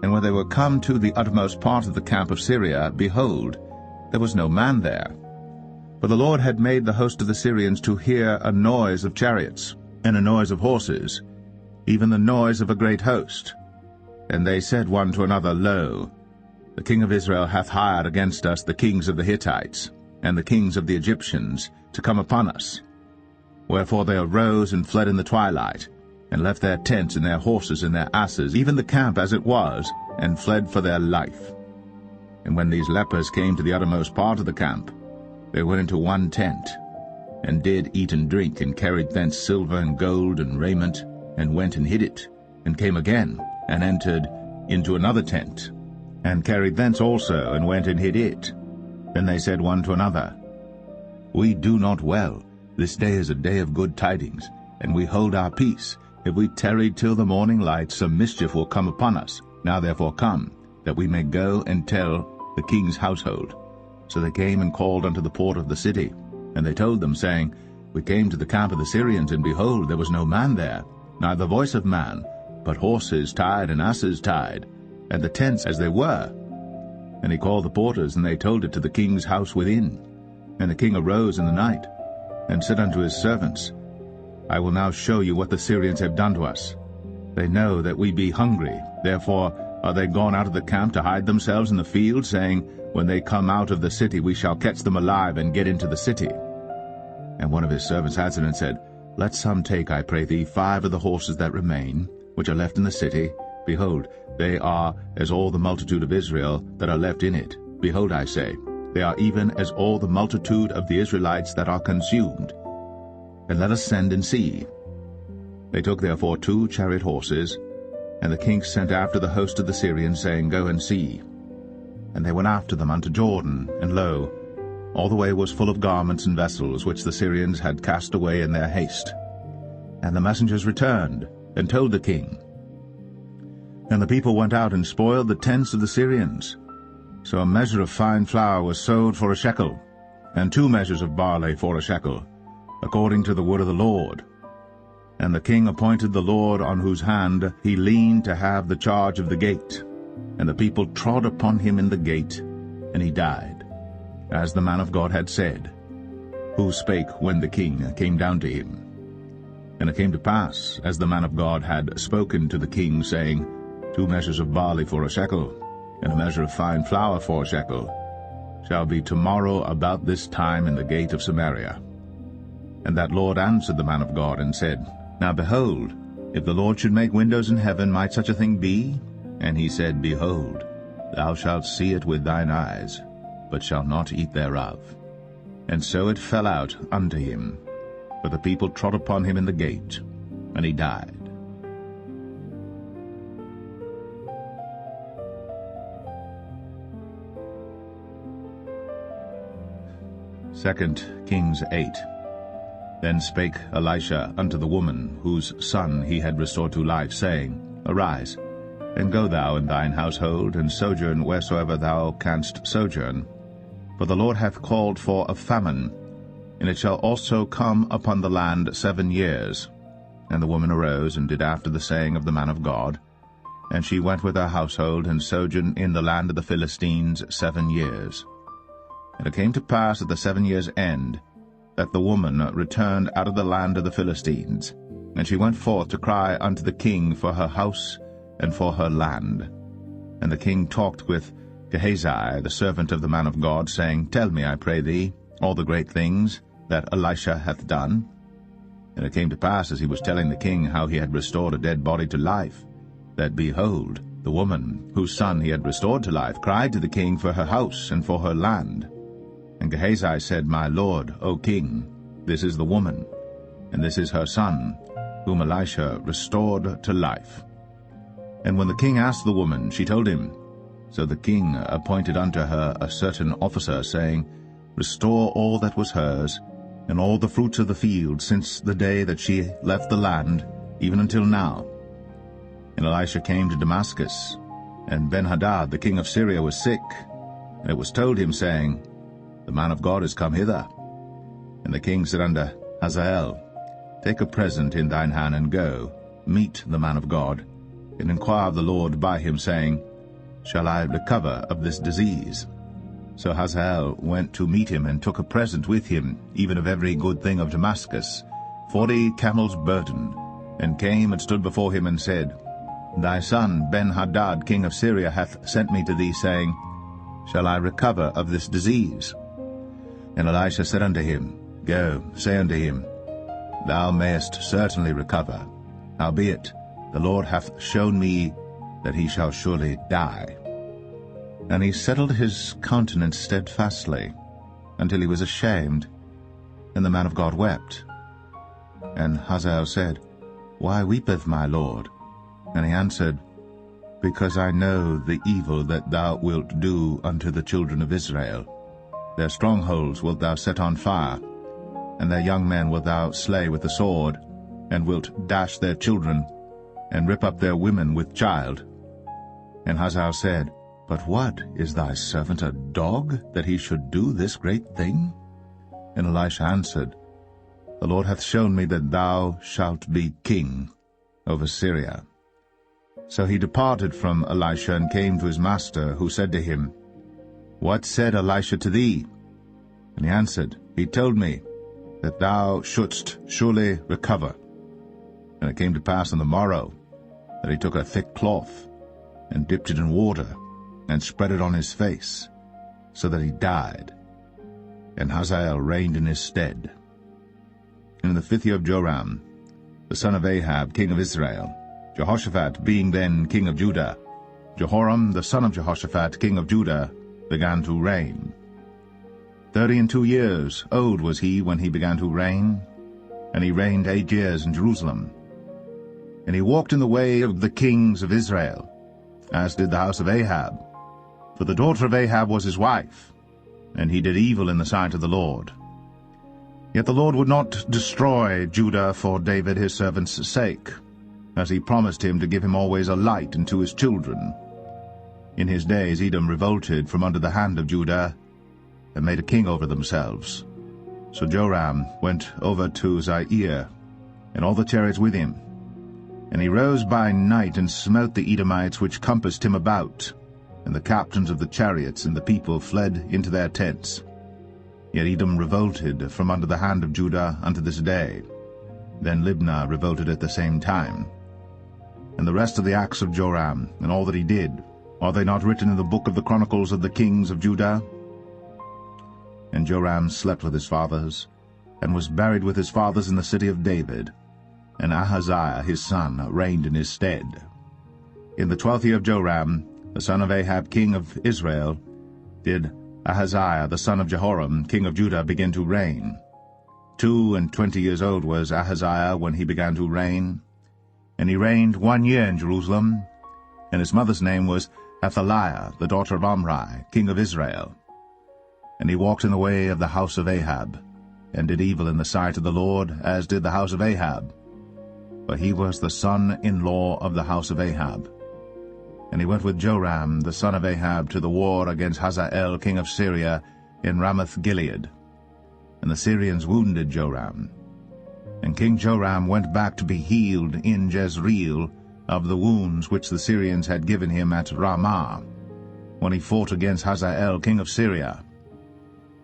And when they were come to the uttermost part of the camp of Syria, behold, there was no man there. For the Lord had made the host of the Syrians to hear a noise of chariots, and a noise of horses, even the noise of a great host. And they said one to another, Lo, the king of Israel hath hired against us the kings of the Hittites, and the kings of the Egyptians, to come upon us. Wherefore they arose and fled in the twilight, and left their tents and their horses and their asses, even the camp as it was, and fled for their life. And when these lepers came to the uttermost part of the camp, they went into one tent, and did eat and drink, and carried thence silver and gold and raiment, and went and hid it, and came again, and entered into another tent, and carried thence also, and went and hid it. Then they said one to another, We do not well. This day is a day of good tidings, and we hold our peace. If we tarry till the morning light, some mischief will come upon us. Now therefore come, that we may go and tell the king's household. So they came and called unto the port of the city. And they told them, saying, We came to the camp of the Syrians, and behold, there was no man there, neither voice of man, but horses tied and asses tied, and the tents as they were. And he called the porters, and they told it to the king's house within. And the king arose in the night, and said unto his servants, I will now show you what the Syrians have done to us. They know that we be hungry, therefore are they gone out of the camp to hide themselves in the field, saying, When they come out of the city, we shall catch them alive and get into the city. And one of his servants answered and said, Let some take, I pray thee, 5 of the horses that remain, which are left in the city. Behold, they are as all the multitude of Israel that are left in it. Behold, I say, they are even as all the multitude of the Israelites that are consumed. And let us send and see. They took therefore 2 chariot horses, and the king sent after the host of the Syrians, saying, Go and see. And they went after them unto Jordan, and lo, all the way was full of garments and vessels, which the Syrians had cast away in their haste. And the messengers returned, and told the king. And the people went out and spoiled the tents of the Syrians. So a measure of fine flour was sold for a shekel, and 2 measures of barley for a shekel, according to the word of the Lord. And the king appointed the Lord on whose hand he leaned to have the charge of the gate. And the people trod upon him in the gate, and he died, as the man of God had said, who spake when the king came down to him. And it came to pass, as the man of God had spoken to the king, saying, 2 measures of barley for a shekel, and a measure of fine flour for a shekel, shall be tomorrow about this time in the gate of Samaria. And that Lord answered the man of God, and said, Now behold, if the Lord should make windows in heaven, might such a thing be? And he said, Behold, thou shalt see it with thine eyes, but shalt not eat thereof. And so it fell out unto him, for the people trod upon him in the gate, and he died. 2 Kings 8. Then spake Elisha unto the woman, whose son he had restored to life, saying, Arise, and go thou and thine household, and sojourn wheresoever thou canst sojourn. For the Lord hath called for a famine, and it shall also come upon the land 7 years. And the woman arose, and did after the saying of the man of God. And she went with her household, and sojourned in the land of the Philistines 7 years. And it came to pass at the 7 years' end, that the woman returned out of the land of the Philistines. And she went forth to cry unto the king for her house and for her land. And the king talked with Gehazi, the servant of the man of God, saying, Tell me, I pray thee, all the great things that Elisha hath done. And it came to pass, as he was telling the king how he had restored a dead body to life, that, behold, the woman, whose son he had restored to life, cried to the king for her house and for her land. And Gehazi said, My lord, O king, this is the woman, and this is her son, whom Elisha restored to life. And when the king asked the woman, she told him. So the king appointed unto her a certain officer, saying, Restore all that was hers, and all the fruits of the field, since the day that she left the land, even until now. And Elisha came to Damascus, and Ben-Hadad the king of Syria was sick. And it was told him, saying, The man of God is come hither. And the king said unto Hazael, Take a present in thine hand, and go, meet the man of God, and inquire of the Lord by him, saying, Shall I recover of this disease? So Hazael went to meet him, and took a present with him, even of every good thing of Damascus, 40 camels' burden, and came and stood before him, and said, Thy son Ben-Hadad, king of Syria, hath sent me to thee, saying, Shall I recover of this disease? And Elisha said unto him, Go, say unto him, Thou mayest certainly recover. Howbeit, the Lord hath shown me that he shall surely die. And he settled his countenance steadfastly, until he was ashamed. And the man of God wept. And Hazael said, Why weepeth my lord? And he answered, Because I know the evil that thou wilt do unto the children of Israel. Their strongholds wilt thou set on fire, and their young men wilt thou slay with the sword, and wilt dash their children, and rip up their women with child. And Hazael said, But what, is thy servant a dog, that he should do this great thing? And Elisha answered, The Lord hath shown me that thou shalt be king over Syria. So he departed from Elisha, and came to his master, who said to him, What said Elisha to thee? And he answered, He told me that thou shouldst surely recover. And it came to pass on the morrow that he took a thick cloth, and dipped it in water, and spread it on his face, so that he died. And Hazael reigned in his stead. And in the 5th year of Joram, the son of Ahab, king of Israel, Jehoshaphat being then king of Judah, Jehoram the son of Jehoshaphat, king of Judah, began to reign. 32 years old was he when he began to reign, and he reigned 8 years in Jerusalem. And he walked in the way of the kings of Israel, as did the house of Ahab. For the daughter of Ahab was his wife, and he did evil in the sight of the Lord. Yet the Lord would not destroy Judah for David his servant's sake, as he promised him to give him always a light unto his children. In his days Edom revolted from under the hand of Judah, and made a king over themselves. So Joram went over to Zair, and all the chariots with him. And he rose by night, and smote the Edomites which compassed him about, and the captains of the chariots and the people fled into their tents. Yet Edom revolted from under the hand of Judah unto this day. Then Libnah revolted at the same time. And the rest of the acts of Joram, and all that he did, are they not written in the book of the chronicles of the kings of Judah? And Joram slept with his fathers, and was buried with his fathers in the city of David. And Ahaziah his son reigned in his stead. In the 12th year of Joram, the son of Ahab king of Israel, did Ahaziah the son of Jehoram king of Judah begin to reign. 22 years old was Ahaziah when he began to reign. And he reigned 1 year in Jerusalem, and his mother's name was Athaliah, the daughter of Omri, king of Israel. And he walked in the way of the house of Ahab, and did evil in the sight of the Lord, as did the house of Ahab. For he was the son-in-law of the house of Ahab. And he went with Joram the son of Ahab to the war against Hazael king of Syria in Ramoth-Gilead. And the Syrians wounded Joram. And King Joram went back to be healed in Jezreel of the wounds which the Syrians had given him at Ramah, when he fought against Hazael king of Syria.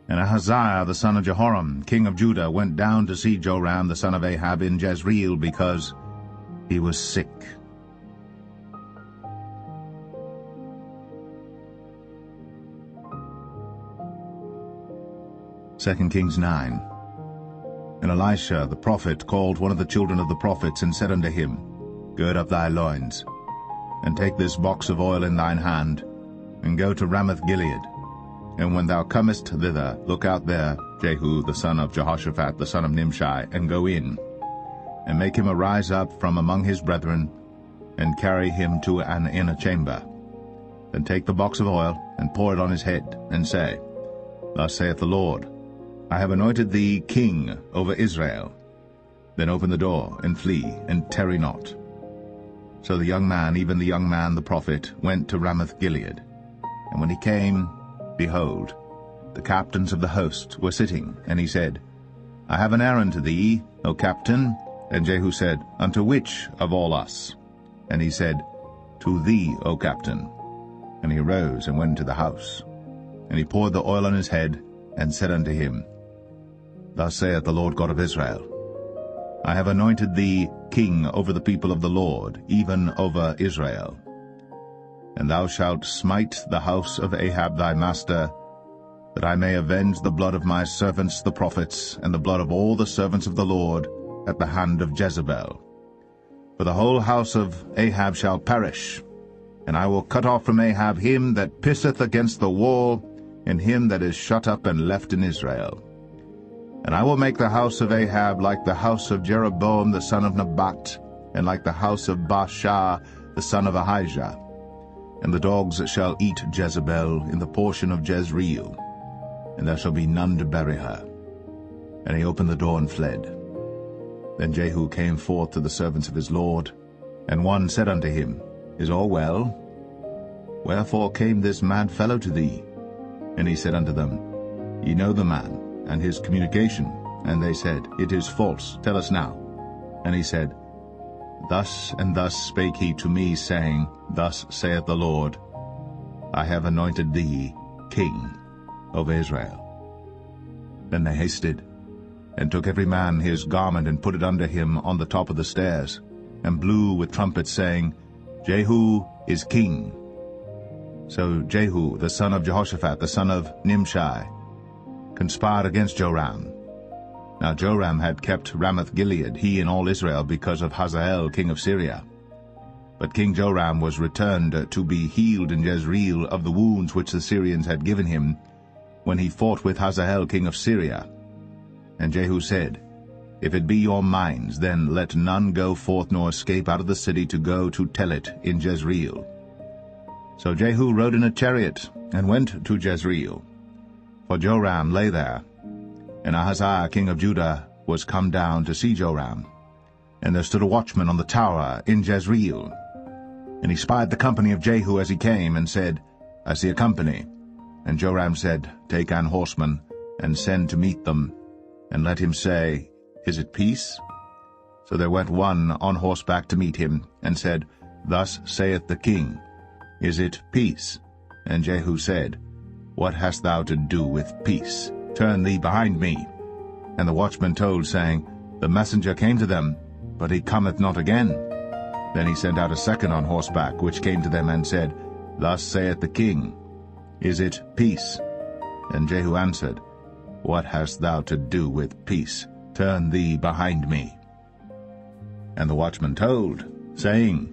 And Ahaziah the son of Jehoram king of Judah went down to see Joram the son of Ahab in Jezreel, because he was sick. 2 Kings 9. And Elisha the prophet called one of the children of the prophets, and said unto him, Gird up thy loins, and take this box of oil in thine hand, and go to Ramoth-Gilead. And when thou comest thither, look out there Jehu the son of Jehoshaphat the son of Nimshi, and go in, and make him arise up from among his brethren, and carry him to an inner chamber. Then take the box of oil, and pour it on his head, and say, Thus saith the Lord, I have anointed thee king over Israel. Then open the door, and flee, and tarry not. So the young man, even the young man the prophet, went to Ramoth-Gilead. And when he came, behold, the captains of the host were sitting, and he said, I have an errand to thee, O captain. And Jehu said, Unto which of all us? And he said, To thee, O captain. And he arose and went into the house. And he poured the oil on his head, and said unto him, Thus saith the Lord God of Israel, I have anointed thee king over the people of the Lord, even over Israel. And thou shalt smite the house of Ahab thy master, that I may avenge the blood of my servants the prophets, and the blood of all the servants of the Lord, at the hand of Jezebel. For the whole house of Ahab shall perish, and I will cut off from Ahab him that pisseth against the wall, and him that is shut up and left in Israel. And I will make the house of Ahab like the house of Jeroboam the son of Nebat, and like the house of Baasha the son of Ahijah. And the dogs shall eat Jezebel in the portion of Jezreel, and there shall be none to bury her. And he opened the door and fled. Then Jehu came forth to the servants of his lord, and one said unto him, Is all well? Wherefore came this mad fellow to thee? And he said unto them, Ye know the man, and his communication. And they said, It is false, tell us now. And he said, Thus and thus spake he to me, saying, Thus saith the Lord, I have anointed thee king over Israel. Then they hasted, and took every man his garment, and put it under him on the top of the stairs, and blew with trumpets, saying, Jehu is king. So Jehu, the son of Jehoshaphat, the son of Nimshi, conspired against Joram. Now Joram had kept Ramoth-Gilead, he and all Israel, because of Hazael king of Syria. But King Joram was returned to be healed in Jezreel of the wounds which the Syrians had given him, when he fought with Hazael king of Syria. And Jehu said, If it be your minds, then let none go forth nor escape out of the city to go to tell it in Jezreel. So Jehu rode in a chariot, and went to Jezreel. For Joram lay there, and Ahaziah king of Judah was come down to see Joram. And there stood a watchman on the tower in Jezreel. And he spied the company of Jehu as he came, and said, I see a company. And Joram said, Take an horseman, and send to meet them, and let him say, Is it peace? So there went one on horseback to meet him, and said, Thus saith the king, Is it peace? And Jehu said, What hast thou to do with peace? Turn thee behind me. And the watchman told, saying, The messenger came to them, but he cometh not again. Then he sent out a second on horseback, which came to them, and said, Thus saith the king, Is it peace? And Jehu answered, What hast thou to do with peace? Turn thee behind me. And the watchman told, saying,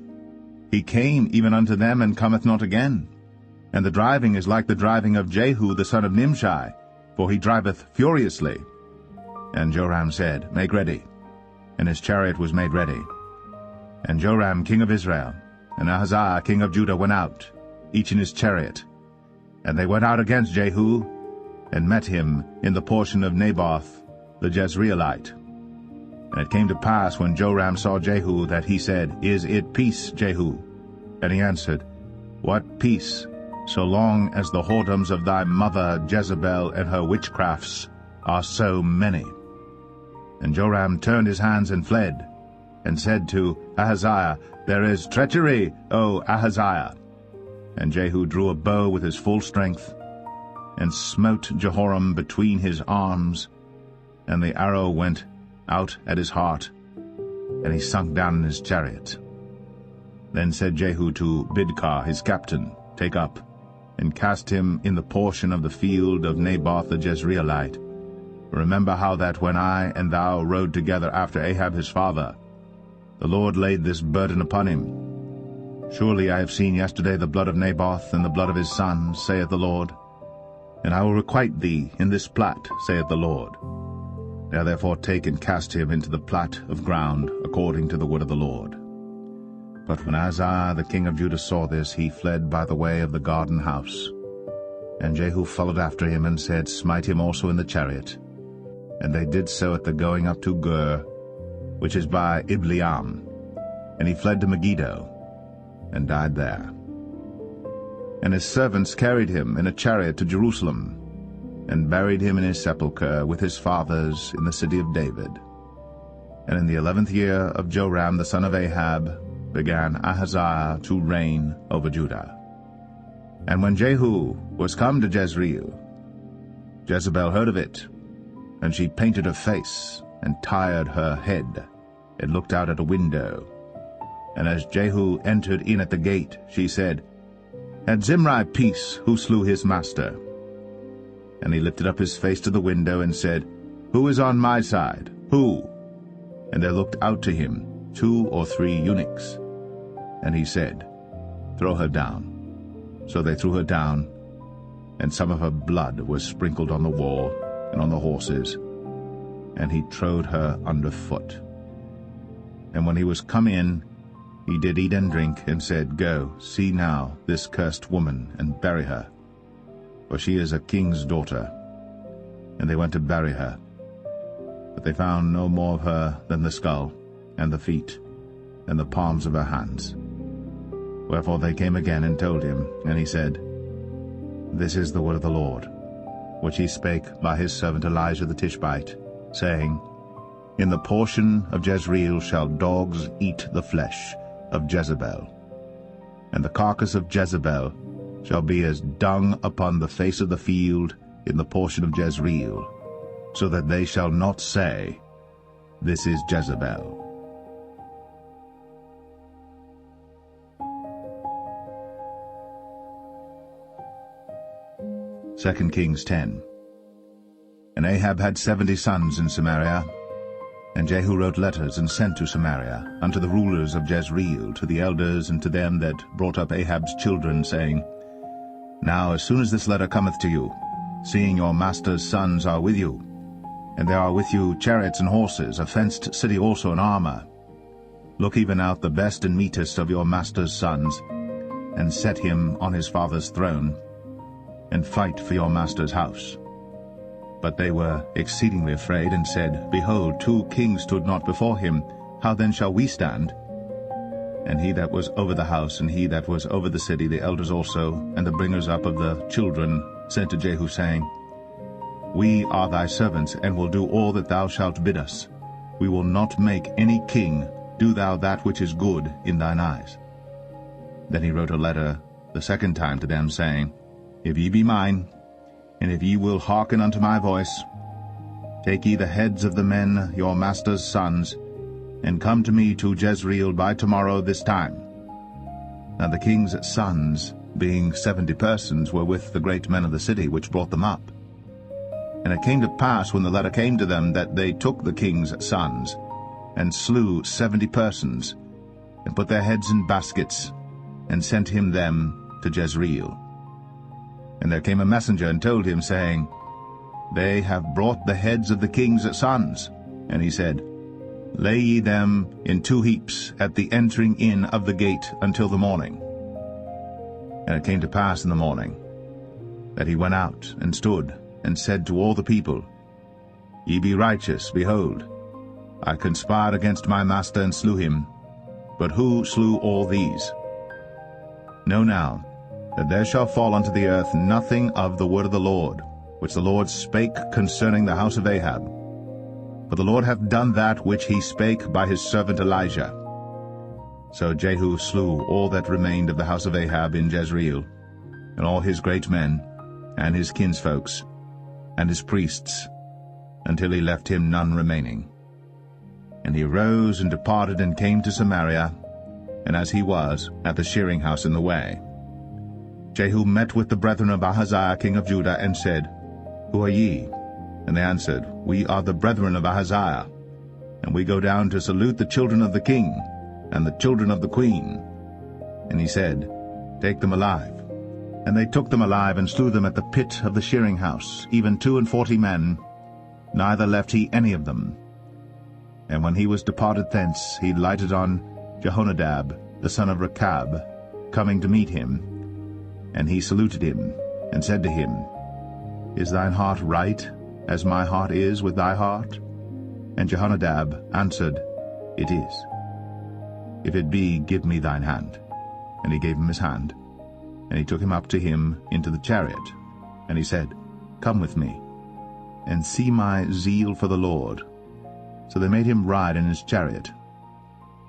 He came even unto them, and cometh not again. And the driving is like the driving of Jehu the son of Nimshi, for he driveth furiously. And Joram said, Make ready. And his chariot was made ready. And Joram king of Israel, and Ahaziah king of Judah went out, each in his chariot. And they went out against Jehu, and met him in the portion of Naboth the Jezreelite. And it came to pass, when Joram saw Jehu, that he said, Is it peace, Jehu? And he answered, What peace, so long as the whoredoms of thy mother Jezebel and her witchcrafts are so many? And Joram turned his hands and fled, and said to Ahaziah, There is treachery, O Ahaziah. And Jehu drew a bow with his full strength, and smote Jehoram between his arms, and the arrow went out at his heart, and he sunk down in his chariot. Then said Jehu to Bidkar his captain, Take up, and cast him in the portion of the field of Naboth the Jezreelite. Remember how that when I and thou rode together after Ahab his father, the Lord laid this burden upon him. Surely I have seen yesterday the blood of Naboth and the blood of his son, saith the Lord. And I will requite thee in this plat, saith the Lord. Now therefore take and cast him into the plat of ground, according to the word of the Lord. But when Ahaziah the king of Judah saw this, he fled by the way of the garden house. And Jehu followed after him, and said, Smite him also in the chariot. And they did so at the going up to Gur, which is by Ibleam. And he fled to Megiddo, and died there. And his servants carried him in a chariot to Jerusalem, and buried him in his sepulchre with his fathers in the city of David. And in the 11th year of Joram the son of Ahab began Ahaziah to reign over Judah. And when Jehu was come to Jezreel, Jezebel heard of it, and she painted her face, and tired her head, and looked out at a window. And as Jehu entered in at the gate, she said, Had Zimri peace, who slew his master? And he lifted up his face to the window, and said, Who is on my side? Who? And there looked out to him 2 or 3 eunuchs. And he said, Throw her down. So they threw her down, and some of her blood was sprinkled on the wall and on the horses, and he trode her under foot. And when he was come in, he did eat and drink, and said, Go, see now this cursed woman, and bury her, for she is a king's daughter. And they went to bury her. But they found no more of her than the skull, and the feet, and the palms of her hands. Wherefore they came again and told him, and he said, This is the word of the Lord, which he spake by his servant Elijah the Tishbite, saying, In the portion of Jezreel shall dogs eat the flesh of Jezebel, and the carcass of Jezebel shall be as dung upon the face of the field in the portion of Jezreel, so that they shall not say, This is Jezebel. Second Kings 10. And Ahab had 70 sons in Samaria, and Jehu wrote letters and sent to Samaria unto the rulers of Jezreel, to the elders, and to them that brought up Ahab's children, saying, Now as soon as this letter cometh to you, seeing your master's sons are with you, and there are with you chariots and horses, a fenced city also in armor, look even out the best and meetest of your master's sons, and set him on his father's throne, and fight for your master's house. But they were exceedingly afraid, and said, Behold, 2 kings stood not before him. How then shall we stand? And he that was over the house, and he that was over the city, the elders also, and the bringers up of the children, sent to Jehu, saying, We are thy servants, and will do all that thou shalt bid us. We will not make any king. Do thou that which is good in thine eyes. Then he wrote a letter the second time to them, saying, If ye be mine, and if ye will hearken unto my voice, take ye the heads of the men your master's sons, and come to me to Jezreel by tomorrow this time. Now the king's sons, being 70 persons, were with the great men of the city, which brought them up. And it came to pass, when the letter came to them, that they took the king's sons, and slew 70 persons, and put their heads in baskets, and sent him them to Jezreel. And there came a messenger and told him, saying, They have brought the heads of the king's sons. And he said, Lay ye them in 2 heaps at the entering in of the gate until the morning. And it came to pass in the morning that he went out and stood, and said to all the people, Ye be righteous, behold, I conspired against my master and slew him. But who slew all these? Know now, that there shall fall unto the earth nothing of the word of the Lord, which the Lord spake concerning the house of Ahab. For the Lord hath done that which he spake by his servant Elijah. So Jehu slew all that remained of the house of Ahab in Jezreel, and all his great men, and his kinsfolks, and his priests, until he left him none remaining. And he rose and departed, and came to Samaria, and as he was at the shearing house in the way, Jehu met with the brethren of Ahaziah king of Judah, and said, Who are ye? And they answered, We are the brethren of Ahaziah, and we go down to salute the children of the king, and the children of the queen. And he said, Take them alive. And they took them alive, and slew them at the pit of the shearing house, even 42 men, neither left he any of them. And when he was departed thence, he lighted on Jehonadab, the son of Rechab, coming to meet him. And he saluted him, and said to him, Is thine heart right, as my heart is with thy heart? And Jehonadab answered, It is. If it be, give me thine hand. And he gave him his hand. And he took him up to him into the chariot. And he said, Come with me, and see my zeal for the Lord. So they made him ride in his chariot.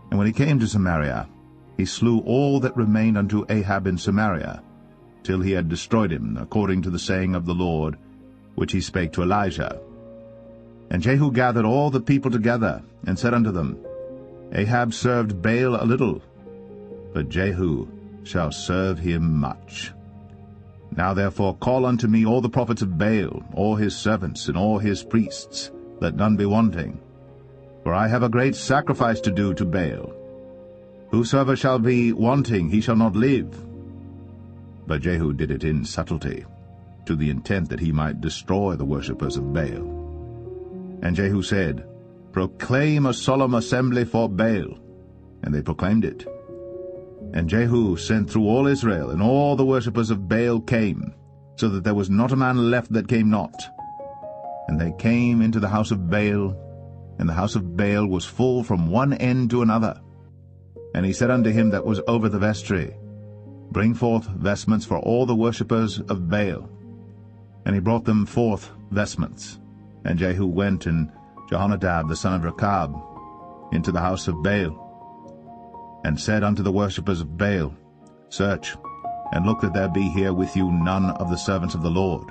And when he came to Samaria, he slew all that remained unto Ahab in Samaria, till he had destroyed him, according to the saying of the Lord, which he spake to Elijah. And Jehu gathered all the people together, and said unto them, Ahab served Baal a little, but Jehu shall serve him much. Now therefore call unto me all the prophets of Baal, all his servants, and all his priests, let none be wanting. For I have a great sacrifice to do to Baal. Whosoever shall be wanting, he shall not live. But Jehu did it in subtlety, to the intent that he might destroy the worshippers of Baal. And Jehu said, Proclaim a solemn assembly for Baal. And they proclaimed it. And Jehu sent through all Israel, and all the worshippers of Baal came, so that there was not a man left that came not. And they came into the house of Baal, and the house of Baal was full from one end to another. And he said unto him that was over the vestry, Bring forth vestments for all the worshippers of Baal. And he brought them forth vestments. And Jehu went, and Jehonadab the son of Rechab, into the house of Baal, and said unto the worshippers of Baal, Search, and look that there be here with you none of the servants of the Lord,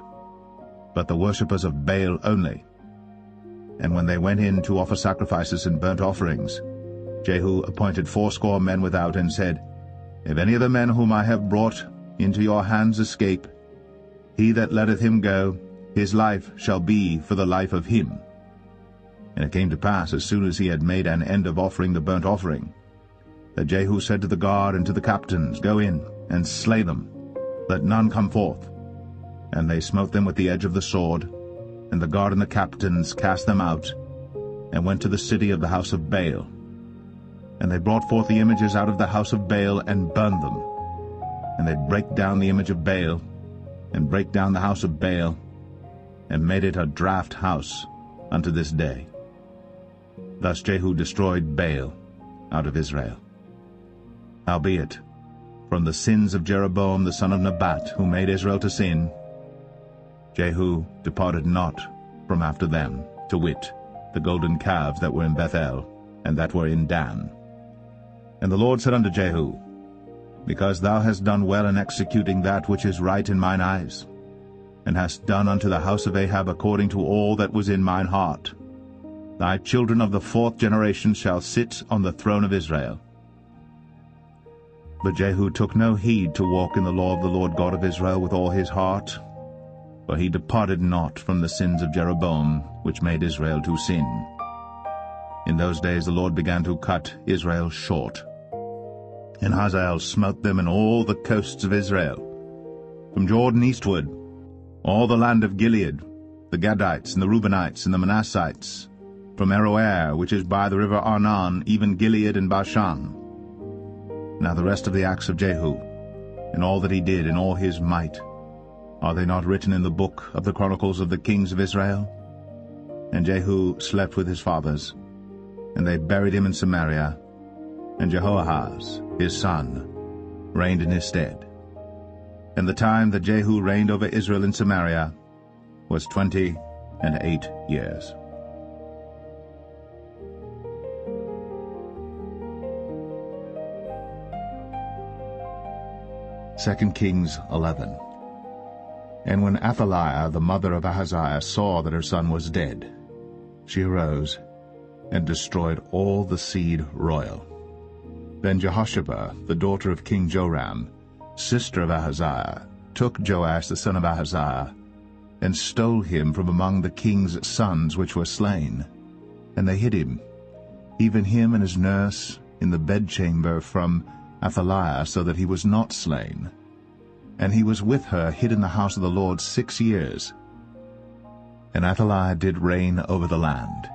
but the worshippers of Baal only. And when they went in to offer sacrifices and burnt offerings, Jehu appointed 80 men without, and said, If any of the men whom I have brought into your hands escape, he that letteth him go, his life shall be for the life of him. And it came to pass, as soon as he had made an end of offering the burnt offering, that Jehu said to the guard and to the captains, Go in, and slay them, let none come forth. And they smote them with the edge of the sword, and the guard and the captains cast them out, and went to the city of the house of Baal. And they brought forth the images out of the house of Baal, and burned them. And they brake down the image of Baal, and brake down the house of Baal, and made it a draught house unto this day. Thus Jehu destroyed Baal out of Israel. Howbeit, from the sins of Jeroboam the son of Nebat, who made Israel to sin, Jehu departed not from after them, to wit, the golden calves that were in Bethel, and that were in Dan. And the Lord said unto Jehu, Because thou hast done well in executing that which is right in mine eyes, and hast done unto the house of Ahab according to all that was in mine heart, thy children of the 4th generation shall sit on the throne of Israel. But Jehu took no heed to walk in the law of the Lord God of Israel with all his heart, for he departed not from the sins of Jeroboam, which made Israel to sin. In those days the Lord began to cut Israel short. And Hazael smote them in all the coasts of Israel, from Jordan eastward, all the land of Gilead, the Gadites, and the Reubenites, and the Manassites, from Aroer, which is by the river Arnon, even Gilead and Bashan. Now the rest of the acts of Jehu, and all that he did, and all his might, are they not written in the book of the chronicles of the kings of Israel? And Jehu slept with his fathers, and they buried him in Samaria, and Jehoahaz, his son, reigned in his stead. And the time that Jehu reigned over Israel in Samaria was 28 years. 2 Kings 11. And when Athaliah, the mother of Ahaziah, saw that her son was dead, she arose and destroyed all the seed royal. Then Jehosheba, the daughter of King Joram, sister of Ahaziah, took Joash the son of Ahaziah, and stole him from among the king's sons which were slain. And they hid him, even him and his nurse, in the bedchamber from Athaliah, so that he was not slain. And he was with her hid in the house of the Lord 6 years. And Athaliah did reign over the land.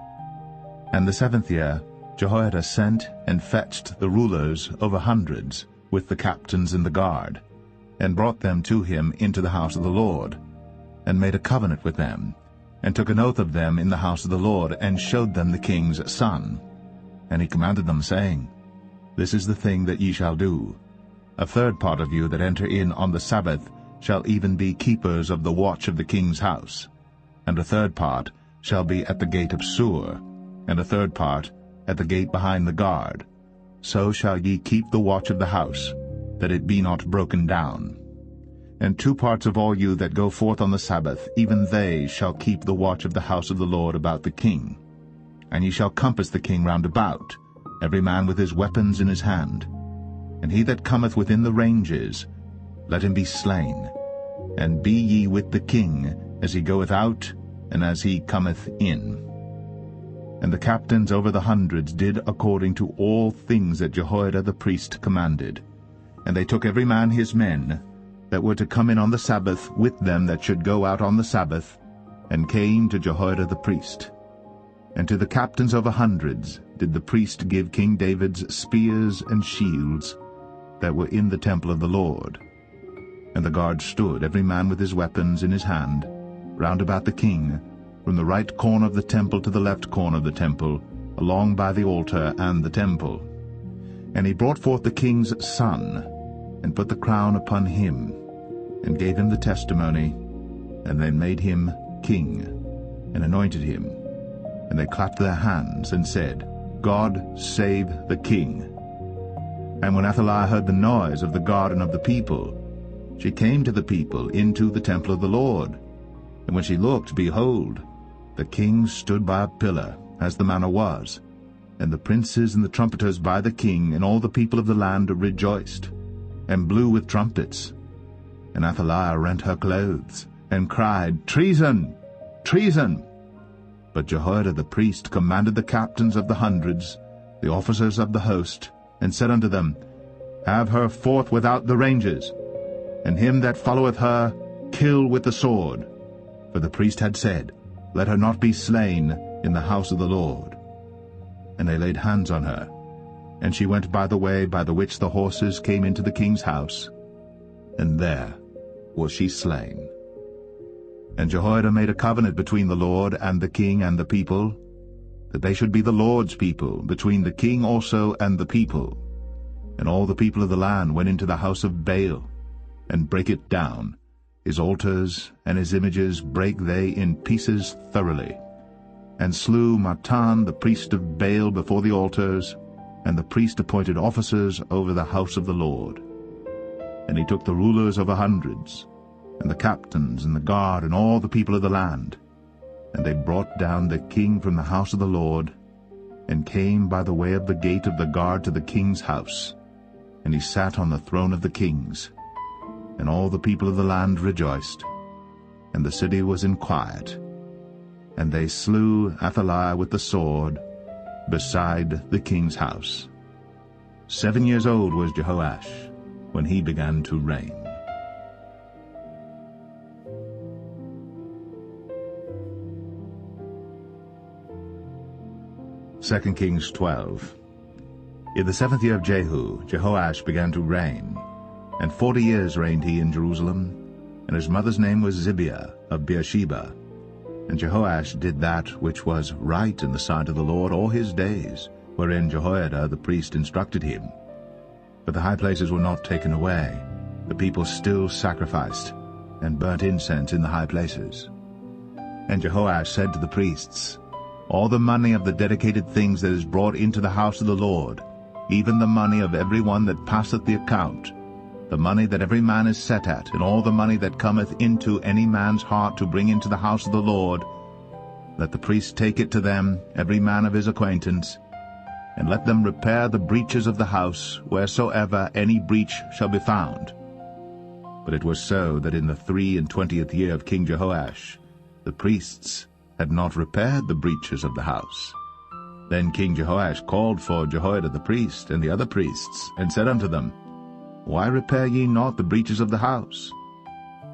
And the 7th year Jehoiada sent and fetched the rulers over hundreds, with the captains and the guard, and brought them to him into the house of the Lord, and made a covenant with them, and took an oath of them in the house of the Lord, and showed them the king's son. And he commanded them, saying, This is the thing that ye shall do. A third part of you that enter in on the Sabbath shall even be keepers of the watch of the king's house. And a third part shall be at the gate of Sur, and a third part at the gate behind the guard. So shall ye keep the watch of the house, that it be not broken down. And 2 parts of all you that go forth on the Sabbath, even they shall keep the watch of the house of the Lord about the king. And ye shall compass the king round about, every man with his weapons in his hand. And he that cometh within the ranges, let him be slain. And be ye with the king, as he goeth out, and as he cometh in. And the captains over the hundreds did according to all things that Jehoiada the priest commanded. And they took every man his men, that were to come in on the Sabbath with them that should go out on the Sabbath, and came to Jehoiada the priest. And to the captains over hundreds did the priest give King David's spears and shields that were in the temple of the Lord. And the guard stood, every man with his weapons in his hand, round about the king, from the right corner of the temple to the left corner of the temple, along by the altar and the temple. And he brought forth the king's son, and put the crown upon him, and gave him the testimony, and then made him king, and anointed him. And they clapped their hands, and said, God save the king. And when Athaliah heard the noise of the guard and of the people, she came to the people into the temple of the Lord. And when she looked, behold, the king stood by a pillar, as the manner was, and the princes and the trumpeters by the king, and all the people of the land rejoiced, and blew with trumpets. And Athaliah rent her clothes, and cried, Treason! Treason! But Jehoiada the priest commanded the captains of the hundreds, the officers of the host, and said unto them, Have her forth without the ranges, and him that followeth her kill with the sword. For the priest had said, Let her not be slain in the house of the Lord. And they laid hands on her, and she went by the way by the which the horses came into the king's house, and there was she slain. And Jehoiada made a covenant between the Lord and the king and the people, that they should be the Lord's people, between the king also and the people. And all the people of the land went into the house of Baal, and brake it down. His altars and his images brake they in pieces thoroughly, and slew Mattan the priest of Baal before the altars, and the priest appointed officers over the house of the Lord. And he took the rulers over hundreds, and the captains, and the guard, and all the people of the land, and they brought down the king from the house of the Lord, and came by the way of the gate of the guard to the king's house. And he sat on the throne of the kings. And all the people of the land rejoiced, and the city was in quiet. And they slew Athaliah with the sword beside the king's house. 7 years old was Jehoash when he began to reign. 2 Kings 12. In the 7th year of Jehu, Jehoash began to reign, and 40 years reigned he in Jerusalem, and his mother's name was Zibiah of Beersheba. And Jehoash did that which was right in the sight of the Lord all his days, wherein Jehoiada the priest instructed him. But the high places were not taken away. The people still sacrificed, and burnt incense in the high places. And Jehoash said to the priests, All the money of the dedicated things that is brought into the house of the Lord, even the money of every one that passeth the account, the money that every man is set at, and all the money that cometh into any man's heart to bring into the house of the Lord, let the priests take it to them, every man of his acquaintance, and let them repair the breaches of the house, wheresoever any breach shall be found. But it was so that in the 23 year of King Jehoash, the priests had not repaired the breaches of the house. Then King Jehoash called for Jehoiada the priest and the other priests, and said unto them, Why repair ye not the breaches of the house?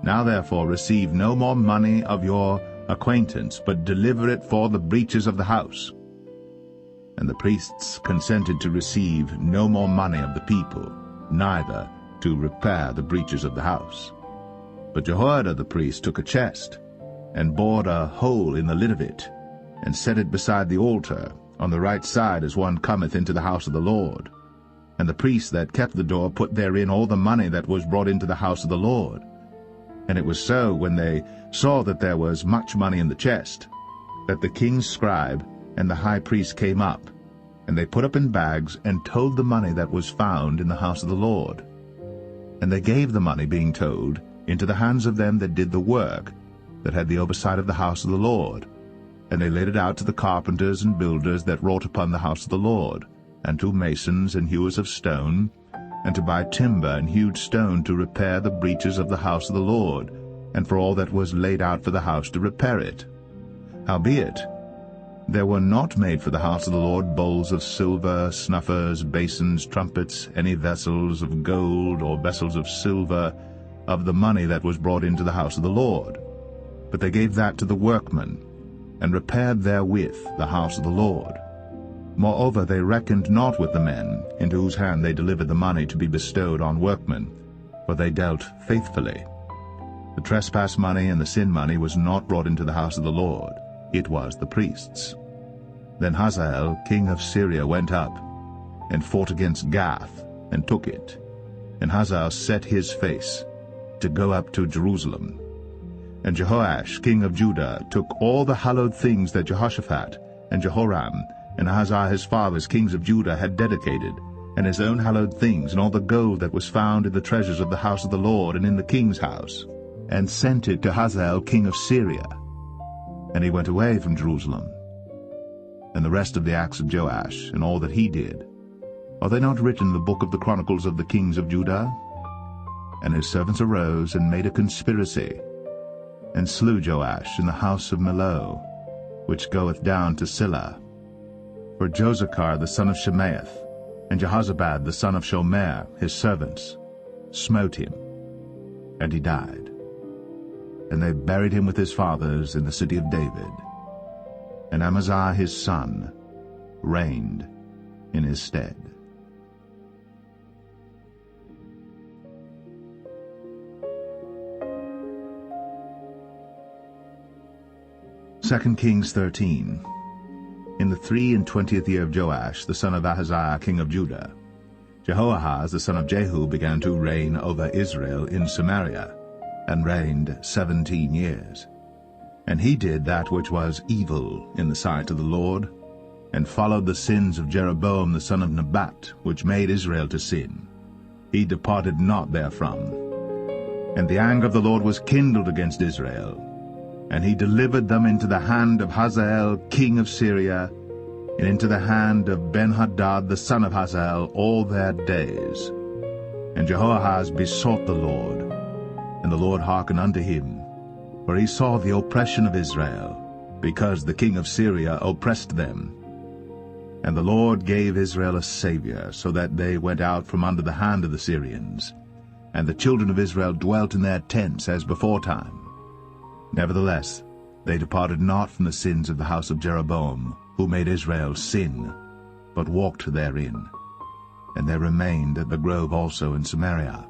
Now therefore receive no more money of your acquaintance, but deliver it for the breaches of the house. And the priests consented to receive no more money of the people, neither to repair the breaches of the house. But Jehoiada the priest took a chest, and bored a hole in the lid of it, and set it beside the altar, on the right side as one cometh into the house of the Lord. And the priests that kept the door put therein all the money that was brought into the house of the Lord. And it was so, when they saw that there was much money in the chest, that the king's scribe and the high priest came up, and they put up in bags, and told the money that was found in the house of the Lord. And they gave the money, being told, into the hands of them that did the work, that had the oversight of the house of the Lord. And they laid it out to the carpenters and builders that wrought upon the house of the Lord, and to masons and hewers of stone, and to buy timber and hewed stone to repair the breaches of the house of the Lord, and for all that was laid out for the house to repair it. Howbeit, there were not made for the house of the Lord bowls of silver, snuffers, basins, trumpets, any vessels of gold or vessels of silver, of the money that was brought into the house of the Lord. But they gave that to the workmen, and repaired therewith the house of the Lord. Moreover, they reckoned not with the men, into whose hand they delivered the money to be bestowed on workmen, for they dealt faithfully. The trespass money and the sin money was not brought into the house of the Lord, it was the priests. Then Hazael king of Syria went up, and fought against Gath, and took it. And Hazael set his face to go up to Jerusalem. And Jehoash king of Judah took all the hallowed things that Jehoshaphat and Jehoram and Ahaziah his fathers kings of Judah had dedicated, and his own hallowed things, and all the gold that was found in the treasures of the house of the Lord and in the king's house, and sent it to Hazael king of Syria. And he went away from Jerusalem. And the rest of the acts of Joash, and all that he did, are they not written in the book of the chronicles of the kings of Judah? And his servants arose and made a conspiracy, and slew Joash in the house of Millo, which goeth down to Silla. For Josachar the son of Shemaeth, and Jehozabad the son of Shomer, his servants, smote him, and he died. And they buried him with his fathers in the city of David. And Amaziah his son reigned in his stead. Second Kings 13. In the 23 year of Joash, the son of Ahaziah king of Judah, Jehoahaz the son of Jehu began to reign over Israel in Samaria, and reigned 17 years. And he did that which was evil in the sight of the Lord, and followed the sins of Jeroboam the son of Nebat, which made Israel to sin. He departed not therefrom. And the anger of the Lord was kindled against Israel, and he delivered them into the hand of Hazael king of Syria, and into the hand of Benhadad the son of Hazael all their days. And Jehoahaz besought the Lord, and the Lord hearkened unto him, for he saw the oppression of Israel, because the king of Syria oppressed them. And the Lord gave Israel a Saviour, so that they went out from under the hand of the Syrians, and the children of Israel dwelt in their tents as beforetime. Nevertheless, they departed not from the sins of the house of Jeroboam, who made Israel sin, but walked therein. And they remained at the grove also in Samaria.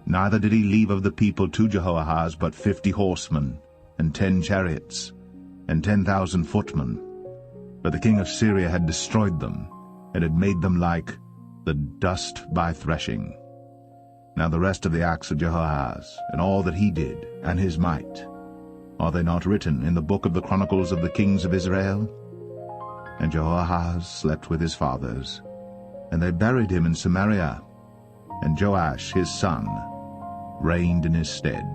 Neither did he leave of the people to Jehoahaz but 50 horsemen, and 10 chariots, and 10,000 footmen. But the king of Syria had destroyed them, and had made them like the dust by threshing. Now the rest of the acts of Jehoahaz, and all that he did, and his might, are they not written in the book of the chronicles of the kings of Israel? And Jehoahaz slept with his fathers, and they buried him in Samaria, and Joash his son reigned in his stead.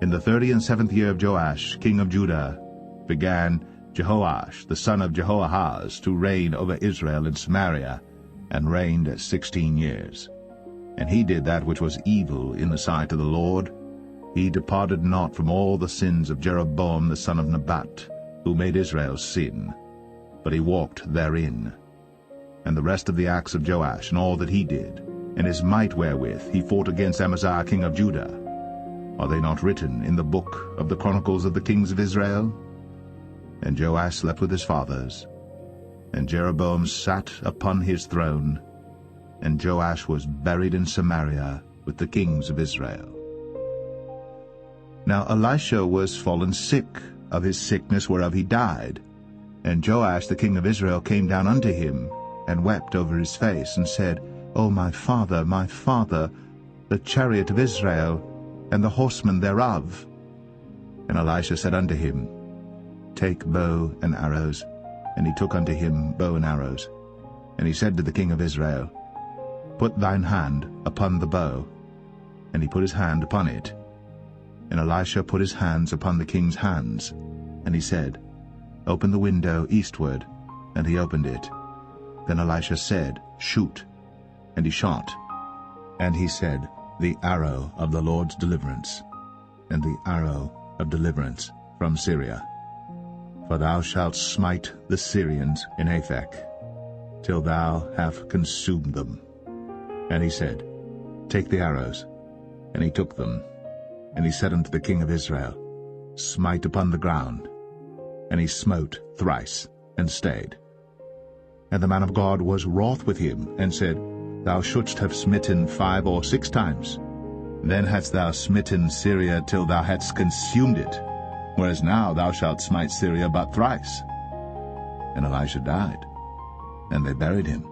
In the 37th year of Joash king of Judah began Jehoash the son of Jehoahaz to reign over Israel in Samaria, and reigned 16 years. And he did that which was evil in the sight of the Lord. He departed not from all the sins of Jeroboam the son of Nebat, who made Israel sin, but he walked therein. And the rest of the acts of Joash, and all that he did, and his might wherewith he fought against Amaziah king of Judah, are they not written in the book of the chronicles of the kings of Israel? And Joash slept with his fathers, and Jeroboam sat upon his throne, and Joash was buried in Samaria with the kings of Israel. Now Elisha was fallen sick of his sickness whereof he died. And Joash the king of Israel came down unto him, and wept over his face, and said, O my father, the chariot of Israel, and the horsemen thereof. And Elisha said unto him, Take bow and arrows. And he took unto him bow and arrows. And he said to the king of Israel, Put thine hand upon the bow. And he put his hand upon it. And Elisha put his hands upon the king's hands. And he said, Open the window eastward. And he opened it. Then Elisha said, Shoot. And he shot. And he said, The arrow of the Lord's deliverance, and the arrow of deliverance from Syria. For thou shalt smite the Syrians in Aphek, till thou have consumed them. And he said, Take the arrows. And he took them. And he said unto the king of Israel, Smite upon the ground. And he smote thrice, and stayed. And the man of God was wroth with him, and said, Thou shouldst have smitten 5 or 6 times. Then hadst thou smitten Syria till thou hadst consumed it, whereas now thou shalt smite Syria but thrice. And Elisha died, and they buried him.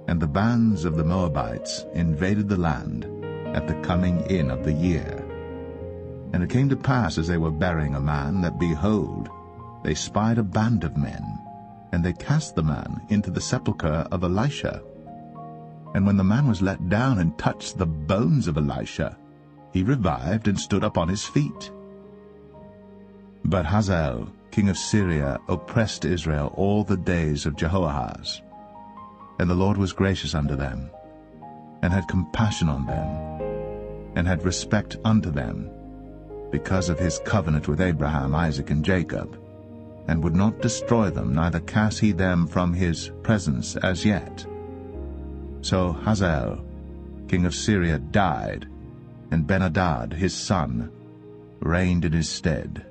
And the bands of the Moabites invaded the land at the coming in of the year. And it came to pass, as they were burying a man, that, behold, they spied a band of men, and they cast the man into the sepulchre of Elisha. And when the man was let down and touched the bones of Elisha, he revived and stood up on his feet. But Hazael, king of Syria, oppressed Israel all the days of Jehoahaz. And the Lord was gracious unto them, and had compassion on them, and had respect unto them, because of his covenant with Abraham, Isaac, and Jacob, and would not destroy them, neither cast he them from his presence as yet. So Hazael, king of Syria, died, and Ben-Hadad his son reigned in his stead.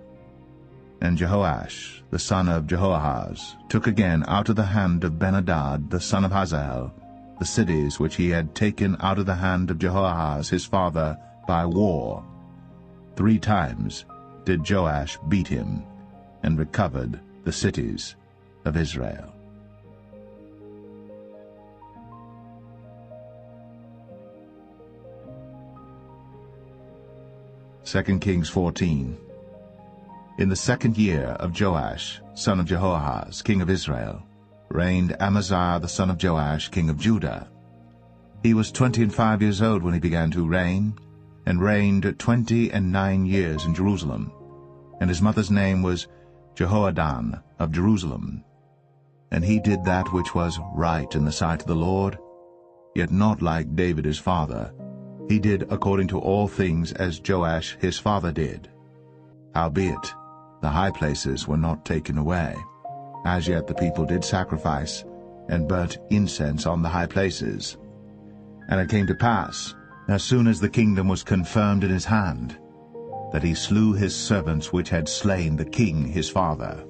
And Jehoash, the son of Jehoahaz, took again out of the hand of Ben-Hadad the son of Hazael the cities which he had taken out of the hand of Jehoahaz his father by war. 3 times did Joash beat him, and recovered the cities of Israel. 2 Kings 14. In the 2nd year of Joash, son of Jehoahaz, king of Israel, reigned Amaziah the son of Joash, king of Judah. He was 25 years old when he began to reign, and reigned 29 years in Jerusalem. And his mother's name was Jehoadan of Jerusalem. And he did that which was right in the sight of the Lord, yet not like David his father. He did according to all things as Joash his father did. Howbeit, the high places were not taken away. As yet the people did sacrifice, and burnt incense on the high places. And it came to pass, as soon as the kingdom was confirmed in his hand, that he slew his servants which had slain the king his father.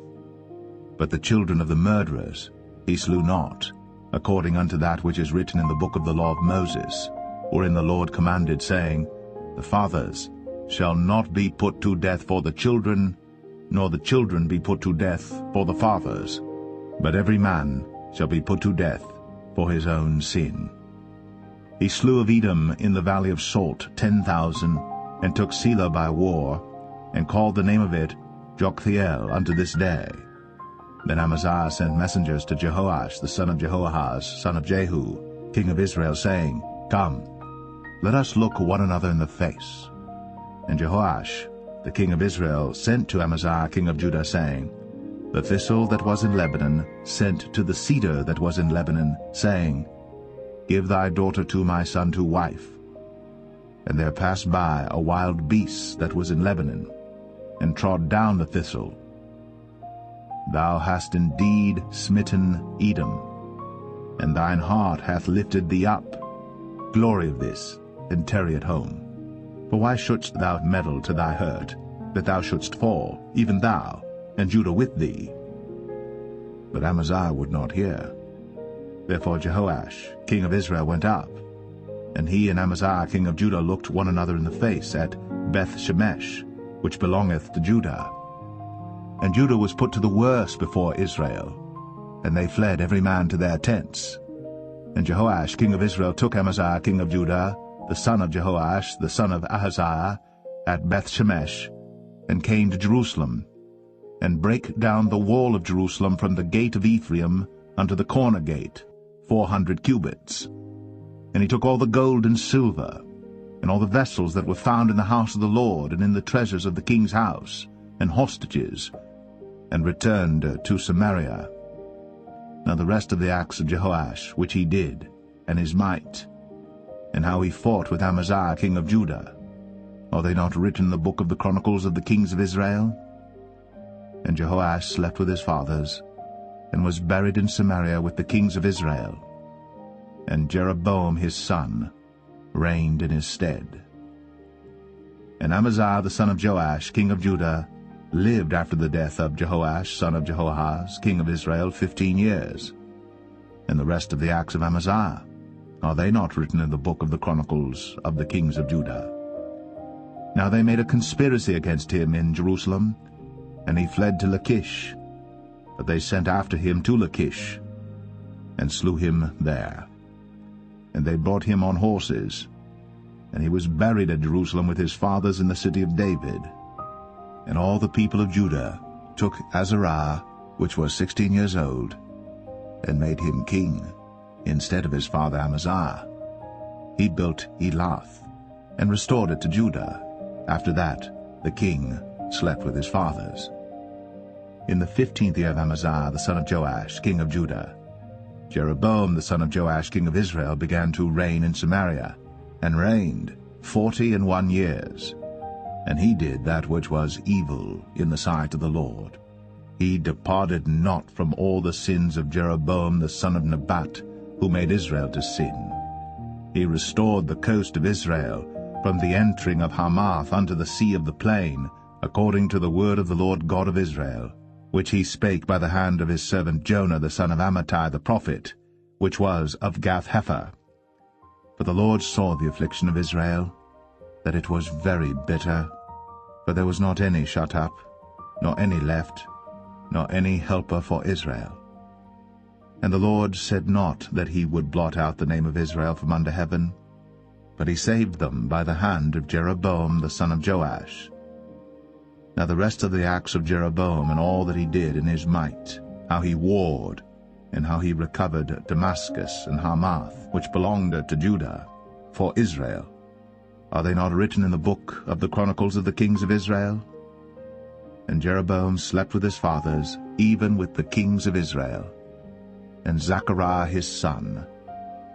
But the children of the murderers he slew not, according unto that which is written in the book of the law of Moses, wherein the Lord commanded, saying, The fathers shall not be put to death for the children, nor the children be put to death for the fathers, but every man shall be put to death for his own sin. He slew of Edom in the valley of Salt 10,000, and took Selah by war, and called the name of it Joktheel unto this day. Then Amaziah sent messengers to Jehoash the son of Jehoahaz, son of Jehu, king of Israel, saying, Come, let us look one another in the face. And Jehoash, the king of Israel, sent to Amaziah king of Judah, saying, The thistle that was in Lebanon sent to the cedar that was in Lebanon, saying, Give thy daughter to my son to wife. And there passed by a wild beast that was in Lebanon, and trod down the thistle. Thou hast indeed smitten Edom, and thine heart hath lifted thee up. Glory of this, and tarry at home. For why shouldst thou meddle to thy hurt, that thou shouldst fall, even thou, and Judah with thee? But Amaziah would not hear. Therefore Jehoash, king of Israel, went up, and he and Amaziah king of Judah looked one another in the face at Beth-shemesh, which belongeth to Judah. And Judah was put to the worse before Israel. and they fled every man to their tents. And Jehoash king of Israel took Amaziah king of Judah, the son of Jehoash, the son of Ahaziah, at Bethshemesh, and came to Jerusalem, and brake down the wall of Jerusalem from the gate of Ephraim unto the corner gate, 400 cubits. And he took all the gold and silver, and all the vessels that were found in the house of the Lord, and in the treasures of the king's house, and hostages, and returned to Samaria. Now the rest of the acts of Jehoash, which he did, and his might, and how he fought with Amaziah king of Judah, are they not written in the book of the Chronicles of the kings of Israel? And Jehoash slept with his fathers, and was buried in Samaria with the kings of Israel. And Jeroboam his son reigned in his stead. And Amaziah the son of Joash king of Judah lived after the death of Jehoash son of Jehoahaz king of Israel 15 years. And the rest of the acts of Amaziah, are they not written in the book of the Chronicles of the kings of Judah? Now they made a conspiracy against him in Jerusalem, and he fled to Lachish. But they sent after him to Lachish, and slew him there. And they brought him on horses, and he was buried at Jerusalem with his fathers in the city of David. And all the people of Judah took Azariah, which was 16 years old, and made him king instead of his father Amaziah. He built Elath, and restored it to Judah. After that the king slept with his fathers. In the 15th year of Amaziah the son of Joash king of Judah, Jeroboam the son of Joash king of Israel began to reign in Samaria, and reigned 41 years. And he did that which was evil in the sight of the Lord. He departed not from all the sins of Jeroboam the son of Nebat, who made Israel to sin. He restored the coast of Israel, from the entering of Hamath unto the sea of the plain, according to the word of the Lord God of Israel, which he spake by the hand of his servant Jonah the son of Amittai the prophet, which was of Gath-hepher. For the Lord saw the affliction of Israel, that it was very bitter, for there was not any shut up, nor any left, nor any helper for Israel. And the Lord said not that he would blot out the name of Israel from under heaven, but he saved them by the hand of Jeroboam the son of Joash. Now the rest of the acts of Jeroboam, and all that he did in his might, how he warred, and how he recovered Damascus and Hamath, which belonged to Judah, for Israel, are they not written in the book of the Chronicles of the kings of Israel? And Jeroboam slept with his fathers, even with the kings of Israel, and Zechariah his son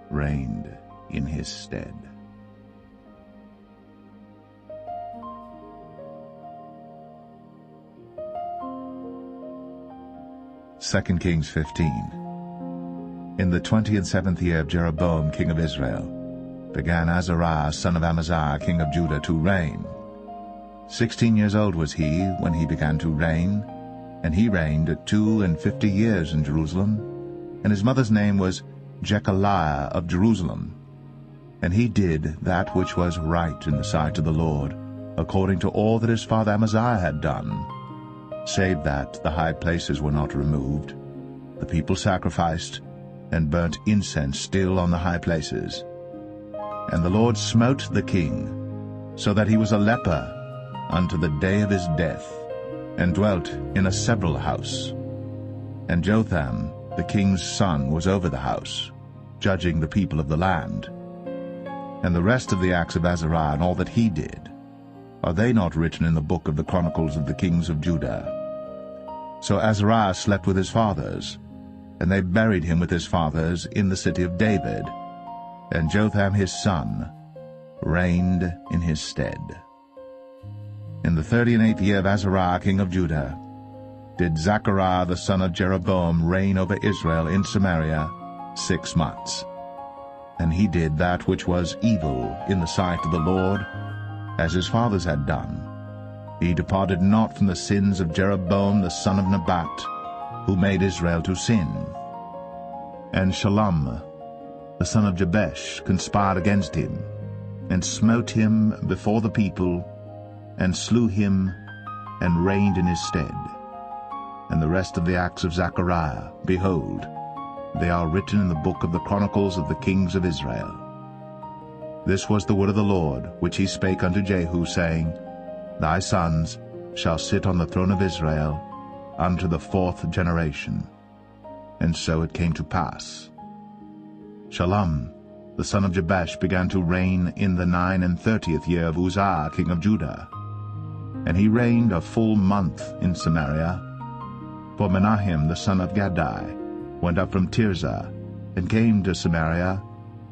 reigned in his stead. 2 Kings 15. In the 27th year of Jeroboam king of Israel began Azariah son of Amaziah king of Judah to reign. 16 years old was he when he began to reign, and he reigned 52 years in Jerusalem, and his mother's name was Jechaliah of Jerusalem. And he did that which was right in the sight of the Lord, according to all that his father Amaziah had done, save that the high places were not removed. The people sacrificed and burnt incense still on the high places. And the Lord smote the king, so that he was a leper unto the day of his death, and dwelt in a several house. And Jotham the king's son was over the house, judging the people of the land. And the rest of the acts of Azariah and all that he did, are they not written in the book of the Chronicles of the kings of Judah? So Azariah slept with his fathers, and they buried him with his fathers in the city of David, and Jotham his son reigned in his stead. In the 38th year of Azariah king of Judah did Zechariah the son of Jeroboam reign over Israel in Samaria 6 months. And he did that which was evil in the sight of the Lord, as his fathers had done. He departed not from the sins of Jeroboam the son of Nebat, who made Israel to sin. And Shallum the son of Jabesh conspired against him, and smote him before the people, and slew him, and reigned in his stead. and the rest of the acts of Zechariah, behold, they are written in the book of the chronicles of the kings of Israel. This was the word of the Lord, which he spake unto Jehu, saying, Thy sons shall sit on the throne of Israel unto the 4th generation. And so it came to pass. Shallum, the son of Jabesh, began to reign in the 39th year of Uzziah king of Judah. And he reigned a full month in Samaria. For Menahem the son of Gadai went up from Tirzah, and came to Samaria,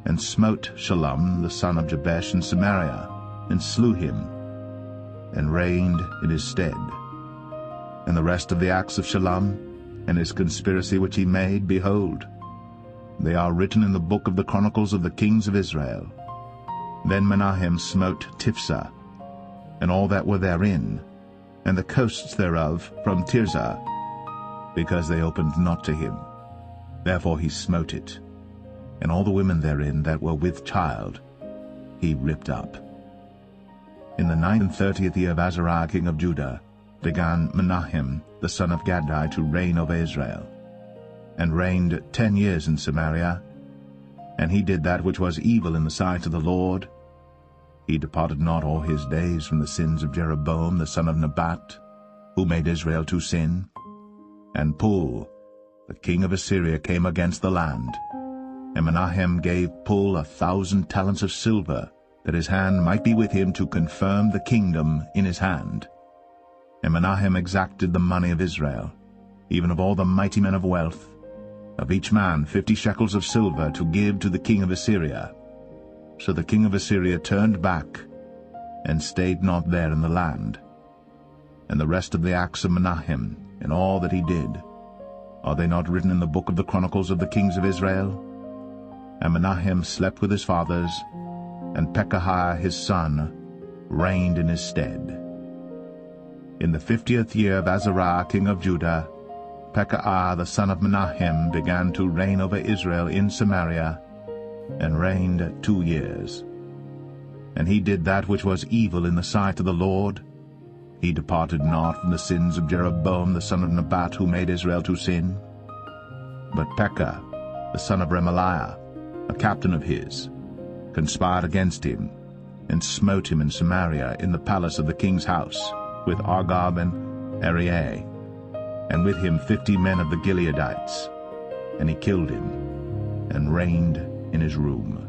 and smote Shallum the son of Jabesh in Samaria, and slew him, and reigned in his stead. And the rest of the acts of Shallum, and his conspiracy which he made, behold, they are written in the book of the chronicles of the kings of Israel. Then Menahem smote Tiphsah, and all that were therein, and the coasts thereof from Tirzah, because they opened not to him. Therefore he smote it, and all the women therein that were with child he ripped up. In the 39th year of Azariah king of Judah began Menahem the son of Gadai to reign over Israel, and reigned 10 years in Samaria. And he did that which was evil in the sight of the Lord. He departed not all his days from the sins of Jeroboam the son of Nebat, who made Israel to sin. And Pul, the king of Assyria, came against the land. And Menahem gave Pul 1,000 talents of silver, that his hand might be with him to confirm the kingdom in his hand. And Menahem exacted the money of Israel, even of all the mighty men of wealth, of each man 50 shekels of silver, to give to the king of Assyria. So the king of Assyria turned back, and stayed not there in the land. And the rest of the acts of Menahem, and all that he did, are they not written in the book of the chronicles of the kings of Israel? And Menahem slept with his fathers, and Pekahiah his son reigned in his stead. In the 50th year of Azariah king of Judah, Pekahiah the son of Menahem began to reign over Israel in Samaria, and reigned 2 years. And he did that which was evil in the sight of the Lord. He departed not from the sins of Jeroboam the son of Nebat, who made Israel to sin. But Pekah, the son of Remaliah, a captain of his, conspired against him, and smote him in Samaria in the palace of the king's house, with Argob and Arieh, and with him 50 men of the Gileadites. And he killed him, and reigned in his room.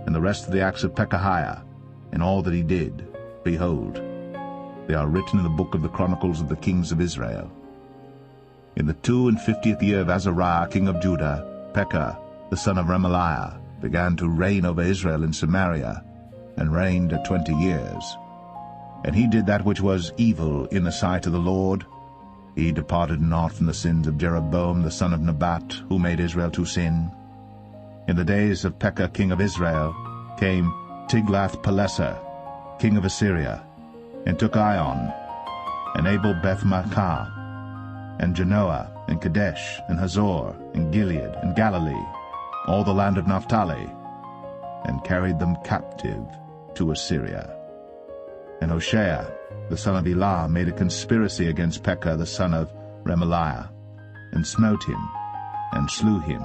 And the rest of the acts of Pekahiah, and all that he did, behold, they are written in the book of the chronicles of the kings of Israel. In the 52nd year of Azariah king of Judah, Pekah the son of Remaliah began to reign over Israel in Samaria, and reigned 20 years. And he did that which was evil in the sight of the Lord. He departed not from the sins of Jeroboam the son of Nebat, who made Israel to sin. In the days of Pekah king of Israel came Tiglath-Pileser king of Assyria, and took Ion, and Abel-Beth-Maachah, and Genoa, and Kadesh, and Hazor, and Gilead, and Galilee, all the land of Naphtali, and carried them captive to Assyria. And Hoshea, the son of Elah, made a conspiracy against Pekah the son of Remaliah, and smote him, and slew him,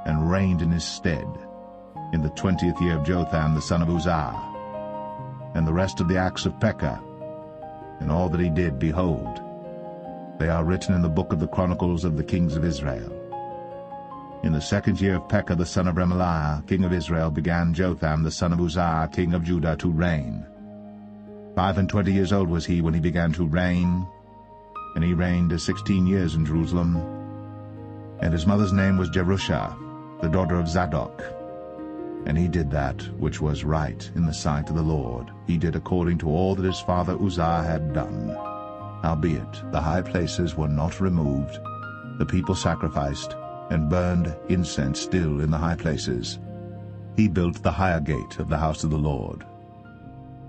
and reigned in his stead, in the 20th year of Jotham the son of Uzziah. And the rest of the acts of Pekah, and all that he did, behold, they are written in the book of the chronicles of the kings of Israel. In the 2nd year of Pekah the son of Remaliah, king of Israel, began Jotham the son of Uzziah, king of Judah, to reign. 25 years old was he when he began to reign, and he reigned 16 years in Jerusalem. And his mother's name was Jerusha, the daughter of Zadok. And he did that which was right in the sight of the Lord. He did according to all that his father Uzziah had done. Howbeit the high places were not removed. The people sacrificed, and burned incense still in the high places. He built the higher gate of the house of the Lord.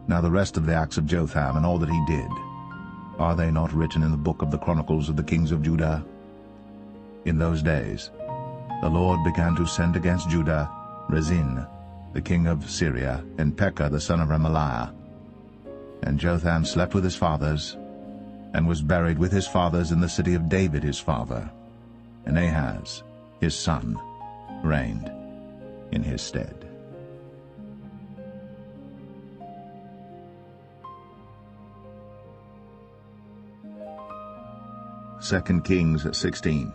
Now the rest of the acts of Jotham, and all that he did, are they not written in the book of the chronicles of the kings of Judah? In those days the Lord began to send against Judah Rezin, the king of Syria, and Pekah the son of Remaliah. And Jotham slept with his fathers, and was buried with his fathers in the city of David his father. And Ahaz, his son, reigned in his stead. Second Kings 16.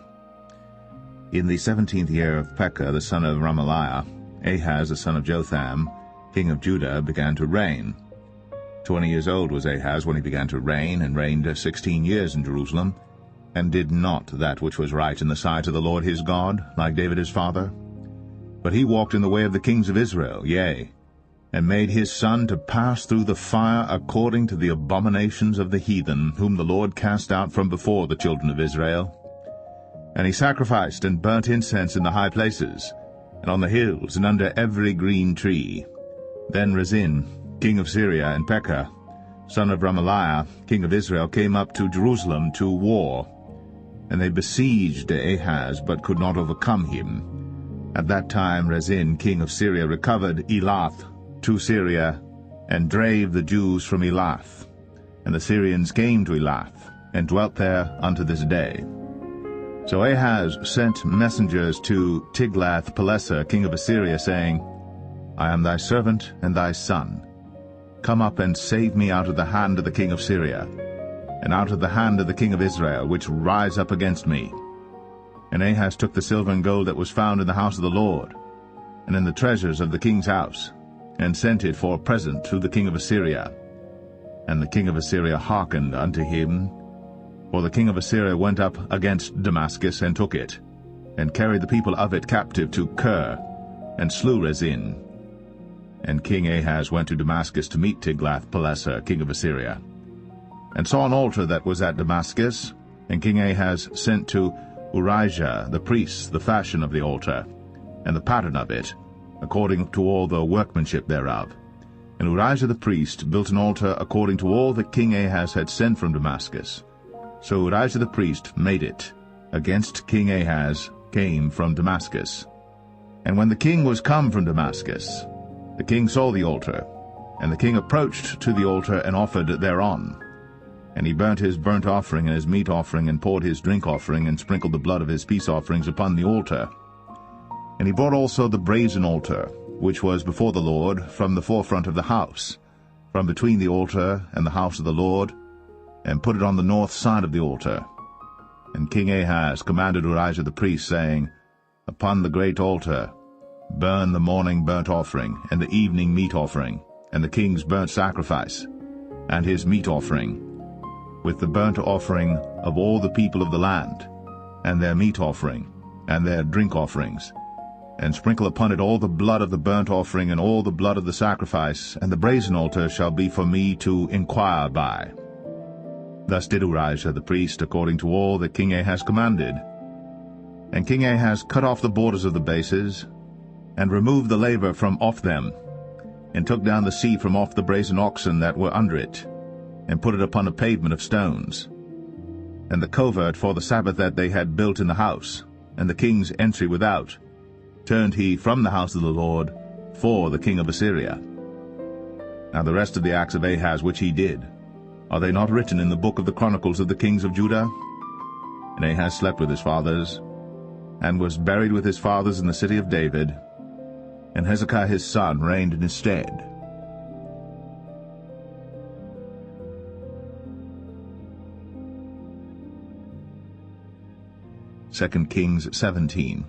In the 17th year of Pekah the son of Remaliah, Ahaz the son of Jotham, king of Judah, began to reign. 20 years old was Ahaz when he began to reign, and reigned 16 years in Jerusalem, and did not that which was right in the sight of the Lord his God, like David his father. But he walked in the way of the kings of Israel, yea, and made his son to pass through the fire according to the abominations of the heathen, whom the Lord cast out from before the children of Israel. And he sacrificed and burnt incense in the high places, and on the hills, and under every green tree. Then Rezin, king of Syria, and Pekah, son of Remaliah, king of Israel, came up to Jerusalem to war. And they besieged Ahaz, but could not overcome him. At that time Rezin, king of Syria, recovered Elath to Syria, and drave the Jews from Elath. And the Syrians came to Elath, and dwelt there unto this day. So Ahaz sent messengers to Tiglath-Pileser, king of Assyria, saying, I am thy servant and thy son. Come up and save me out of the hand of the king of Syria, and out of the hand of the king of Israel, which rise up against me. And Ahaz took the silver and gold that was found in the house of the Lord, and in the treasures of the king's house, and sent it for a present to the king of Assyria. And the king of Assyria hearkened unto him. For the king of Assyria went up against Damascus, and took it, and carried the people of it captive to Kir, and slew Rezin. And King Ahaz went to Damascus to meet Tiglath-Pileser, king of Assyria, and saw an altar that was at Damascus. And King Ahaz sent to Urijah the priest the fashion of the altar, and the pattern of it, according to all the workmanship thereof. And Urijah the priest built an altar according to all that King Ahaz had sent from Damascus. So Urijah the priest made it, against King Ahaz came from Damascus. And when the king was come from Damascus, the king saw the altar, and the king approached to the altar, and offered thereon. And he burnt his burnt offering and his meat offering, and poured his drink offering, and sprinkled the blood of his peace offerings upon the altar. And he brought also the brazen altar, which was before the Lord, from the forefront of the house, from between the altar and the house of the Lord, and put it on the north side of the altar. And King Ahaz commanded Urijah the priest, saying, Upon the great altar burn the morning burnt offering, and the evening meat offering, and the king's burnt sacrifice, and his meat offering, with the burnt offering of all the people of the land, and their meat offering, and their drink offerings, and sprinkle upon it all the blood of the burnt offering, and all the blood of the sacrifice, and the brazen altar shall be for me to inquire by. Thus did Urijah the priest, according to all that King Ahaz commanded. And King Ahaz cut off the borders of the bases, and removed the laver from off them, and took down the sea from off the brazen oxen that were under it, and put it upon a pavement of stones. And the covert for the Sabbath that they had built in the house, and the king's entry without, turned he from the house of the Lord for the king of Assyria. Now the rest of the acts of Ahaz which he did, are they not written in the book of the chronicles of the kings of Judah? And Ahaz slept with his fathers, and was buried with his fathers in the city of David, and Hezekiah his son reigned in his stead. Second Kings 17.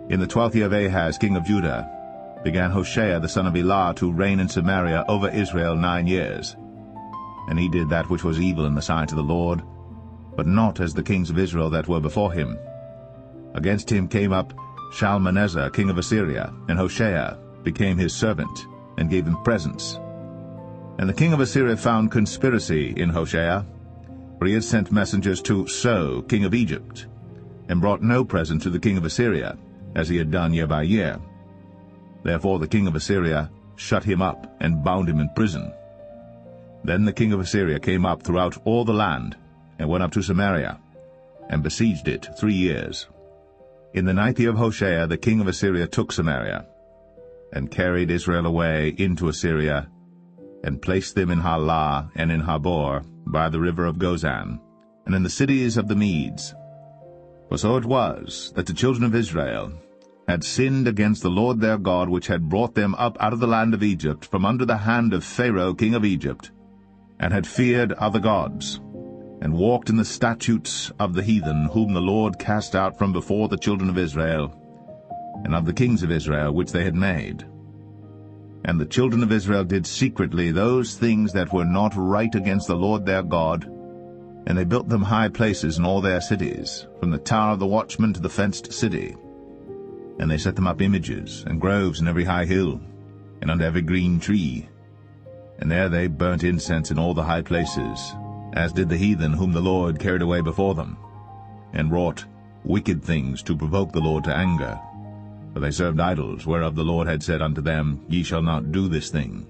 In the 12th year of Ahaz king of Judah began Hoshea the son of Elah to reign in Samaria over Israel 9 years. And he did that which was evil in the sight of the Lord, but not as the kings of Israel that were before him. Against him came up Shalmaneser king of Assyria, and Hoshea became his servant, and gave him presents. And the king of Assyria found conspiracy in Hoshea, for he had sent messengers to So king of Egypt, and brought no present to the king of Assyria, as he had done year by year. Therefore the king of Assyria shut him up, and bound him in prison. Then the king of Assyria came up throughout all the land, and went up to Samaria, and besieged it 3 years. In the 9th year of Hoshea the king of Assyria took Samaria, and carried Israel away into Assyria, and placed them in Halah and in Habor, by the river of Gozan, and in the cities of the Medes. For so it was that the children of Israel had sinned against the Lord their God, which had brought them up out of the land of Egypt, from under the hand of Pharaoh king of Egypt, and had feared other gods, and walked in the statutes of the heathen, whom the Lord cast out from before the children of Israel, and of the kings of Israel which they had made. And the children of Israel did secretly those things that were not right against the Lord their God, and they built them high places in all their cities, from the tower of the watchman to the fenced city. And they set them up images and groves in every high hill, and under every green tree. And there they burnt incense in all the high places, as did the heathen whom the Lord carried away before them, and wrought wicked things to provoke the Lord to anger. For they served idols, whereof the Lord had said unto them, Ye shall not do this thing.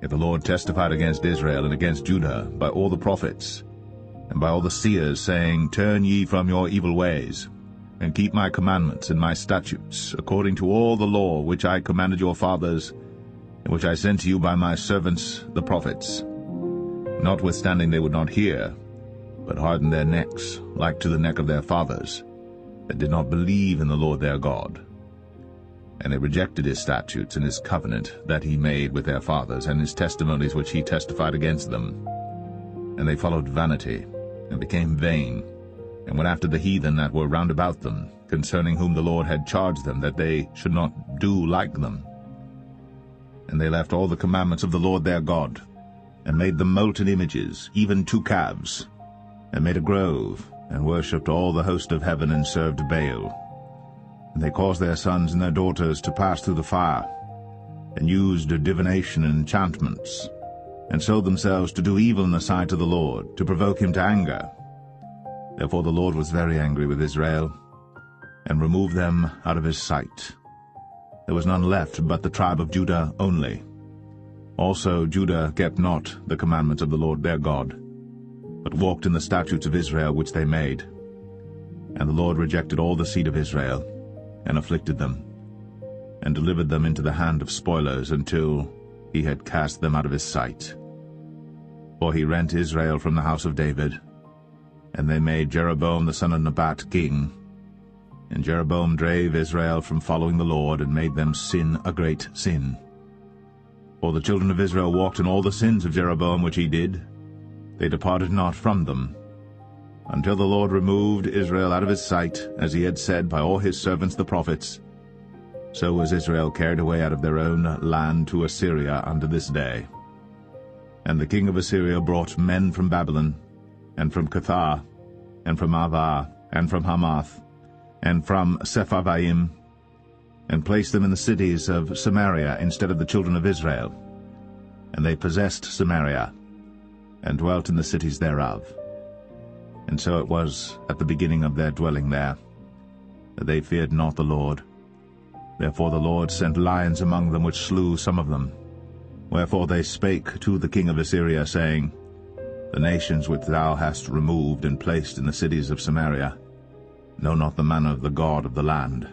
Yet the Lord testified against Israel and against Judah by all the prophets, and by all the seers, saying, Turn ye from your evil ways, and keep my commandments and my statutes, according to all the law which I commanded your fathers, and which I sent to you by my servants the prophets. Notwithstanding they would not hear, but hardened their necks, like to the neck of their fathers, that did not believe in the Lord their God. And they rejected his statutes and his covenant that he made with their fathers, and his testimonies which he testified against them. And they followed vanity, and became vain, and went after the heathen that were round about them, concerning whom the Lord had charged them that they should not do like them. And they left all the commandments of the Lord their God, and made them molten images, even 2 calves, and made a grove, and worshipped all the host of heaven, and served Baal. And they caused their sons and their daughters to pass through the fire, and used divination and enchantments, and sold themselves to do evil in the sight of the Lord, to provoke him to anger. Therefore the Lord was very angry with Israel, and removed them out of his sight. There was none left but the tribe of Judah only. Also Judah kept not the commandments of the Lord their God, but walked in the statutes of Israel which they made. And the Lord rejected all the seed of Israel, and afflicted them, and delivered them into the hand of spoilers, until he had cast them out of his sight. For he rent Israel from the house of David, and they made Jeroboam the son of Nebat king. And Jeroboam drave Israel from following the Lord, and made them sin a great sin. For the children of Israel walked in all the sins of Jeroboam which he did. They departed not from them, until the Lord removed Israel out of his sight, as he had said by all his servants the prophets. So was Israel carried away out of their own land to Assyria unto this day. And the king of Assyria brought men from Babylon, and from Cuthah, and from Avah, and from Hamath, and from Sepharvaim, and placed them in the cities of Samaria instead of the children of Israel. And they possessed Samaria, and dwelt in the cities thereof. And so it was at the beginning of their dwelling there, that they feared not the Lord. Therefore the Lord sent lions among them, which slew some of them. Wherefore they spake to the king of Assyria, saying, The nations which thou hast removed and placed in the cities of Samaria know not the manner of the God of the land.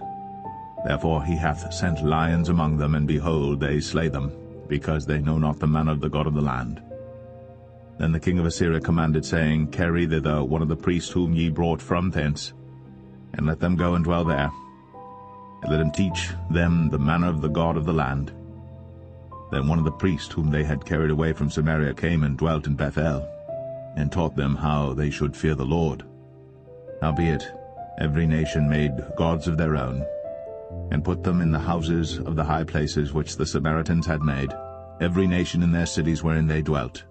Therefore he hath sent lions among them, and behold, they slay them, because they know not the manner of the God of the land. Then the king of Assyria commanded, saying, Carry thither one of the priests whom ye brought from thence, and let them go and dwell there, and let him teach them the manner of the God of the land. Then one of the priests whom they had carried away from Samaria came and dwelt in Bethel, and taught them how they should fear the Lord. Howbeit every nation made gods of their own, and put them in the houses of the high places which the Samaritans had made, every nation in their cities wherein they dwelt.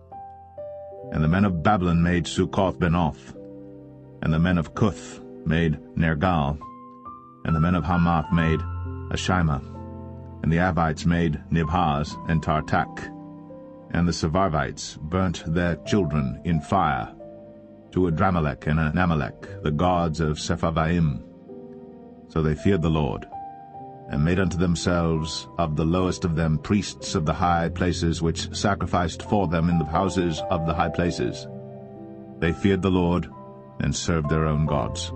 And the men of Babylon made Succoth-Benoth, and the men of Cuth made Nergal, and the men of Hamath made Ashima, and the Avites made Nibhaz and Tartak, and the Sepharvites burnt their children in fire to Adramelech and Anamelech, the gods of Sepharvaim. So they feared the Lord, and made unto themselves of the lowest of them priests of the high places, which sacrificed for them in the houses of the high places. They feared the Lord, and served their own gods,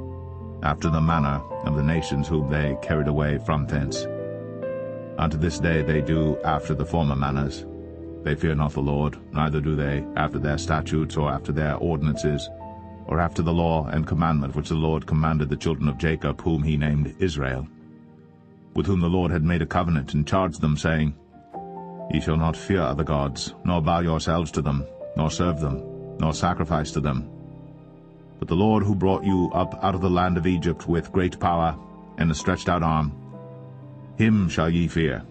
after the manner of the nations whom they carried away from thence. Unto this day they do after the former manners, They fear not the Lord, neither do they after their statutes or after their ordinances, or after the law and commandment which the Lord commanded the children of Jacob, whom he named Israel, with whom the Lord had made a covenant, and charged them, saying, Ye shall not fear other gods, nor bow yourselves to them, nor serve them, nor sacrifice to them. But the Lord who brought you up out of the land of Egypt with great power and a stretched out arm, him shall ye fear,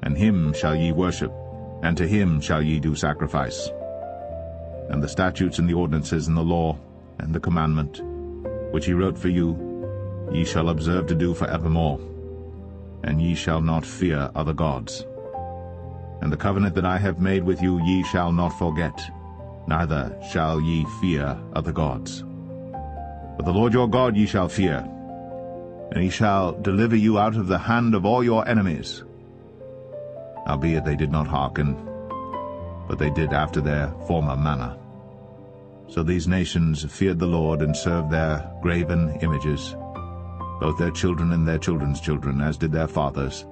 and him shall ye worship, and to him shall ye do sacrifice. And the statutes and the ordinances and the law and the commandment, which he wrote for you, ye shall observe to do for evermore, and ye shall not fear other gods. And the covenant that I have made with you ye shall not forget, neither shall ye fear other gods. But the Lord your God ye shall fear, and he shall deliver you out of the hand of all your enemies. Howbeit they did not hearken, but they did after their former manner. So these nations feared the Lord, and served their graven images, both their children and their children's children, as did their fathers,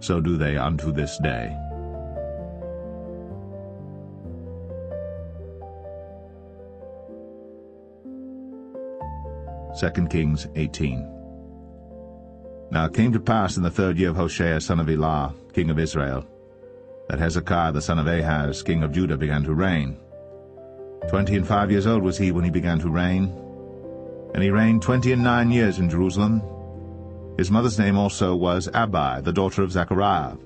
so do they unto this day. Second Kings 18. Now it came to pass in the 3rd year of Hoshea son of Elah, king of Israel, that Hezekiah the son of Ahaz, king of Judah, began to reign. 25 years old was he when he began to reign, and he reigned 29 years in Jerusalem. His mother's name also was Abi, the daughter of Zechariah.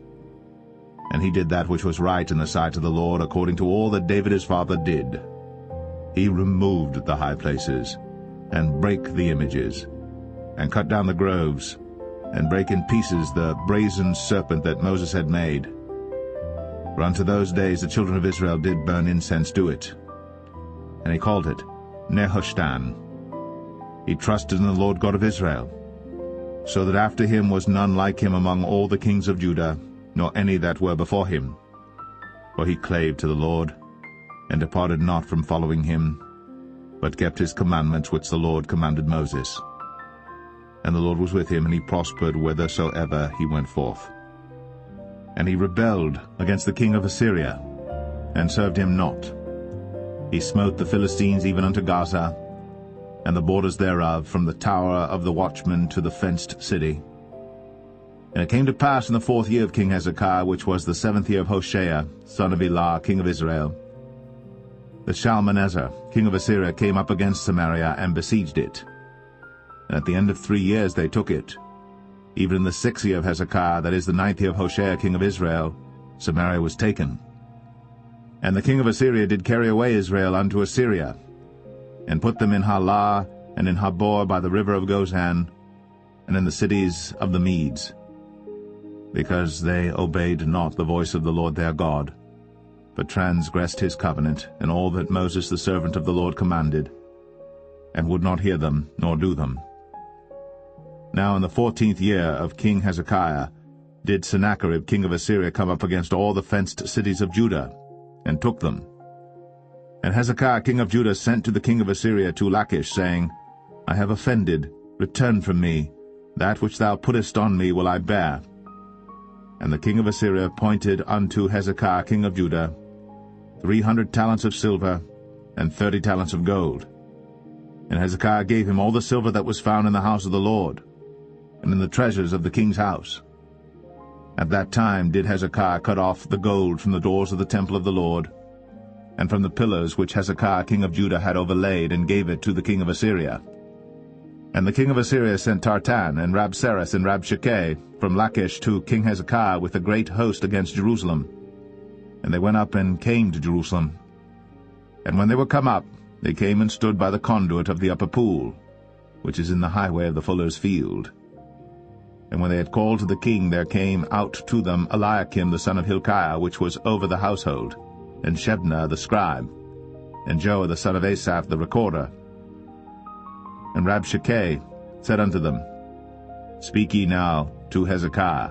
And he did that which was right in the sight of the Lord, according to all that David his father did. He removed the high places, and brake the images, and cut down the groves, and brake in pieces the brazen serpent that Moses had made. For unto those days the children of Israel did burn incense to it. And he called it Nehushtan. He trusted in the Lord God of Israel, so that after him was none like him among all the kings of Judah, nor any that were before him. For he clave to the Lord, and departed not from following him, but kept his commandments which the Lord commanded Moses. And the Lord was with him, and he prospered whithersoever he went forth. And he rebelled against the king of Assyria, and served him not. He smote the Philistines even unto Gaza, and the borders thereof, from the tower of the watchman to the fenced city. And it came to pass in the 4th year of King Hezekiah, which was the 7th year of Hoshea, son of Elah, king of Israel, that Shalmaneser, king of Assyria, came up against Samaria, and besieged it. And at the end of 3 years they took it. Even in the 6th year of Hezekiah, that is the 9th year of Hoshea, king of Israel, Samaria was taken. And the king of Assyria did carry away Israel unto Assyria, and put them in Halah, and in Habor by the river of Gozan, and in the cities of the Medes, because they obeyed not the voice of the Lord their God, but transgressed his covenant, and all that Moses the servant of the Lord commanded, and would not hear them, nor do them. Now in the 14th year of King Hezekiah did Sennacherib king of Assyria come up against all the fenced cities of Judah, and took them. And Hezekiah king of Judah sent to the king of Assyria to Lachish, saying, I have offended, return from me, that which thou puttest on me will I bear. And the king of Assyria appointed unto Hezekiah king of Judah 300 talents of silver, and 30 talents of gold. And Hezekiah gave him all the silver that was found in the house of the Lord, and in the treasures of the king's house. At that time did Hezekiah cut off the gold from the doors of the temple of the Lord, and from the pillars which Hezekiah king of Judah had overlaid, and gave it to the king of Assyria. And the king of Assyria sent Tartan, and Rabsaris, and Rabshakeh from Lachish to King Hezekiah with a great host against Jerusalem. And they went up and came to Jerusalem. And when they were come up, they came and stood by the conduit of the upper pool, which is in the highway of the fuller's field. And when they had called to the king, there came out to them Eliakim the son of Hilkiah, which was over the household, and Shebna the scribe, and Joah the son of Asaph the recorder. And Rabshakeh said unto them, Speak ye now to Hezekiah.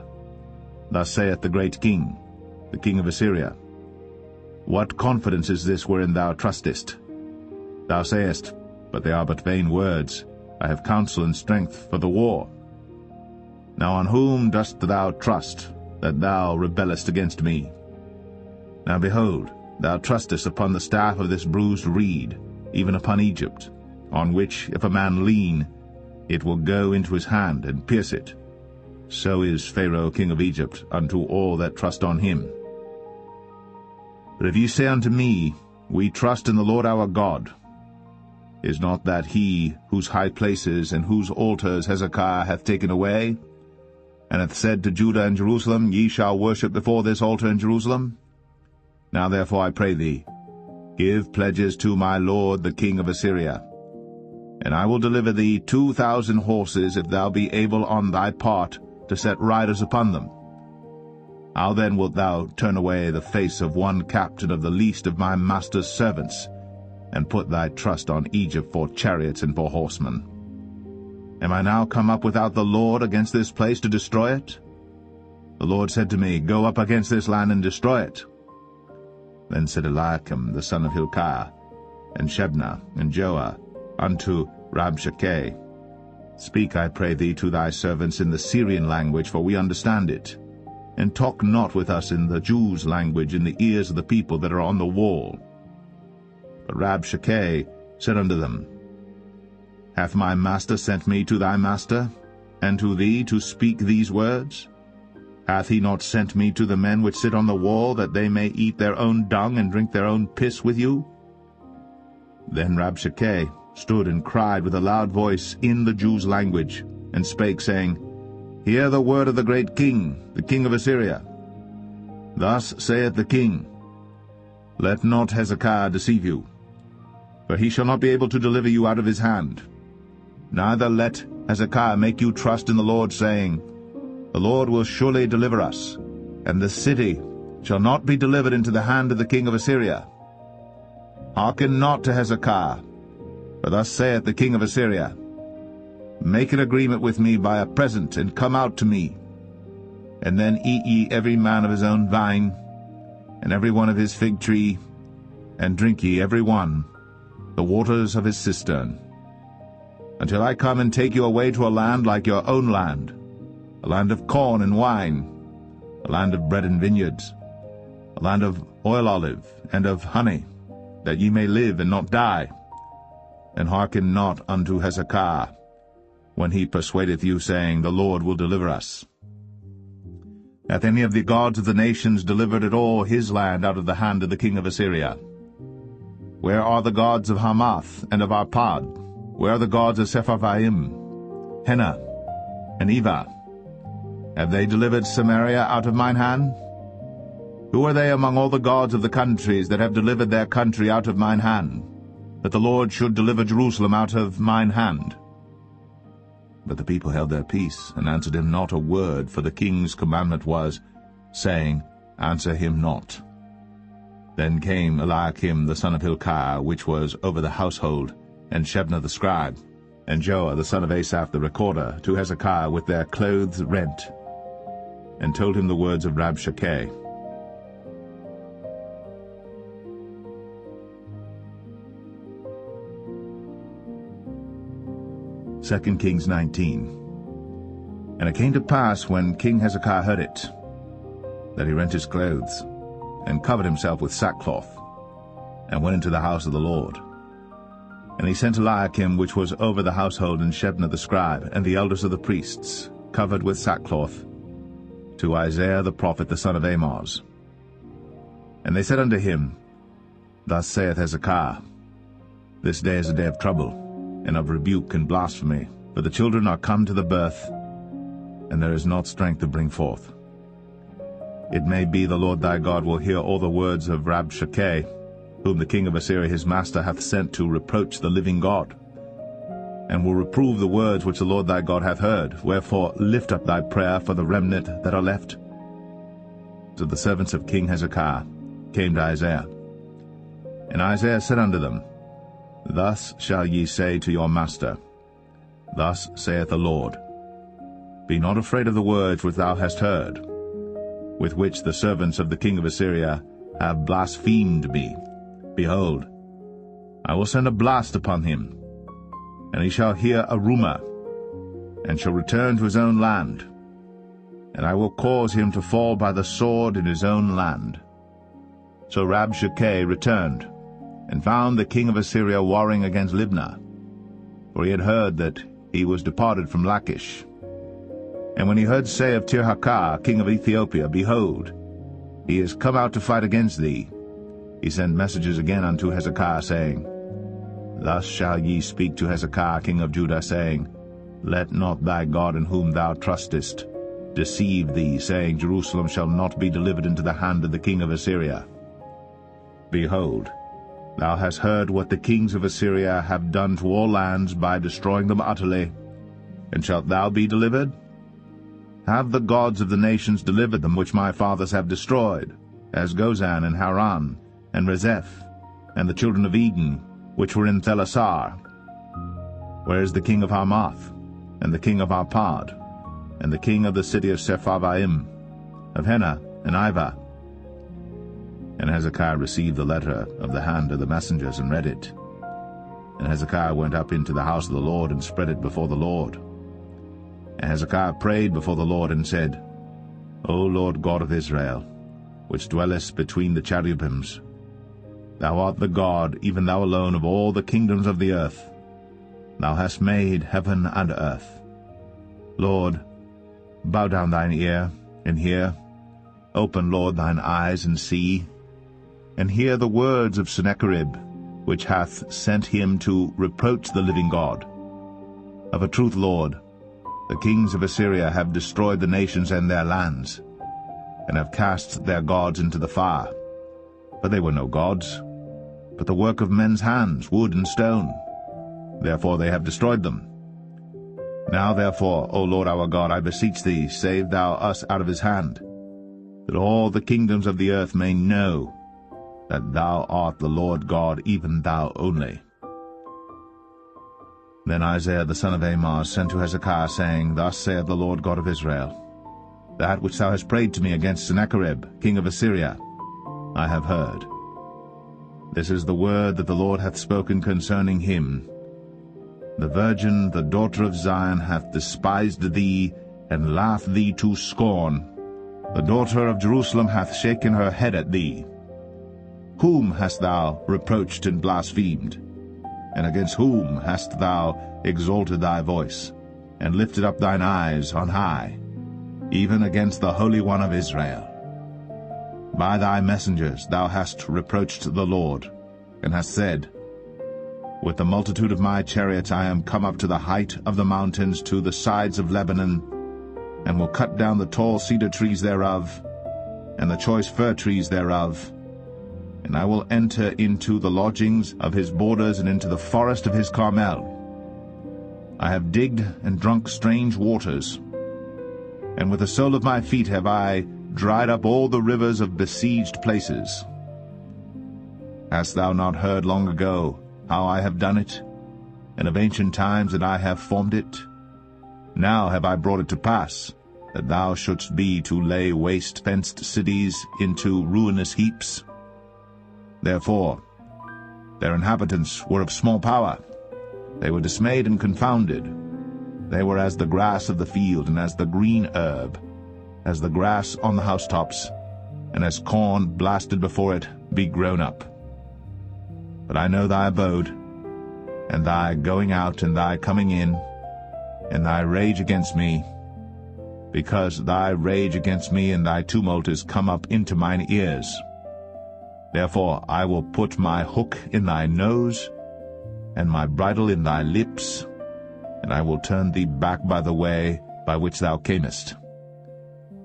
Thus saith the great king, the king of Assyria, What confidence is this wherein thou trustest? Thou sayest, But they are but vain words. I have counsel and strength for the war. Now on whom dost thou trust, that thou rebellest against me? Now behold, thou trustest upon the staff of this bruised reed, even upon Egypt, on which if a man lean, it will go into his hand and pierce it. So is Pharaoh king of Egypt unto all that trust on him. But if ye say unto me, We trust in the Lord our God, is not that he whose high places and whose altars Hezekiah hath taken away, and hath said to Judah and Jerusalem, Ye shall worship before this altar in Jerusalem? Now therefore I pray thee, give pledges to my lord the king of Assyria, and I will deliver thee 2,000 horses, if thou be able on thy part to set riders upon them. How then wilt thou turn away the face of one captain of the least of my master's servants, and put thy trust on Egypt for chariots and for horsemen? Am I now come up without the Lord against this place to destroy it? The Lord said to me, Go up against this land and destroy it. Then said Eliakim the son of Hilkiah, and Shebna, and Joah, unto Rabshakeh, Speak, I pray thee, to thy servants in the Syrian language, for we understand it, and talk not with us in the Jews' language in the ears of the people that are on the wall. But Rabshakeh said unto them, Hath my master sent me to thy master, and to thee to speak these words? Hath he not sent me to the men which sit on the wall, that they may eat their own dung and drink their own piss with you? Then Rabshakeh stood and cried with a loud voice in the Jews' language, and spake, saying, Hear the word of the great king, the king of Assyria. Thus saith the king, Let not Hezekiah deceive you, for he shall not be able to deliver you out of his hand. Neither let Hezekiah make you trust in the Lord, saying, The Lord will surely deliver us, and the city shall not be delivered into the hand of the king of Assyria. Hearken not to Hezekiah, for thus saith the king of Assyria, Make an agreement with me by a present, and come out to me. And then eat ye every man of his own vine, and every one of his fig tree, and drink ye every one the waters of his cistern, until I come and take you away to a land like your own land, a land of corn and wine, a land of bread and vineyards, a land of oil olive and of honey, that ye may live and not die. And hearken not unto Hezekiah, when he persuadeth you, saying, The Lord will deliver us. Hath any of the gods of the nations delivered at all his land out of the hand of the king of Assyria? Where are the gods of Hamath and of Arpad? Where are the gods of Sepharvaim, Hena, and Eva? Have they delivered Samaria out of mine hand? Who are they among all the gods of the countries that have delivered their country out of mine hand, that the Lord should deliver Jerusalem out of mine hand? But the people held their peace, and answered him not a word, for the king's commandment was, saying, Answer him not. Then came Eliakim the son of Hilkiah, which was over the household, and Shebna the scribe, and Joah the son of Asaph the recorder, to Hezekiah with their clothes rent, and told him the words of Rabshakeh. Second Kings 19. And it came to pass, when King Hezekiah heard it, that he rent his clothes, and covered himself with sackcloth, and went into the house of the Lord. And he sent Eliakim, which was over the household, and Shebna the scribe, and the elders of the priests, covered with sackcloth, to Isaiah the prophet, the son of Amoz. And they said unto him, Thus saith Hezekiah, This day is a day of trouble, and of rebuke and blasphemy, for the children are come to the birth, and there is not strength to bring forth. It may be the Lord thy God will hear all the words of Rabshakeh, whom the king of Assyria his master hath sent to reproach the living God, and will reprove the words which the Lord thy God hath heard. Wherefore lift up thy prayer for the remnant that are left. So the servants of King Hezekiah came to Isaiah. And Isaiah said unto them, Thus shall ye say to your master, Thus saith the Lord, Be not afraid of the words which thou hast heard, with which the servants of the king of Assyria have blasphemed me. Behold, I will send a blast upon him, and he shall hear a rumor, and shall return to his own land, and I will cause him to fall by the sword in his own land. So Rabshakeh returned, and found the king of Assyria warring against Libnah, for he had heard that he was departed from Lachish. And when he heard say of Tirhakah, king of Ethiopia, Behold, he is come out to fight against thee, he sent messages again unto Hezekiah, saying, Thus shall ye speak to Hezekiah, king of Judah, saying, Let not thy God in whom thou trustest deceive thee, saying, Jerusalem shall not be delivered into the hand of the king of Assyria. Behold, thou hast heard what the kings of Assyria have done to all lands by destroying them utterly, and shalt thou be delivered? Have the gods of the nations delivered them which my fathers have destroyed, as Gozan and Haran, and Rezeph, and the children of Eden, which were in Thelasar? Where is the king of Hamath, and the king of Arpad, and the king of the city of Sepharvaim, of Hena and Ivah? And Hezekiah received the letter of the hand of the messengers, and read it. And Hezekiah went up into the house of the Lord, and spread it before the Lord. And Hezekiah prayed before the Lord, and said, O Lord God of Israel, which dwellest between the cherubims, thou art the God, even thou alone, of all the kingdoms of the earth. Thou hast made heaven and earth. Lord, bow down thine ear, and hear. Open, Lord, thine eyes, and see. And hear the words of Sennacherib, which hath sent him to reproach the living God. Of a truth, Lord, the kings of Assyria have destroyed the nations and their lands, and have cast their gods into the fire. For they were no gods, but the work of men's hands, wood and stone. Therefore they have destroyed them. Now therefore, O Lord our God, I beseech thee, save thou us out of his hand, that all the kingdoms of the earth may know that thou art the Lord God, even thou only. Then Isaiah the son of Amoz sent to Hezekiah, saying, Thus saith the Lord God of Israel, That which thou hast prayed to me against Sennacherib, king of Assyria, I have heard. This is the word that the Lord hath spoken concerning him. The virgin, the daughter of Zion, hath despised thee, and laughed thee to scorn. The daughter of Jerusalem hath shaken her head at thee. Whom hast thou reproached and blasphemed? And against whom hast thou exalted thy voice, and lifted up thine eyes on high, even against the Holy One of Israel? By thy messengers thou hast reproached the Lord, and hast said, With the multitude of my chariots I am come up to the height of the mountains, to the sides of Lebanon, and will cut down the tall cedar trees thereof, and the choice fir trees thereof, and I will enter into the lodgings of his borders, and into the forest of his Carmel. I have digged and drunk strange waters, and with the sole of my feet have I dried up all the rivers of besieged places. Hast thou not heard long ago how I have done it, and of ancient times that I have formed it? Now have I brought it to pass, that thou shouldst be to lay waste fenced cities into ruinous heaps. Therefore their inhabitants were of small power. They were dismayed and confounded. They were as the grass of the field, and as the green herb, as the grass on the housetops, and as corn blasted before it be grown up. But I know thy abode, and thy going out and thy coming in, and thy rage against me, because thy rage against me and thy tumult is come up into mine ears. Therefore I will put my hook in thy nose, and my bridle in thy lips, and I will turn thee back by the way by which thou camest.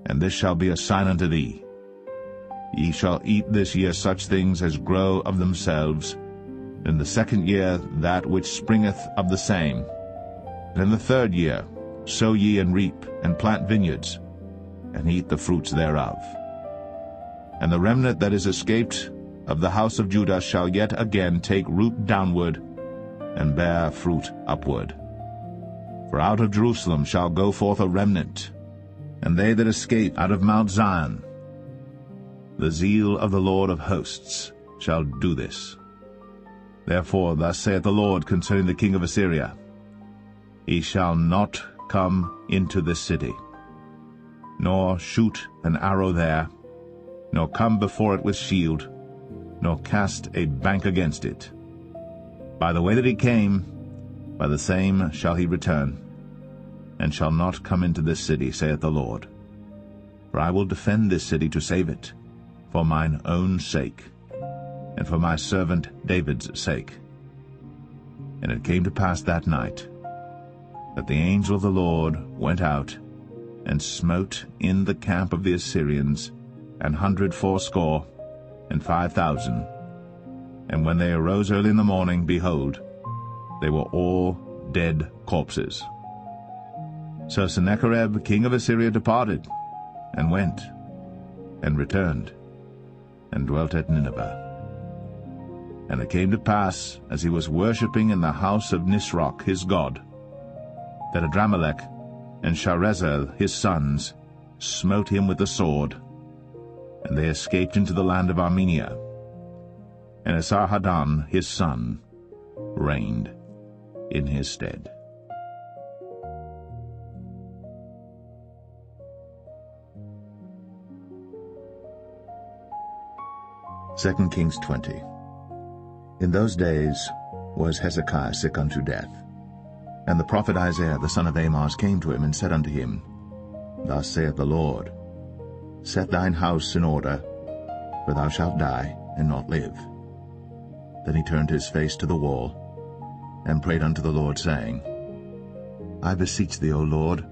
And this shall be a sign unto thee. Ye shall eat this year such things as grow of themselves, in the second year that which springeth of the same. And in the third year sow ye and reap, and plant vineyards, and eat the fruits thereof. And the remnant that is escaped of the house of Judah shall yet again take root downward, and bear fruit upward. For out of Jerusalem shall go forth a remnant, and they that escape out of Mount Zion. The zeal of the Lord of hosts shall do this. Therefore thus saith the Lord concerning the king of Assyria, He shall not come into this city, nor shoot an arrow there, nor come before it with shield, nor cast a bank against it. By the way that he came, by the same shall he return, and shall not come into this city, saith the Lord. For I will defend this city to save it, for mine own sake, and for my servant David's sake. And it came to pass that night, that the angel of the Lord went out, and smote in the camp of the Assyrians 180,500. And when they arose early in the morning, behold, they were all dead corpses. So Sennacherib king of Assyria departed, and went, and returned, and dwelt at Nineveh. And it came to pass, as he was worshipping in the house of Nisroch his god, that Adramelech and Sharezer his sons smote him with the sword, and they escaped into the land of Armenia. And Esarhaddon his son reigned in his stead. Second Kings 20. In those days was Hezekiah sick unto death. And the prophet Isaiah the son of Amoz came to him, and said unto him, Thus saith the Lord, Set thine house in order, for thou shalt die, and not live. Then he turned his face to the wall, and prayed unto the Lord, saying, I beseech thee, O Lord,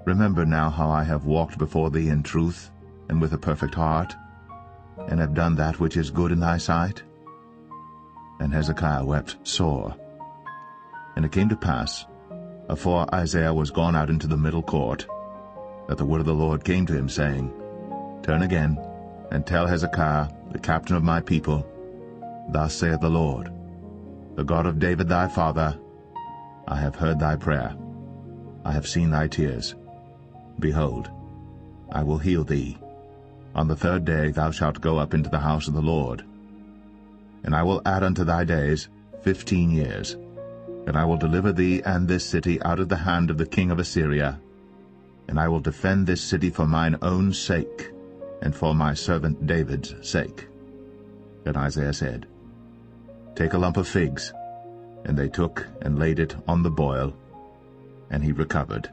remember now how I have walked before thee in truth, and with a perfect heart, and have done that which is good in thy sight. And Hezekiah wept sore. And it came to pass, afore Isaiah was gone out into the middle court, that the word of the Lord came to him, saying, Turn again, and tell Hezekiah, the captain of my people, Thus saith the Lord, the God of David thy father, I have heard thy prayer, I have seen thy tears. Behold, I will heal thee. On the third day thou shalt go up into the house of the Lord. And I will add unto thy days 15 years, and I will deliver thee and this city out of the hand of the king of Assyria, and I will defend this city for mine own sake, and for my servant David's sake. Then Isaiah said, Take a lump of figs. And they took and laid it on the boil, and he recovered.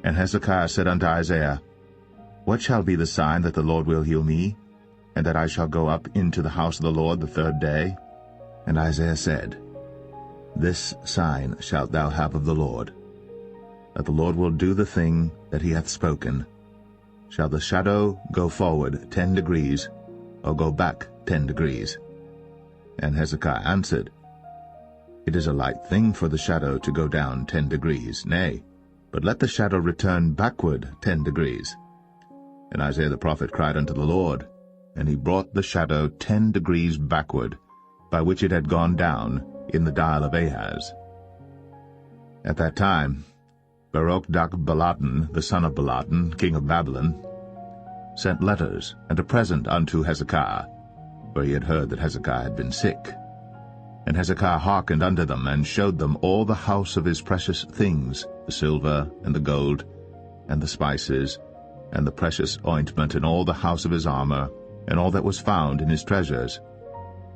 And Hezekiah said unto Isaiah, What shall be the sign that the Lord will heal me, and that I shall go up into the house of the Lord the third day? And Isaiah said, This sign shalt thou have of the Lord, that the Lord will do the thing that he hath spoken. Shall the shadow go forward 10 degrees, or go back 10 degrees? And Hezekiah answered, It is a light thing for the shadow to go down 10 degrees, nay, but let the shadow return backward 10 degrees. And Isaiah the prophet cried unto the Lord, and he brought the shadow 10 degrees backward, by which it had gone down in the dial of Ahaz. At that time Baruch Baladan, the son of Baladan, king of Babylon, sent letters and a present unto Hezekiah, for he had heard that Hezekiah had been sick. And Hezekiah hearkened unto them, and showed them all the house of his precious things, the silver, and the gold, and the spices, and the precious ointment, and all the house of his armor, and all that was found in his treasures.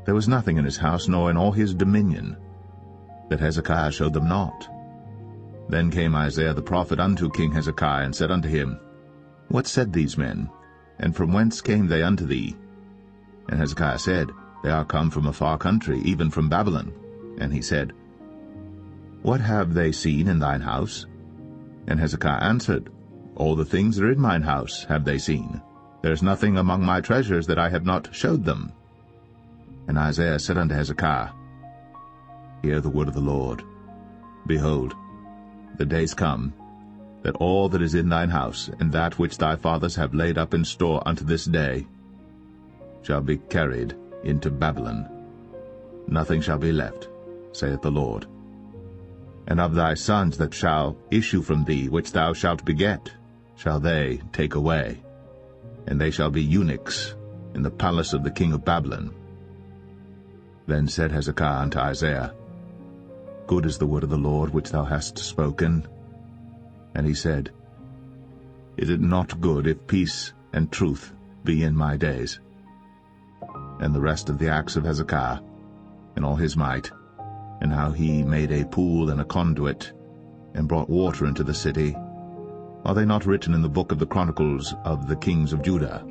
There was nothing in his house, nor in all his dominion, that Hezekiah showed them not. Then came Isaiah the prophet unto King Hezekiah, and said unto him, What said these men, and from whence came they unto thee? And Hezekiah said, They are come from a far country, even from Babylon. And he said, What have they seen in thine house? And Hezekiah answered, All the things that are in mine house have they seen. There is nothing among my treasures that I have not showed them. And Isaiah said unto Hezekiah, Hear the word of the Lord. Behold, the days come, that all that is in thine house, and that which thy fathers have laid up in store unto this day, shall be carried into Babylon. Nothing shall be left, saith the Lord. And of thy sons that shall issue from thee, which thou shalt beget, shall they take away, and they shall be eunuchs in the palace of the king of Babylon. Then said Hezekiah unto Isaiah, Good is the word of the Lord which thou hast spoken. And he said, Is it not good if peace and truth be in my days? and the rest of the acts of Hezekiah, and all his might, and how he made a pool and a conduit, and brought water into the city, are they not written in the book of the Chronicles of the kings of Judah?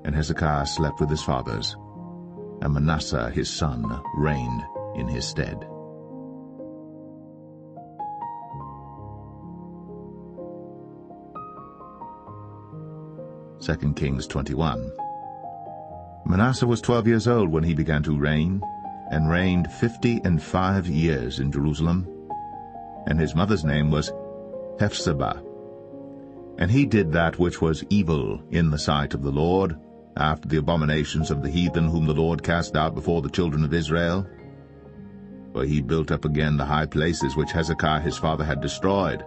And Hezekiah slept with his fathers, and Manasseh his son reigned in his stead. Second Kings 21. Manasseh was 12 years old when he began to reign, and reigned 55 years in Jerusalem. And his mother's name was Hephzibah. And he did that which was evil in the sight of the Lord, after the abominations of the heathen whom the Lord cast out before the children of Israel. For he built up again the high places which Hezekiah his father had destroyed.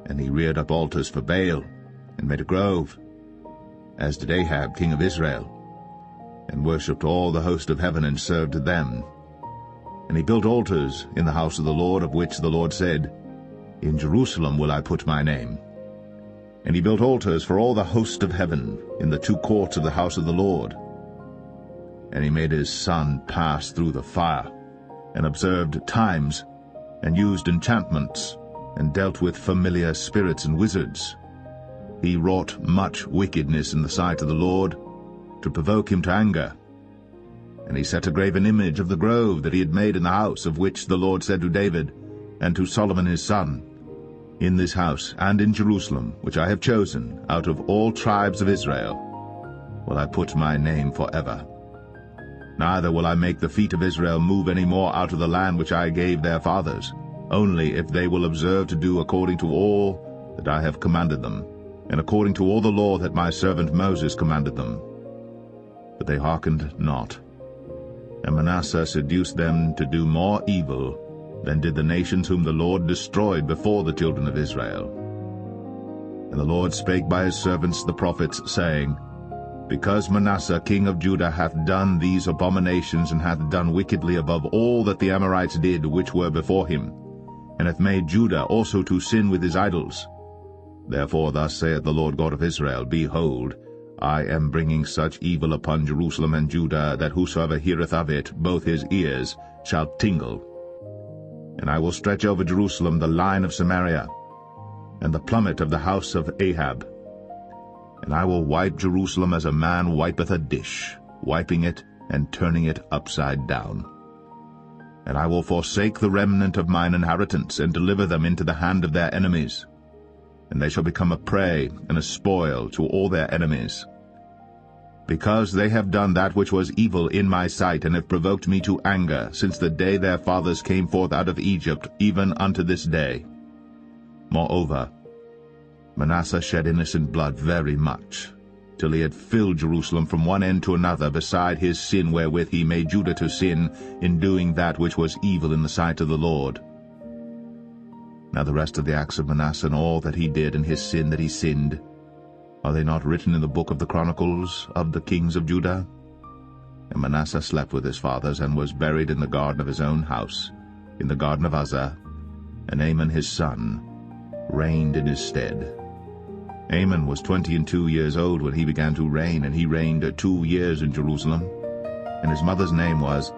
And he reared up altars for Baal, and made a grove, as did Ahab king of Israel, and worshipped all the host of heaven, and served them. And he built altars in the house of the Lord, of which the Lord said, In Jerusalem will I put my name. And he built altars for all the host of heaven in the two courts of the house of the Lord. And he made his son pass through the fire, and observed times, and used enchantments, and dealt with familiar spirits and wizards. He wrought much wickedness in the sight of the Lord, to provoke him to anger. And he set a graven image of the grove that he had made in the house, of which the Lord said to David and to Solomon his son, In this house and in Jerusalem, which I have chosen out of all tribes of Israel, will I put my name forever. Neither will I make the feet of Israel move any more out of the land which I gave their fathers, only if they will observe to do according to all that I have commanded them, and according to all the law that my servant Moses commanded them. But they hearkened not. And Manasseh seduced them to do more evil than did the nations whom the Lord destroyed before the children of Israel. And the Lord spake by his servants the prophets, saying, Because Manasseh king of Judah hath done these abominations, and hath done wickedly above all that the Amorites did which were before him, and hath made Judah also to sin with his idols. Therefore thus saith the Lord God of Israel, Behold, I am bringing such evil upon Jerusalem and Judah, that whosoever heareth of it, both his ears shall tingle. And I will stretch over Jerusalem the line of Samaria, and the plummet of the house of Ahab. And I will wipe Jerusalem as a man wipeth a dish, wiping it and turning it upside down. And I will forsake the remnant of mine inheritance, and deliver them into the hand of their enemies. And they shall become a prey and a spoil to all their enemies. Because they have done that which was evil in my sight, and have provoked me to anger, since the day their fathers came forth out of Egypt, even unto this day. Moreover, Manasseh shed innocent blood very much, till he had filled Jerusalem from one end to another, beside his sin wherewith he made Judah to sin, in doing that which was evil in the sight of the Lord. Now the rest of the acts of Manasseh, and all that he did, and his sin that he sinned, are they not written in the book of the Chronicles of the kings of Judah? And Manasseh slept with his fathers, and was buried in the garden of his own house, in the garden of Uzzah, and Amon his son reigned in his stead. Amon was 22 years old when he began to reign, and he reigned 2 years in Jerusalem. And his mother's name was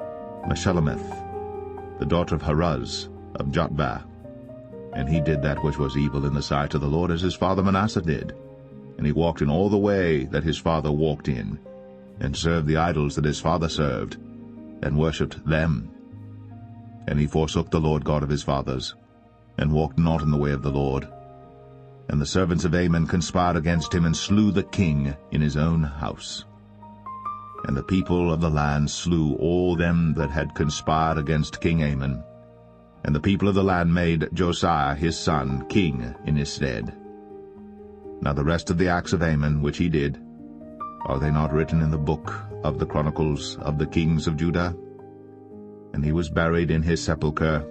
Meshullemeth, the daughter of Haruz of Jotbah. And he did that which was evil in the sight of the Lord, as his father Manasseh did. And he walked in all the way that his father walked in, and served the idols that his father served, and worshipped them. And he forsook the Lord God of his fathers, and walked not in the way of the Lord. And the servants of Amon conspired against him, and slew the king in his own house. And the people of the land slew all them that had conspired against King Amon. And the people of the land made Josiah his son king in his stead. Now the rest of the acts of Amon which he did, are they not written in the book of the Chronicles of the kings of Judah? And he was buried in his sepulchre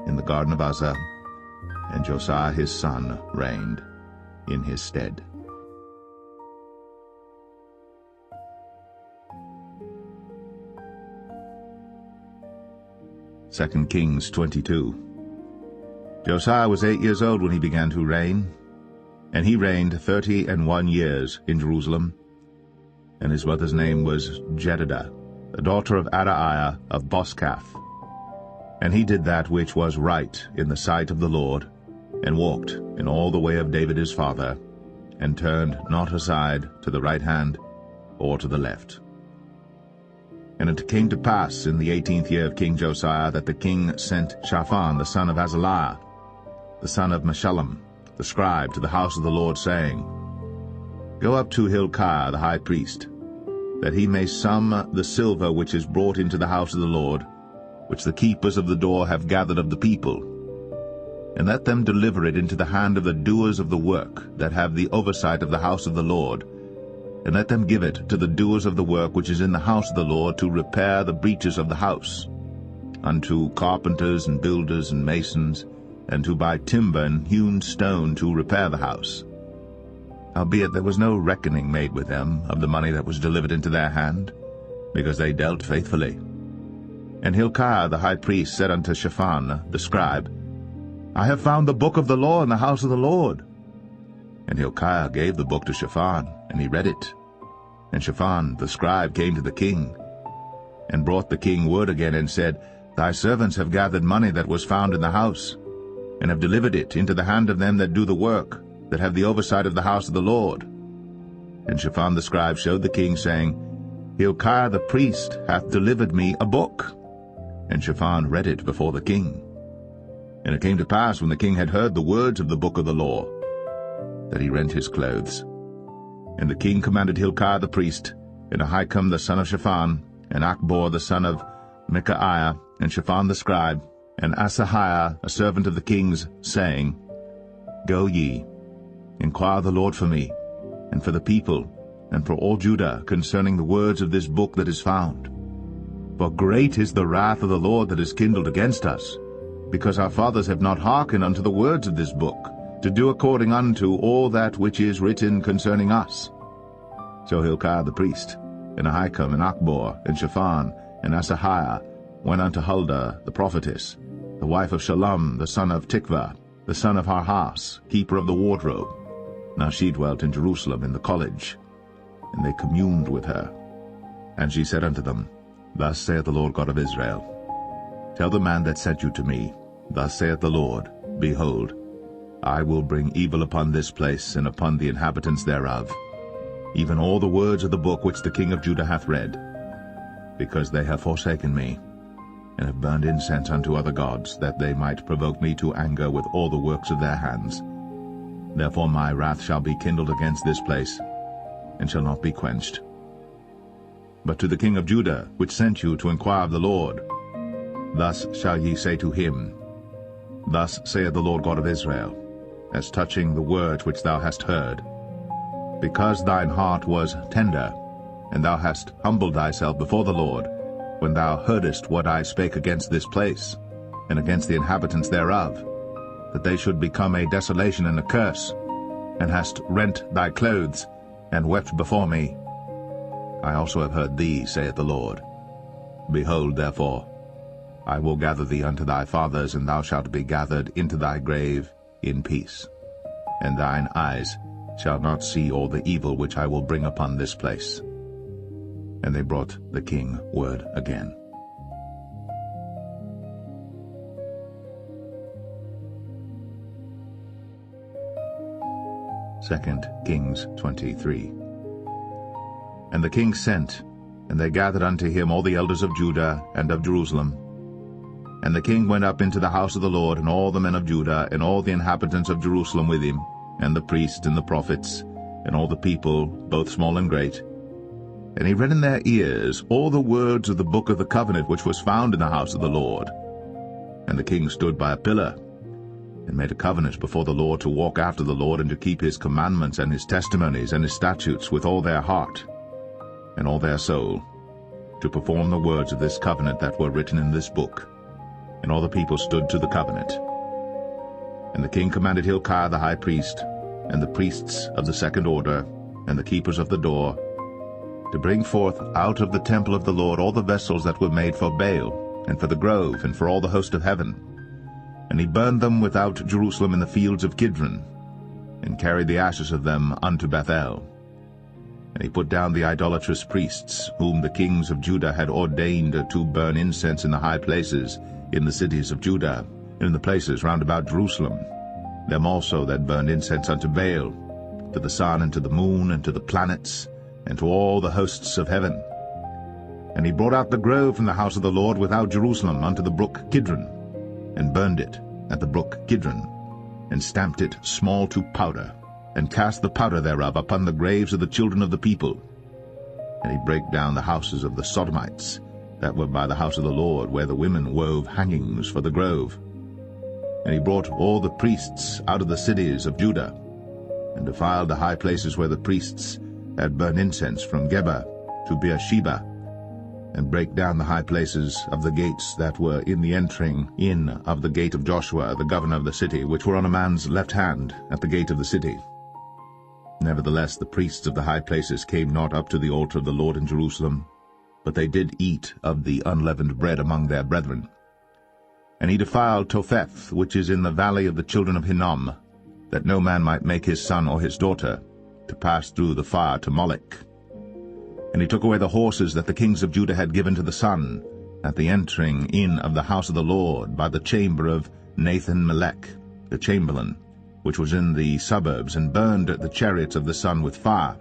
in the garden of Uzzah, and Josiah his son reigned in his stead. Second Kings 22. Josiah was 8 years old when he began to reign, and he reigned 31 years in Jerusalem. and his mother's name was Jedidah, the daughter of Adaiah of Boskath. And he did that which was right in the sight of the Lord, and walked in all the way of David his father, and turned not aside to the right hand or to the left. And it came to pass in the 18th year of King Josiah that the king sent Shaphan the son of Azaliah, the son of Meshullam, the scribe, to the house of the Lord, saying, Go up to Hilkiah the high priest, that he may sum the silver which is brought into the house of the Lord, which the keepers of the door have gathered of the people, and let them deliver it into the hand of the doers of the work that have the oversight of the house of the Lord, and let them give it to the doers of the work which is in the house of the Lord to repair the breaches of the house, unto carpenters and builders and masons, and to buy timber and hewn stone to repair the house. Howbeit there was no reckoning made with them of the money that was delivered into their hand, because they dealt faithfully. And Hilkiah the high priest said unto Shaphan the scribe, I have found the book of the law in the house of the Lord. And Hilkiah gave the book to Shaphan, and he read it. And Shaphan the scribe came to the king, and brought the king word again, and said, Thy servants have gathered money that was found in the house, and have delivered it into the hand of them that do the work, that have the oversight of the house of the Lord. And Shaphan the scribe showed the king, saying, Hilkiah the priest hath delivered me a book. And Shaphan read it before the king. And it came to pass, when the king had heard the words of the book of the law, that he rent his clothes. And the king commanded Hilkiah the priest, and Ahikam the son of Shaphan, and Achbor the son of Micaiah, and Shaphan the scribe, and Asahiah a servant of the king's, saying, Go ye, inquire the Lord for me, and for the people, and for all Judah, concerning the words of this book that is found. For great is the wrath of the Lord that is kindled against us, because our fathers have not hearkened unto the words of this book, to do according unto all that which is written concerning us. So Hilkiah the priest, and Ahikam, and Achbor, and Shaphan, and Asahiah went unto Huldah the prophetess, the wife of Shallum the son of Tikvah, the son of Harhas, keeper of the wardrobe. Now she dwelt in Jerusalem in the college, and they communed with her. And she said unto them, Thus saith the Lord God of Israel, Tell the man that sent you to me, Thus saith the Lord, Behold, I will bring evil upon this place and upon the inhabitants thereof, even all the words of the book which the king of Judah hath read, because they have forsaken me, and have burned incense unto other gods, that they might provoke me to anger with all the works of their hands. Therefore my wrath shall be kindled against this place, and shall not be quenched. But to the king of Judah, which sent you to inquire of the Lord, thus shall ye say to him, Thus saith the Lord God of Israel, as touching the words which thou hast heard, because thine heart was tender, and thou hast humbled thyself before the Lord, when thou heardest what I spake against this place, and against the inhabitants thereof, that they should become a desolation and a curse, and hast rent thy clothes, and wept before me. I also have heard thee, saith the Lord. Behold, therefore, I will gather thee unto thy fathers, and thou shalt be gathered into thy grave in peace. And thine eyes shall not see all the evil which I will bring upon this place. And they brought the king word again. 2 Kings 23. And the king sent, and they gathered unto him all the elders of Judah and of Jerusalem. And the king went up into the house of the Lord, and all the men of Judah, and all the inhabitants of Jerusalem with him, and the priests and the prophets, and all the people, both small and great. And he read in their ears all the words of the book of the covenant which was found in the house of the Lord. And the king stood by a pillar, and made a covenant before the Lord to walk after the Lord, and to keep his commandments and his testimonies and his statutes with all their heart and all their soul, to perform the words of this covenant that were written in this book. And all the people stood to the covenant. And the king commanded Hilkiah the high priest, and the priests of the second order, and the keepers of the door, to bring forth out of the temple of the Lord all the vessels that were made for Baal, and for the grove, and for all the host of heaven. And he burned them without Jerusalem in the fields of Kidron, and carried the ashes of them unto Bethel. And he put down the idolatrous priests, whom the kings of Judah had ordained to burn incense in the high places in the cities of Judah, and in the places round about Jerusalem, them also that burned incense unto Baal, to the sun, and to the moon, and to the planets, and to all the hosts of heaven. And he brought out the grove from the house of the Lord without Jerusalem unto the brook Kidron, and burned it at the brook Kidron, and stamped it small to powder, and cast the powder thereof upon the graves of the children of the people. And he brake down the houses of the Sodomites, that were by the house of the Lord, where the women wove hangings for the grove. And he brought all the priests out of the cities of Judah, and defiled the high places where the priests had burned incense from Geba to Beersheba, and brake down the high places of the gates that were in the entering in of the gate of Joshua, the governor of the city, which were on a man's left hand at the gate of the city. Nevertheless the priests of the high places came not up to the altar of the Lord in Jerusalem, but they did eat of the unleavened bread among their brethren. And he defiled Topheth, which is in the valley of the children of Hinnom, that no man might make his son or his daughter to pass through the fire to Molech. And he took away the horses that the kings of Judah had given to the sun, at the entering in of the house of the Lord, by the chamber of Nathan-Melech, the chamberlain, which was in the suburbs, and burned the chariots of the sun with fire.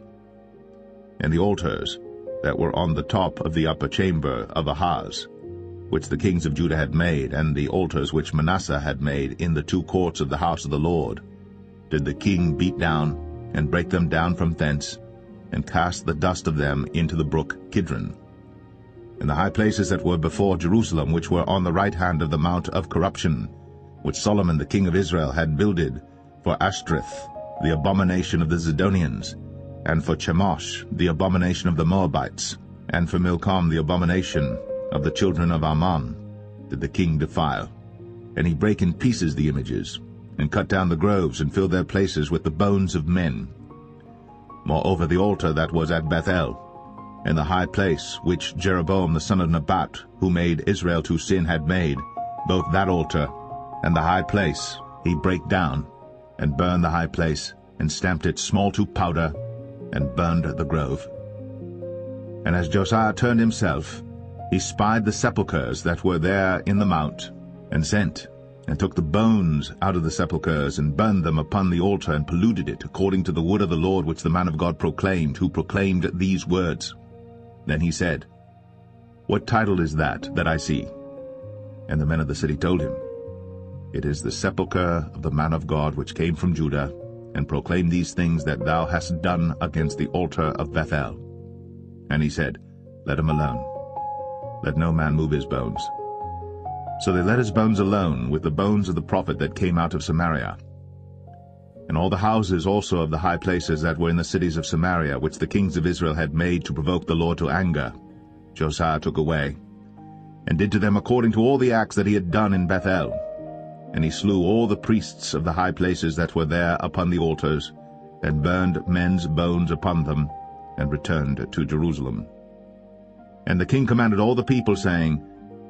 And the altars that were on the top of the upper chamber of Ahaz, which the kings of Judah had made, and the altars which Manasseh had made in the two courts of the house of the Lord, did the king beat down, and break them down from thence, and cast the dust of them into the brook Kidron. And the high places that were before Jerusalem, which were on the right hand of the mount of corruption, which Solomon the king of Israel had builded for Ashtoreth, the abomination of the Zidonians, and for Chemosh, the abomination of the Moabites, and for Milcom, the abomination of the children of Ammon, did the king defile. And he brake in pieces the images, and cut down the groves, and filled their places with the bones of men. Moreover the altar that was at Bethel, and the high place which Jeroboam the son of Nebat, who made Israel to sin, had made, both that altar and the high place he brake down, and burned the high place, and stamped it small to powder, and burned the grove. And as Josiah turned himself, he spied the sepulchres that were there in the mount, and sent, and took the bones out of the sepulchres, and burned them upon the altar, and polluted it, according to the word of the Lord which the man of God proclaimed, who proclaimed these words. Then he said, What title is that I see? And the men of the city told him, It is the sepulchre of the man of God which came from Judah, and proclaimed these things that thou hast done against the altar of Bethel. And he said, Let him alone. Let no man move his bones. So they let his bones alone, with the bones of the prophet that came out of Samaria. And all the houses also of the high places that were in the cities of Samaria, which the kings of Israel had made to provoke the Lord to anger, Josiah took away, and did to them according to all the acts that he had done in Bethel. And he slew all the priests of the high places that were there upon the altars, and burned men's bones upon them, and returned to Jerusalem. And the king commanded all the people, saying,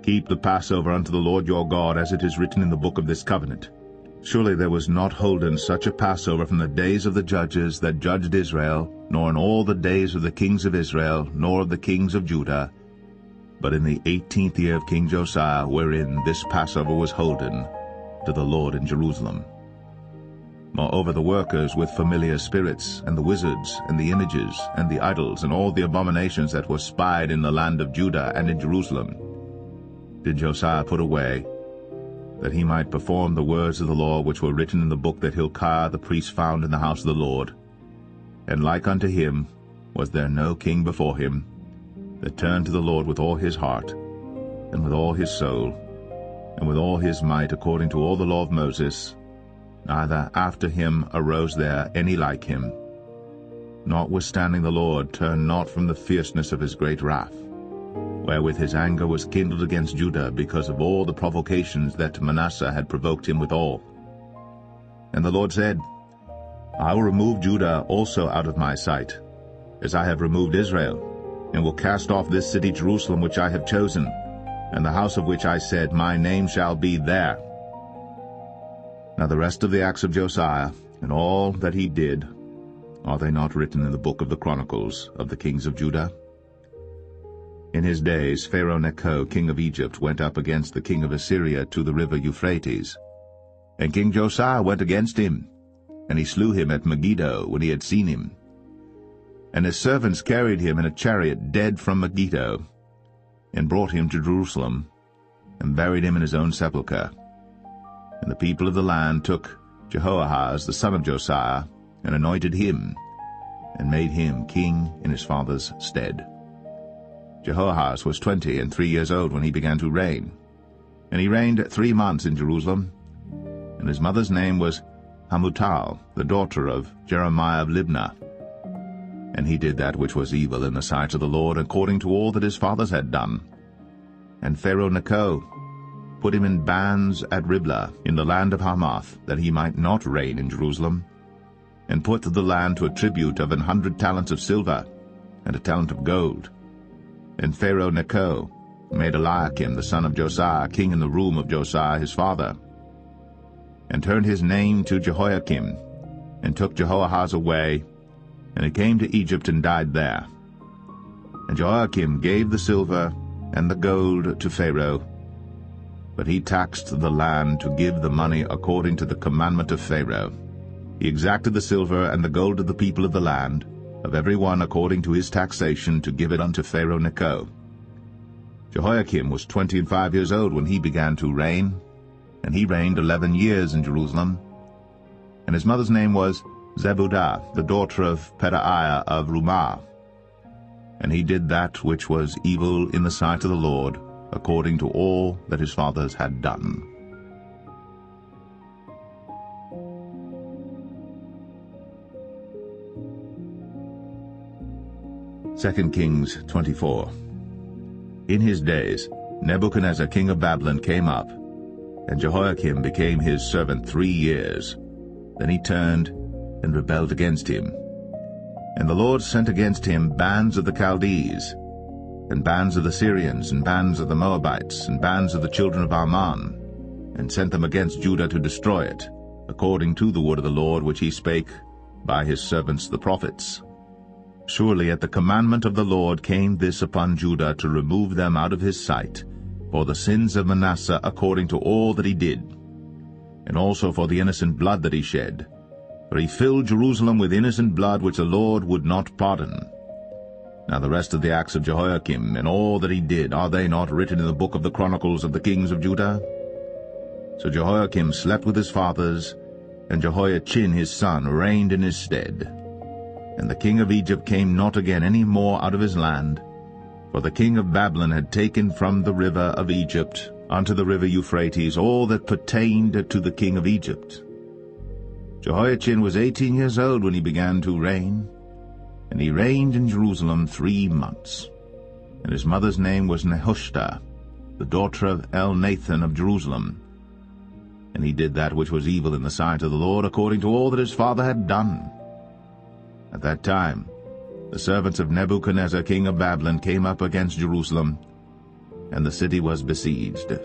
Keep the Passover unto the Lord your God, as it is written in the book of this covenant. Surely there was not holden such a Passover from the days of the judges that judged Israel, nor in all the days of the kings of Israel, nor of the kings of Judah, but in the 18th year of King Josiah, wherein this Passover was holden to the Lord in Jerusalem. Moreover the workers with familiar spirits, and the wizards, and the images, and the idols, and all the abominations that were spied in the land of Judah and in Jerusalem, did Josiah put away, that he might perform the words of the law which were written in the book that Hilkiah the priest found in the house of the Lord. And like unto him was there no king before him, that turned to the Lord with all his heart, and with all his soul, and with all his might, according to all the law of Moses, neither after him arose there any like him. Notwithstanding the Lord turned not from the fierceness of his great wrath, wherewith his anger was kindled against Judah, because of all the provocations that Manasseh had provoked him withal. And the Lord said, I will remove Judah also out of my sight, as I have removed Israel, and will cast off this city Jerusalem which I have chosen, and the house of which I said, My name shall be there. Now the rest of the acts of Josiah, and all that he did, Are they not written in the book of the Chronicles of the kings of Judah? In his days Pharaoh Necho, king of Egypt, went up against the king of Assyria to the river Euphrates. And King Josiah went against him, and he slew him at Megiddo when he had seen him. And his servants carried him in a chariot dead from Megiddo, and brought him to Jerusalem, and buried him in his own sepulchre. And the people of the land took Jehoahaz the son of Josiah, and anointed him, and made him king in his father's stead. Jehoahaz was 23 years old when he began to reign, and he reigned 3 months in Jerusalem. And his mother's name was Hamutal, the daughter of Jeremiah of Libnah. And he did that which was evil in the sight of the Lord, according to all that his fathers had done. And Pharaoh Necho put him in bands at Riblah in the land of Hamath, that he might not reign in Jerusalem, and put the land to a tribute of 100 talents of silver, and a talent of gold. And Pharaoh Necho made Eliakim the son of Josiah king in the room of Josiah his father, and turned his name to Jehoiakim, and took Jehoahaz away, and he came to Egypt and died there. And Jehoiakim gave the silver and the gold to Pharaoh, but he taxed the land to give the money according to the commandment of Pharaoh. He exacted the silver and the gold of the people of the land, of every one according to his taxation, to give it unto Pharaoh Necho. Jehoiakim was 25 years old when he began to reign, and he reigned 11 years in Jerusalem. And his mother's name was Zebudah, the daughter of Pedaiah of Rumah. And he did that which was evil in the sight of the Lord, according to all that his fathers had done. Second Kings 24. In his days Nebuchadnezzar king of Babylon came up, and Jehoiakim became his servant 3 years. Then he turned and rebelled against him. And the Lord sent against him bands of the Chaldees, and bands of the Syrians, and bands of the Moabites, and bands of the children of Ammon, and sent them against Judah to destroy it, according to the word of the Lord which he spake by his servants the prophets. Surely at the commandment of the Lord came this upon Judah, to remove them out of his sight, for the sins of Manasseh according to all that he did, and also for the innocent blood that he shed. For he filled Jerusalem with innocent blood which the Lord would not pardon. Now the rest of the acts of Jehoiakim, and all that he did, are they not written in the book of the Chronicles of the kings of Judah? So Jehoiakim slept with his fathers, and Jehoiachin his son reigned in his stead. And the king of Egypt came not again any more out of his land, for the king of Babylon had taken from the river of Egypt unto the river Euphrates all that pertained to the king of Egypt. Jehoiachin was 18 years old when he began to reign, and he reigned in Jerusalem 3 months. And his mother's name was Nehushta, the daughter of Elnathan of Jerusalem. And he did that which was evil in the sight of the Lord, according to all that his father had done. At that time the servants of Nebuchadnezzar king of Babylon came up against Jerusalem, and the city was besieged.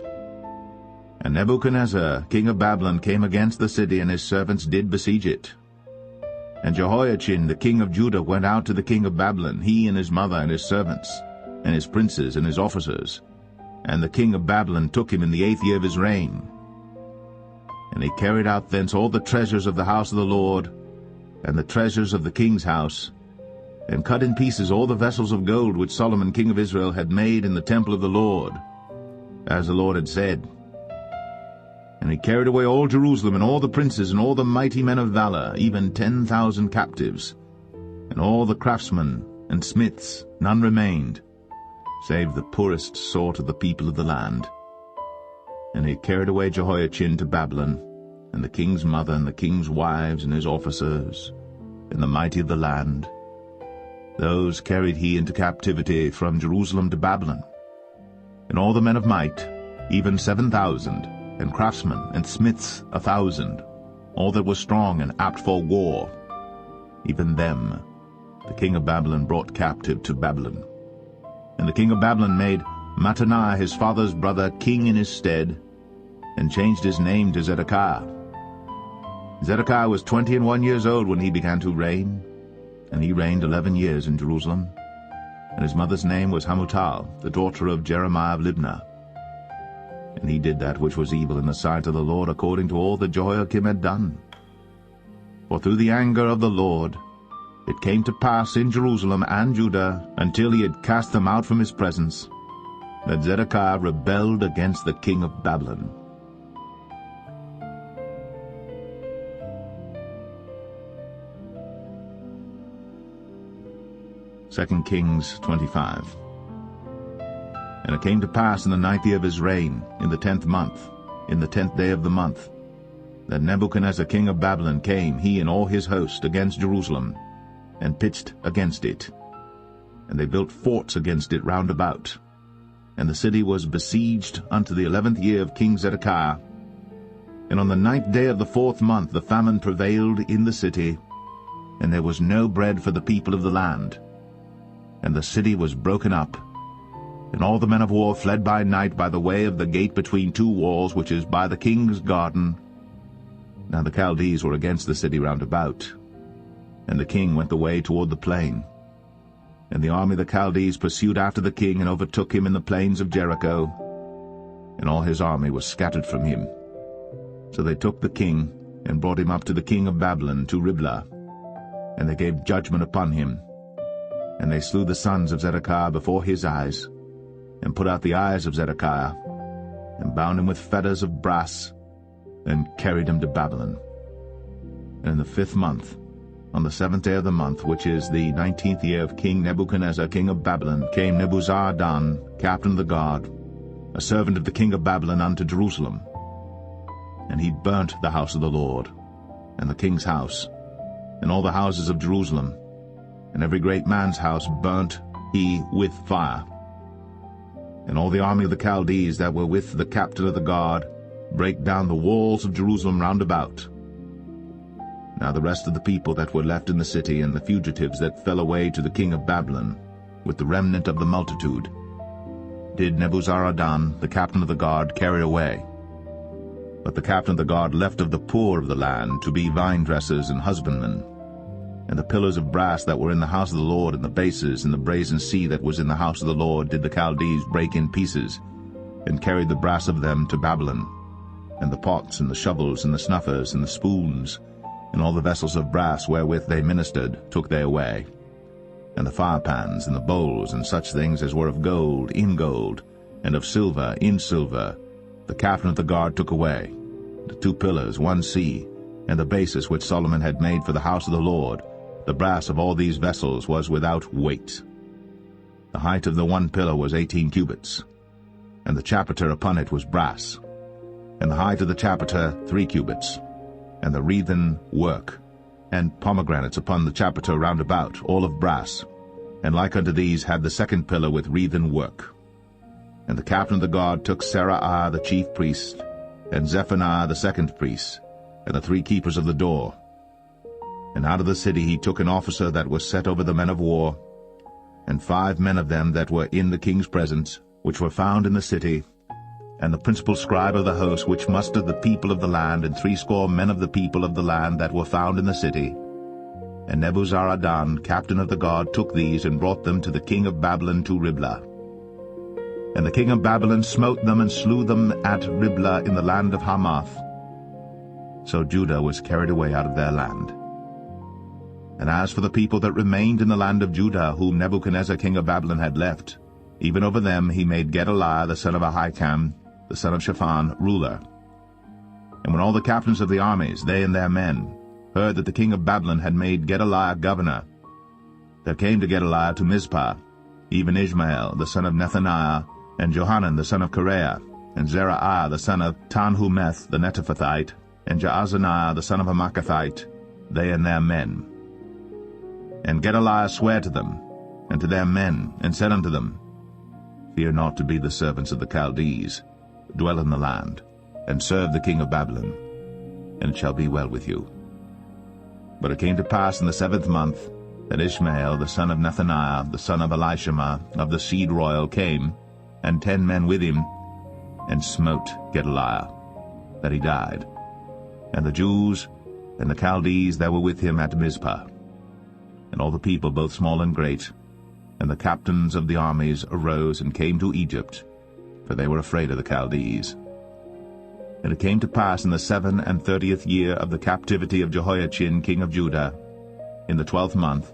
And Nebuchadnezzar king of Babylon came against the city, and his servants did besiege it. And Jehoiachin the king of Judah went out to the king of Babylon, he and his mother and his servants, and his princes and his officers. And the king of Babylon took him in the 8th year of his reign. And he carried out thence all the treasures of the house of the Lord, and the treasures of the king's house, and cut in pieces all the vessels of gold which Solomon king of Israel had made in the temple of the Lord, as the Lord had said. And he carried away all Jerusalem, and all the princes, and all the mighty men of valor, even 10,000 captives, and all the craftsmen and smiths, none remained, save the poorest sort of the people of the land. And he carried away Jehoiachin to Babylon, and the king's mother, and the king's wives, and his officers, and the mighty of the land. Those carried he into captivity from Jerusalem to Babylon. And all the men of might, even 7,000, and craftsmen and smiths 1,000, all that was strong and apt for war, even them the king of Babylon brought captive to Babylon. And the king of Babylon made Mattaniah his father's brother king in his stead, and changed his name to Zedekiah. Zedekiah was 21 years old when he began to reign, and he reigned 11 years in Jerusalem. And his mother's name was Hamutal, the daughter of Jeremiah of Libnah. And he did that which was evil in the sight of the Lord, according to all that Jehoiakim had done. For through the anger of the Lord it came to pass in Jerusalem and Judah, until he had cast them out from his presence, that Zedekiah rebelled against the king of Babylon. Second Kings 25. And it came to pass in the 9th year of his reign, in the 10th month, in the 10th day of the month, that Nebuchadnezzar king of Babylon came, he and all his host, against Jerusalem, and pitched against it. And they built forts against it round about. And the city was besieged unto the 11th year of King Zedekiah. And on the 9th day of the 4th month the famine prevailed in the city, and there was no bread for the people of the land. And the city was broken up, and all the men of war fled by night by the way of the gate between two walls, which is by the king's garden. Now the Chaldees were against the city round about, and the king went the way toward the plain. And the army of the Chaldees pursued after the king, and overtook him in the plains of Jericho, and all his army was scattered from him. So they took the king, and brought him up to the king of Babylon, to Riblah, and they gave judgment upon him. And they slew the sons of Zedekiah before his eyes, and put out the eyes of Zedekiah, and bound him with fetters of brass, and carried him to Babylon. And in the 5th month, on the 7th day of the month, which is the 19th year of King Nebuchadnezzar king of Babylon, came Nebuzaradan, captain of the guard, a servant of the king of Babylon, unto Jerusalem. And he burnt the house of the Lord, and the king's house, and all the houses of Jerusalem, and every great man's house burnt he with fire. And all the army of the Chaldees that were with the captain of the guard brake down the walls of Jerusalem round about. Now the rest of the people that were left in the city, and the fugitives that fell away to the king of Babylon, with the remnant of the multitude, did Nebuzaradan, the captain of the guard, carry away. But the captain of the guard left of the poor of the land to be vine-dressers and husbandmen. And the pillars of brass that were in the house of the Lord, and the bases, and the brazen sea that was in the house of the Lord, did the Chaldees break in pieces, and carried the brass of them to Babylon. And the pots, and the shovels, and the snuffers, and the spoons, and all the vessels of brass wherewith they ministered, took they away. And the firepans, and the bowls, and such things as were of gold, in gold, and of silver, in silver, the captain of the guard took away. The 2 pillars, 1 sea, and the bases which Solomon had made for the house of the Lord, the brass of all these vessels was without weight. The height of the 1 pillar was 18 cubits, and the chapiter upon it was brass, and the height of the chapiter 3 cubits, and the wreathen work, and pomegranates upon the chapiter round about, all of brass, and like unto these had the 2nd pillar with wreathen work. And the captain of the guard took Seraiah the chief priest, and Zephaniah the 2nd priest, and the 3 keepers of the door. And out of the city he took an officer that was set over the men of war, and 5 men of them that were in the king's presence, which were found in the city, and the principal scribe of the host, which mustered the people of the land, and 80 men of the people of the land that were found in the city. And Nebuzaradan, captain of the guard, took these, and brought them to the king of Babylon to Riblah. And the king of Babylon smote them, and slew them at Riblah in the land of Hamath. So Judah was carried away out of their land. And as for the people that remained in the land of Judah, whom Nebuchadnezzar king of Babylon had left, even over them he made Gedaliah the son of Ahikam, the son of Shaphan, ruler. And when all the captains of the armies, they and their men, heard that the king of Babylon had made Gedaliah governor, there came to Gedaliah to Mizpah, even Ishmael the son of Nethaniah, and Johanan the son of Kareah, and Zeraiah the son of Tanhumeth the Netophathite, and Jaazaniah the son of a Maacathite, they and their men. And Gedaliah sware to them, and to their men, and said unto them, Fear not to be the servants of the Chaldees, dwell in the land, and serve the king of Babylon, and it shall be well with you. But it came to pass in the 7th month, that Ishmael the son of Nethaniah, the son of Elishama, of the seed royal, came, and 10 men with him, and smote Gedaliah, that he died, and the Jews and the Chaldees that were with him at Mizpah. and all the people, both small and great. And the captains of the armies arose and came to Egypt, for they were afraid of the Chaldees. And it came to pass in the 37th year of the captivity of Jehoiachin king of Judah, in the 12th month,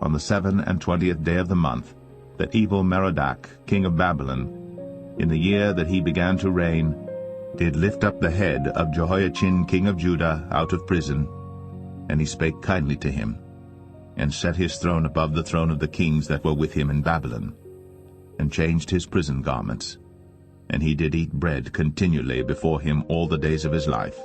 on the 27th day of the month, that Evil-Merodach king of Babylon, in the year that he began to reign, did lift up the head of Jehoiachin king of Judah out of prison, and he spake kindly to him, and set his throne above the throne of the kings that were with him in Babylon, and changed his prison garments. And he did eat bread continually before him all the days of his life.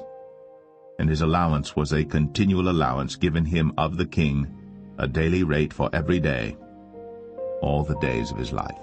And his allowance was a continual allowance given him of the king, a daily rate for every day, all the days of his life.